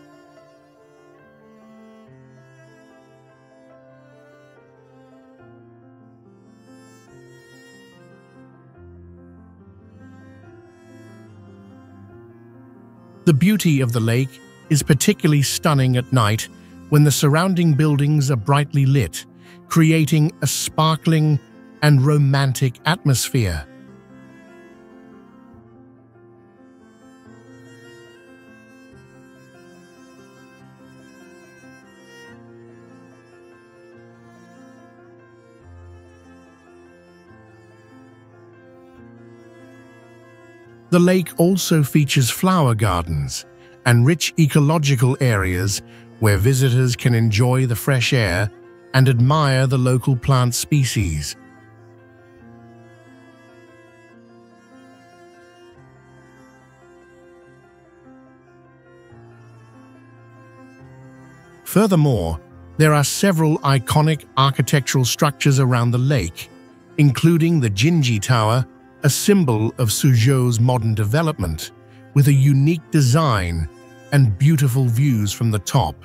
The beauty of the lake is particularly stunning at night when the surrounding buildings are brightly lit, creating a sparkling and romantic atmosphere. The lake also features flower gardens and rich ecological areas where visitors can enjoy the fresh air and admire the local plant species. Furthermore, there are several iconic architectural structures around the lake, including the Jinji Tower, a symbol of Suzhou's modern development, with a unique design and beautiful views from the top.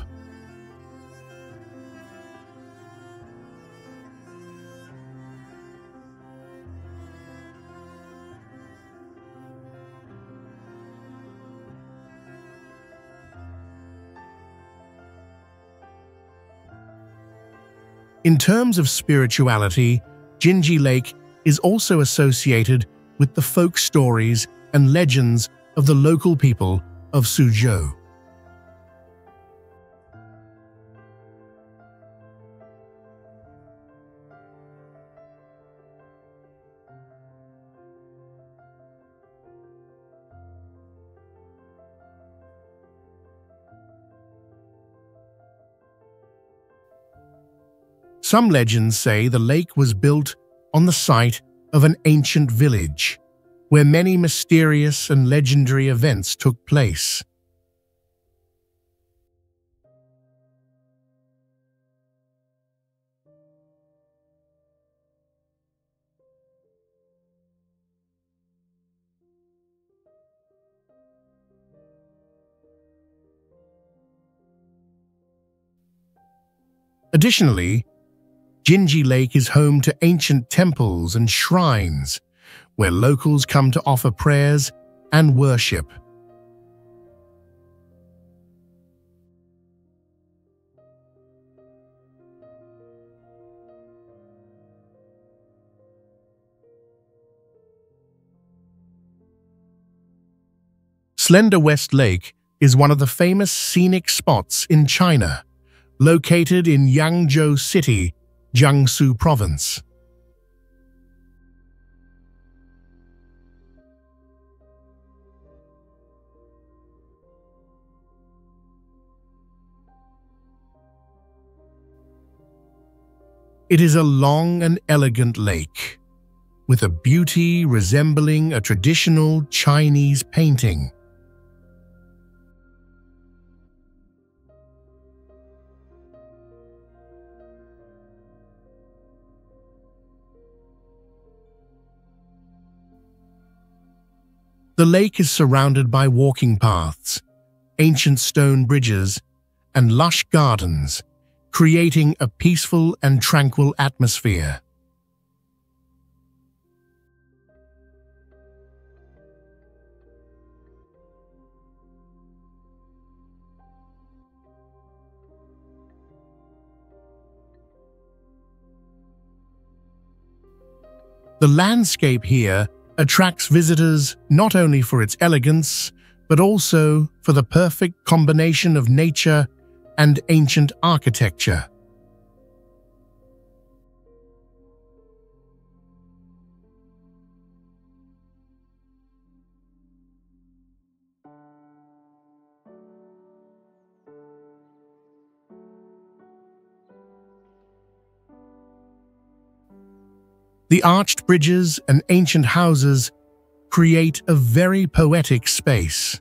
In terms of spirituality, Jinji Lake is also associated with the folk stories and legends of the local people of Suzhou. Some legends say the lake was built on the site of an ancient village, where many mysterious and legendary events took place. Additionally, Jinji Lake is home to ancient temples and shrines, where locals come to offer prayers and worship. Slender West Lake is one of the famous scenic spots in China, located in Yangzhou City, Jiangsu Province. It is a long and elegant lake, with a beauty resembling a traditional Chinese painting. The lake is surrounded by walking paths, ancient stone bridges, and lush gardens, creating a peaceful and tranquil atmosphere. The landscape here attracts visitors not only for its elegance, but also for the perfect combination of nature and ancient architecture. The arched bridges and ancient houses create a very poetic space.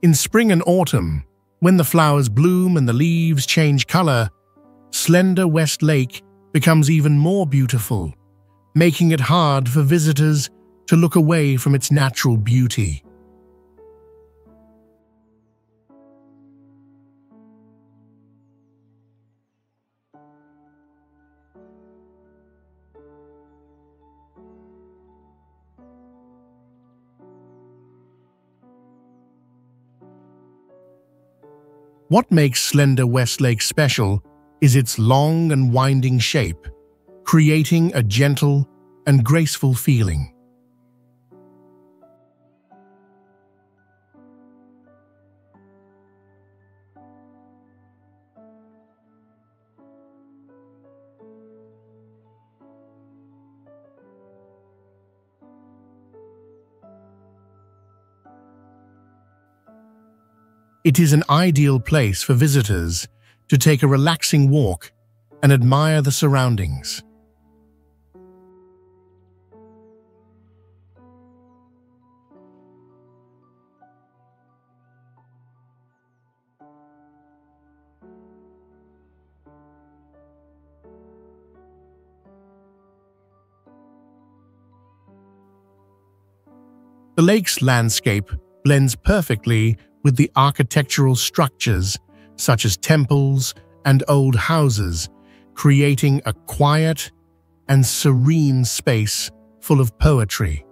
In spring and autumn, when the flowers bloom and the leaves change color, Slender West Lake becomes even more beautiful, making it hard for visitors to look away from its natural beauty. What makes Slender West Lake special is its long and winding shape, creating a gentle and graceful feeling. It is an ideal place for visitors to take a relaxing walk and admire the surroundings. The lake's landscape blends perfectly with the architectural structures, such as temples and old houses, creating a quiet and serene space full of poetry.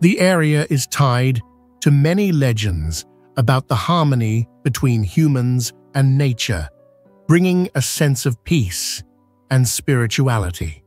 The area is tied to many legends about the harmony between humans and nature, bringing a sense of peace and spirituality.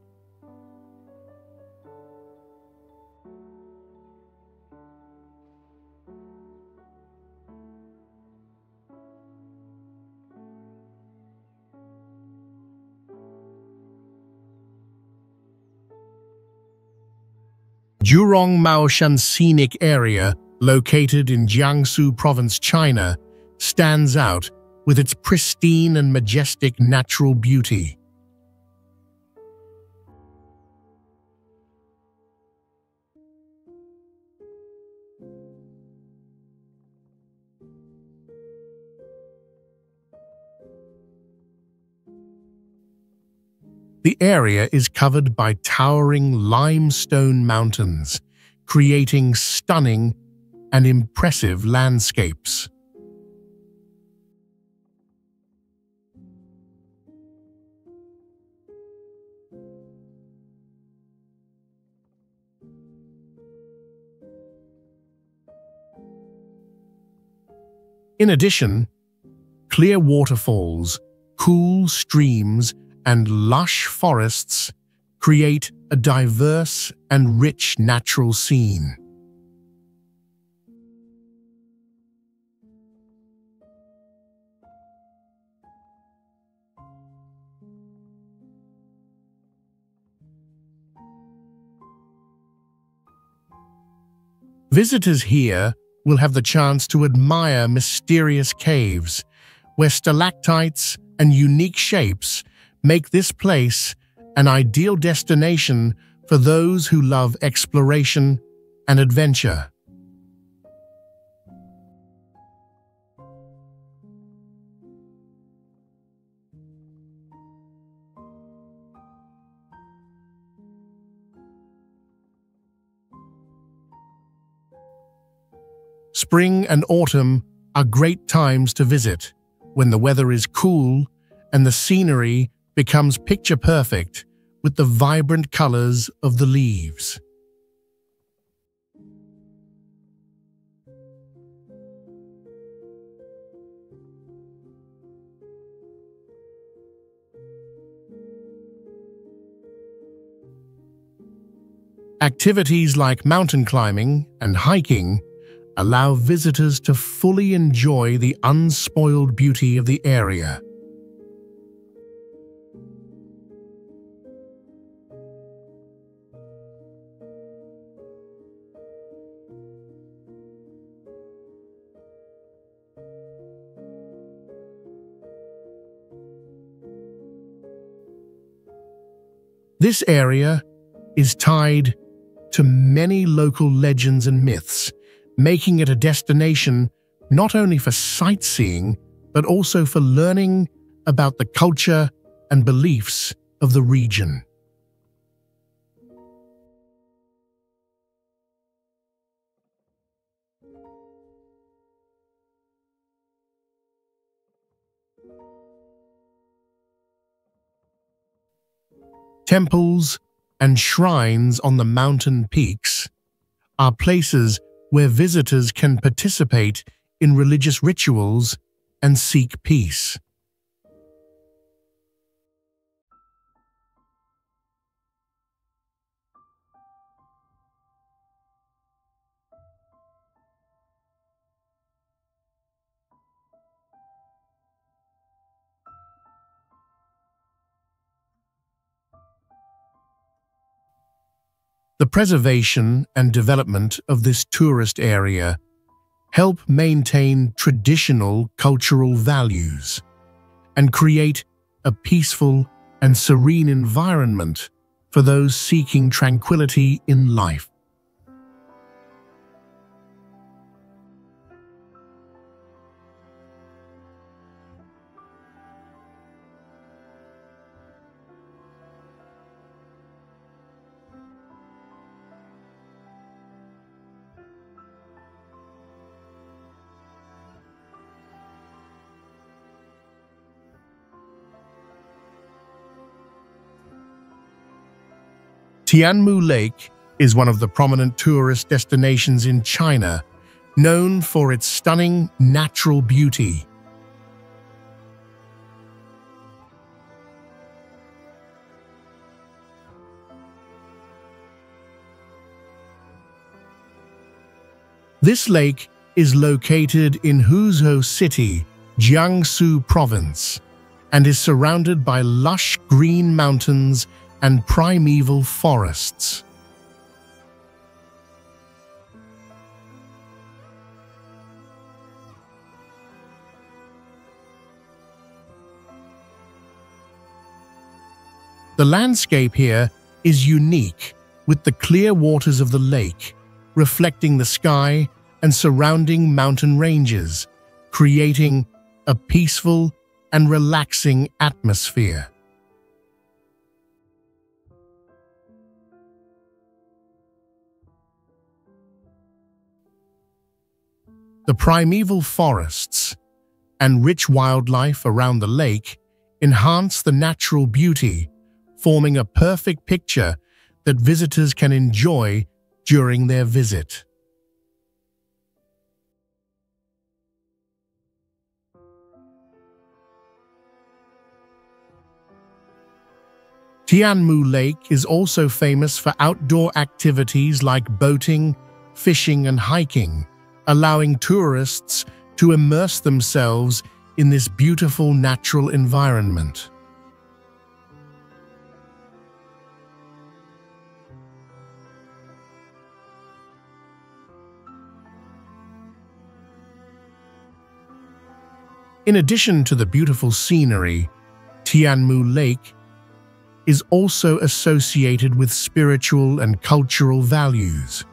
Jurong Maoshan Scenic Area, located in Jiangsu Province, China, stands out with its pristine and majestic natural beauty. The area is covered by towering limestone mountains, creating stunning and impressive landscapes. In addition, clear waterfalls, cool streams, and lush forests create a diverse and rich natural scene. Visitors here will have the chance to admire mysterious caves, where stalactites and unique shapes make this place an ideal destination for those who love exploration and adventure. Spring and autumn are great times to visit, when the weather is cool and the scenery becomes picture-perfect with the vibrant colors of the leaves. Activities like mountain climbing and hiking allow visitors to fully enjoy the unspoiled beauty of the area. This area is tied to many local legends and myths, making it a destination not only for sightseeing, but also for learning about the culture and beliefs of the region. Temples and shrines on the mountain peaks are places where visitors can participate in religious rituals and seek peace. The preservation and development of this tourist area help maintain traditional cultural values and create a peaceful and serene environment for those seeking tranquility in life. Tianmu Lake is one of the prominent tourist destinations in China, known for its stunning natural beauty. This lake is located in Huzhou City, Jiangsu Province, and is surrounded by lush green mountains and primeval forests. The landscape here is unique, with the clear waters of the lake reflecting the sky and surrounding mountain ranges, creating a peaceful and relaxing atmosphere. The primeval forests and rich wildlife around the lake enhance the natural beauty, forming a perfect picture that visitors can enjoy during their visit. Tianmu Lake is also famous for outdoor activities like boating, fishing, and hiking, allowing tourists to immerse themselves in this beautiful natural environment. In addition to the beautiful scenery, Tianmu Lake is also associated with spiritual and cultural values.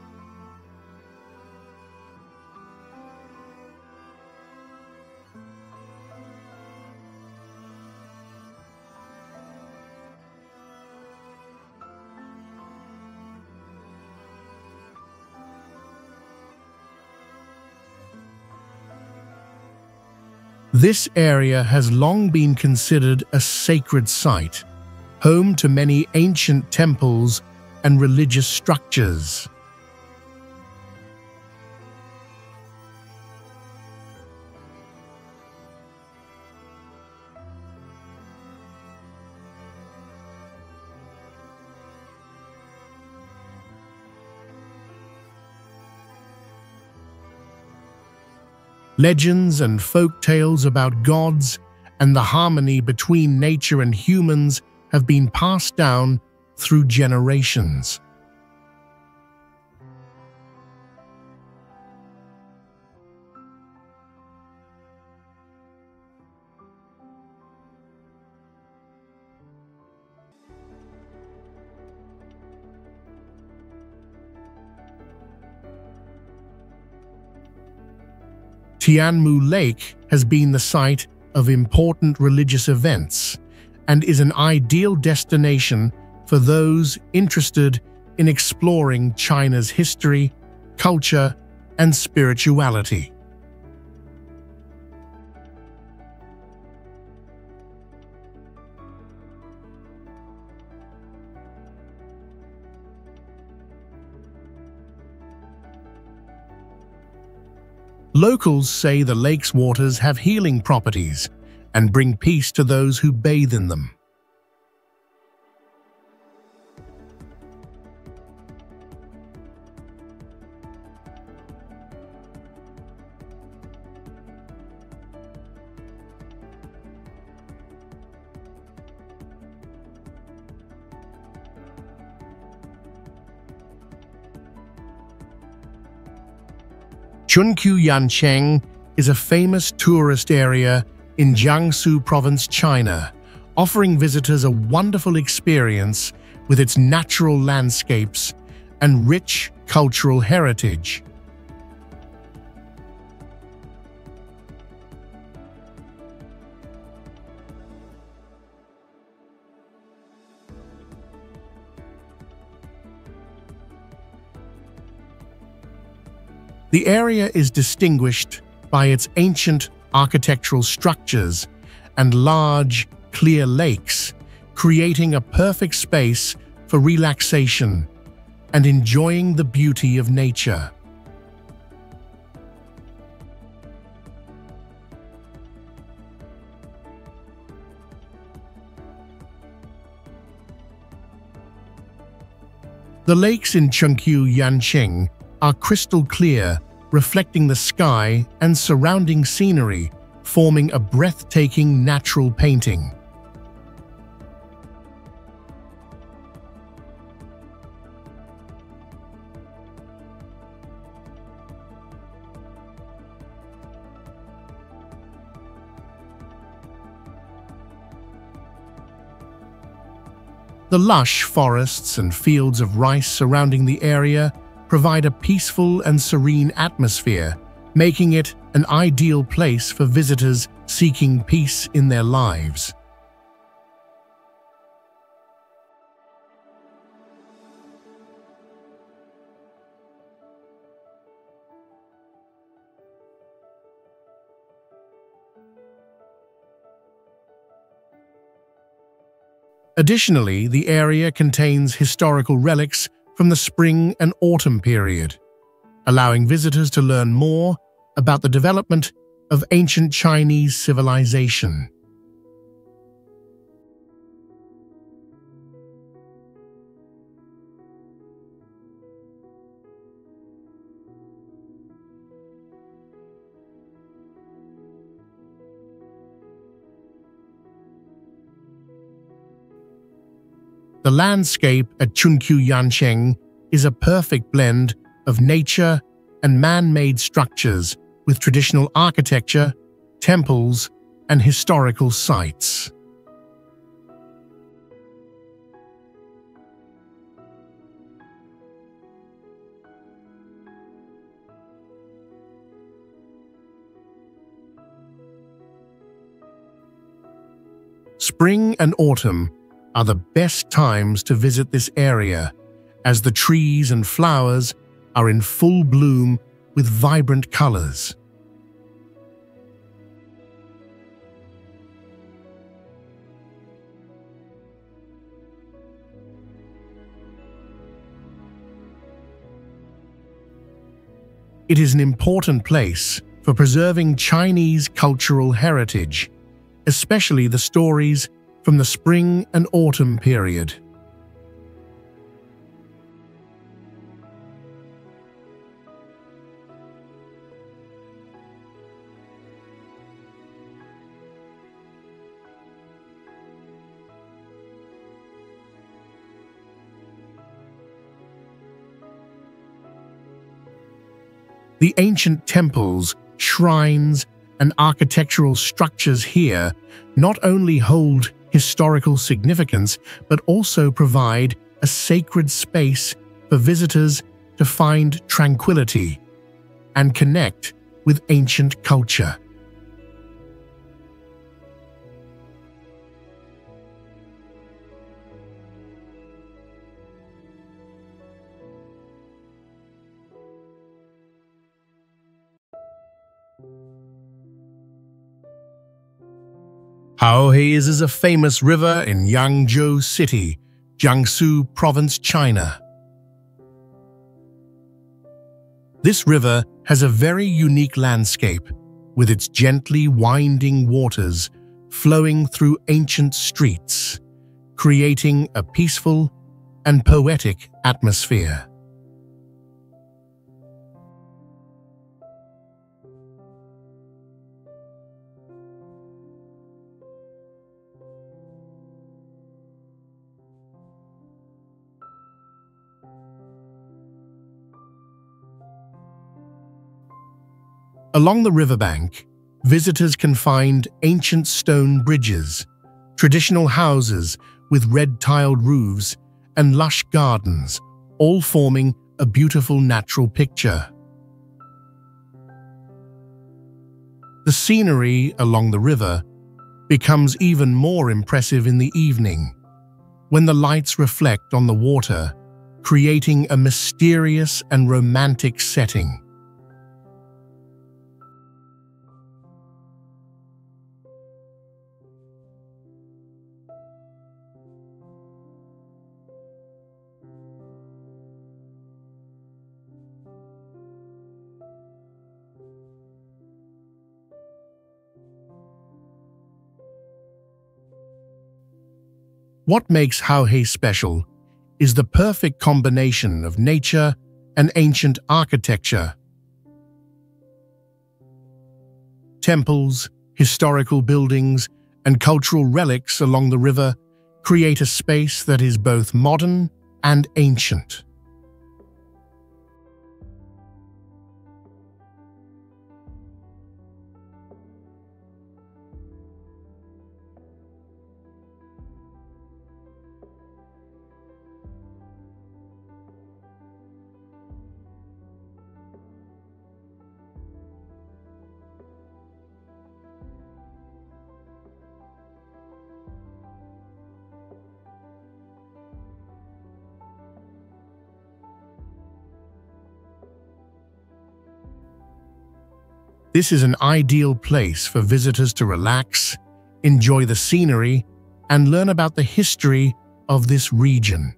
This area has long been considered a sacred site, home to many ancient temples and religious structures. Legends and folk tales about gods and the harmony between nature and humans have been passed down through generations. Tianmu Lake has been the site of important religious events and is an ideal destination for those interested in exploring China's history, culture, and spirituality. Locals say the lake's waters have healing properties and bring peace to those who bathe in them. Chunqiu Yancheng is a famous tourist area in Jiangsu Province, China, offering visitors a wonderful experience with its natural landscapes and rich cultural heritage. The area is distinguished by its ancient architectural structures and large, clear lakes, creating a perfect space for relaxation and enjoying the beauty of nature. The lakes in Chunqiu Yancheng are crystal clear, reflecting the sky and surrounding scenery, forming a breathtaking natural painting. The lush forests and fields of rice surrounding the area provide a peaceful and serene atmosphere, making it an ideal place for visitors seeking peace in their lives. Additionally, the area contains historical relics from the spring and autumn period, allowing visitors to learn more about the development of ancient Chinese civilization. The landscape at Chunqiu is a perfect blend of nature and man-made structures with traditional architecture, temples, and historical sites. Spring and autumn are the best times to visit this area, as the trees and flowers are in full bloom with vibrant colors. It is an important place for preserving Chinese cultural heritage, especially the stories from the spring and autumn period. The ancient temples, shrines, and architectural structures here not only hold historical significance, but also provide a sacred space for visitors to find tranquility and connect with ancient culture. Haohe is a famous river in Yangzhou City, Jiangsu Province, China. This river has a very unique landscape, with its gently winding waters flowing through ancient streets, creating a peaceful and poetic atmosphere. Along the riverbank, visitors can find ancient stone bridges, traditional houses with red-tiled roofs, and lush gardens, all forming a beautiful natural picture. The scenery along the river becomes even more impressive in the evening, when the lights reflect on the water, creating a mysterious and romantic setting. What makes Haohe special is the perfect combination of nature and ancient architecture. Temples, historical buildings, and cultural relics along the river create a space that is both modern and ancient. This is an ideal place for visitors to relax, enjoy the scenery, and learn about the history of this region.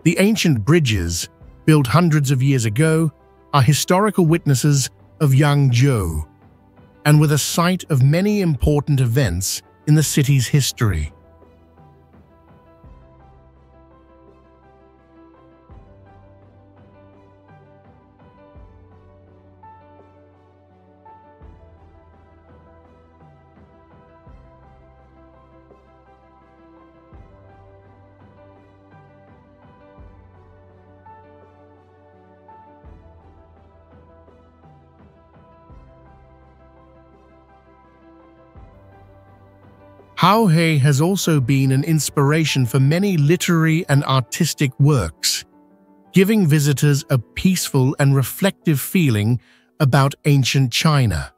The ancient bridges, built hundreds of years ago, are historical witnesses of Yangzhou, and were the site of many important events in the city's history. Haohe has also been an inspiration for many literary and artistic works, giving visitors a peaceful and reflective feeling about ancient China.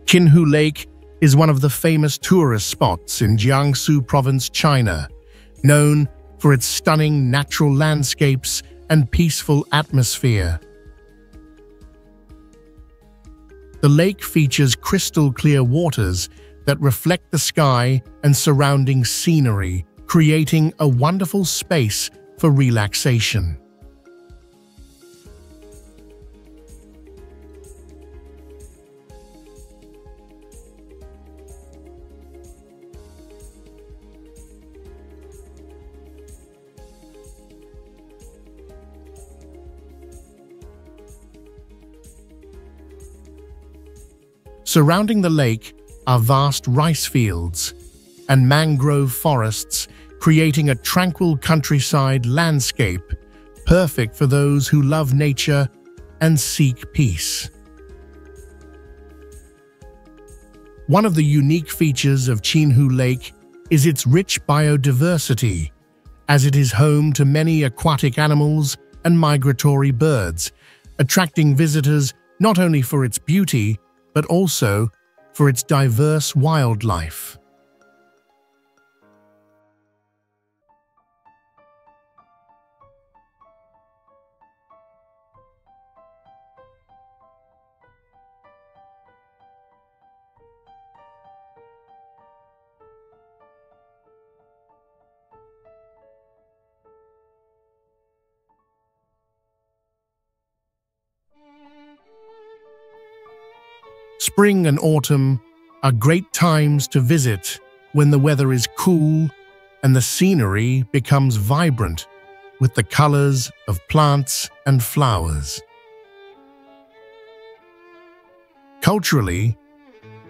Qinhu Lake is one of the famous tourist spots in Jiangsu Province, China, known for its stunning natural landscapes and peaceful atmosphere. The lake features crystal-clear waters that reflect the sky and surrounding scenery, creating a wonderful space for relaxation. Surrounding the lake are vast rice fields and mangrove forests, creating a tranquil countryside landscape, perfect for those who love nature and seek peace. One of the unique features of Qinhu Lake is its rich biodiversity, as it is home to many aquatic animals and migratory birds, attracting visitors not only for its beauty, but also for its diverse wildlife. Spring and autumn are great times to visit when the weather is cool and the scenery becomes vibrant with the colors of plants and flowers. Culturally,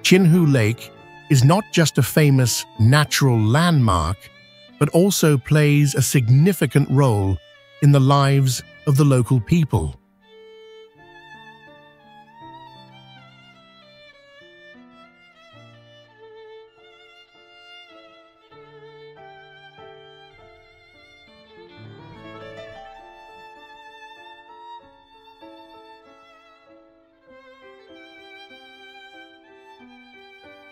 Qinhu Lake is not just a famous natural landmark, but also plays a significant role in the lives of the local people.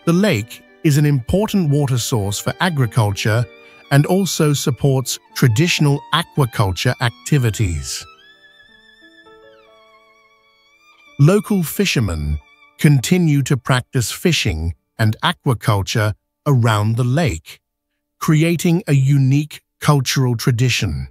The lake is an important water source for agriculture and also supports traditional aquaculture activities. Local fishermen continue to practice fishing and aquaculture around the lake, creating a unique cultural tradition.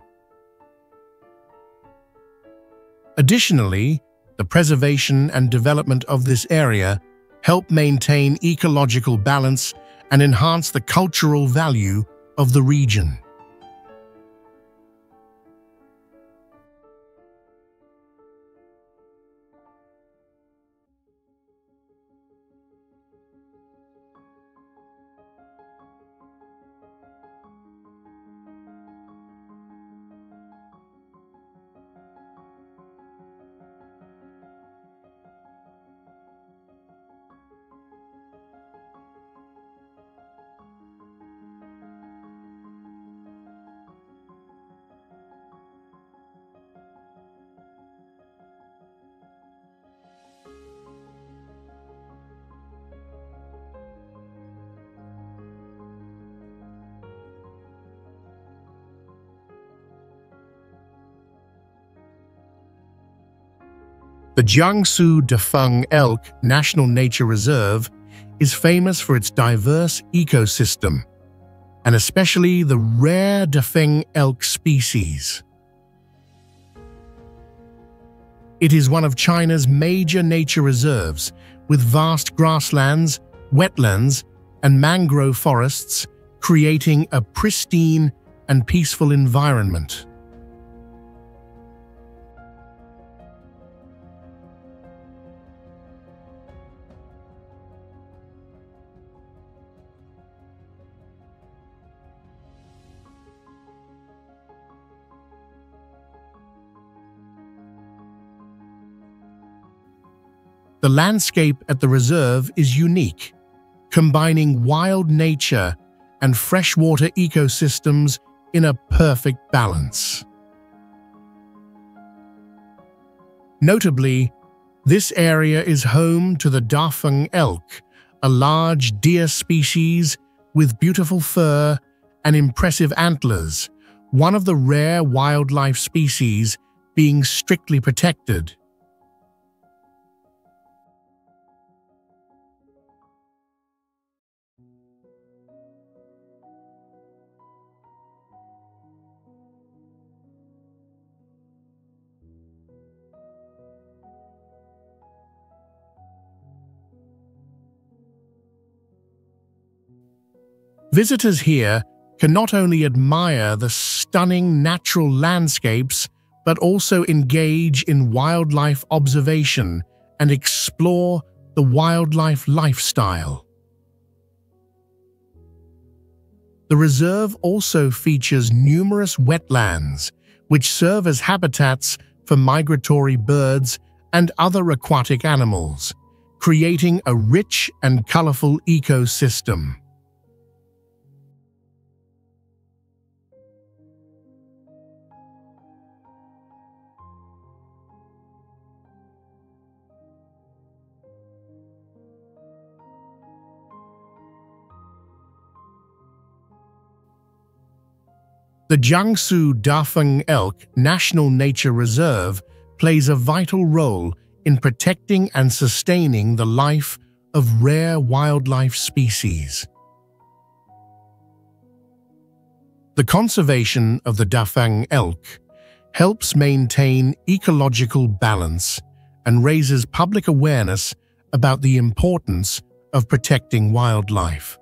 Additionally, the preservation and development of this area help maintain ecological balance and enhance the cultural value of the region. The Jiangsu Dafeng Elk National Nature Reserve is famous for its diverse ecosystem, and especially the rare Dafeng elk species. It is one of China's major nature reserves, with vast grasslands, wetlands, and mangrove forests, creating a pristine and peaceful environment. The landscape at the reserve is unique, combining wild nature and freshwater ecosystems in a perfect balance. Notably, this area is home to the Dafeng elk, a large deer species with beautiful fur and impressive antlers, one of the rare wildlife species being strictly protected. Visitors here can not only admire the stunning natural landscapes, but also engage in wildlife observation and explore the wildlife lifestyle. The reserve also features numerous wetlands, which serve as habitats for migratory birds and other aquatic animals, creating a rich and colorful ecosystem. The Jiangsu Dafeng Elk National Nature Reserve plays a vital role in protecting and sustaining the life of rare wildlife species. The conservation of the Dafeng elk helps maintain ecological balance and raises public awareness about the importance of protecting wildlife.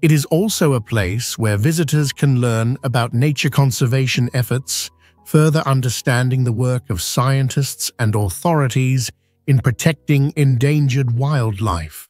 It is also a place where visitors can learn about nature conservation efforts, further understanding the work of scientists and authorities in protecting endangered wildlife.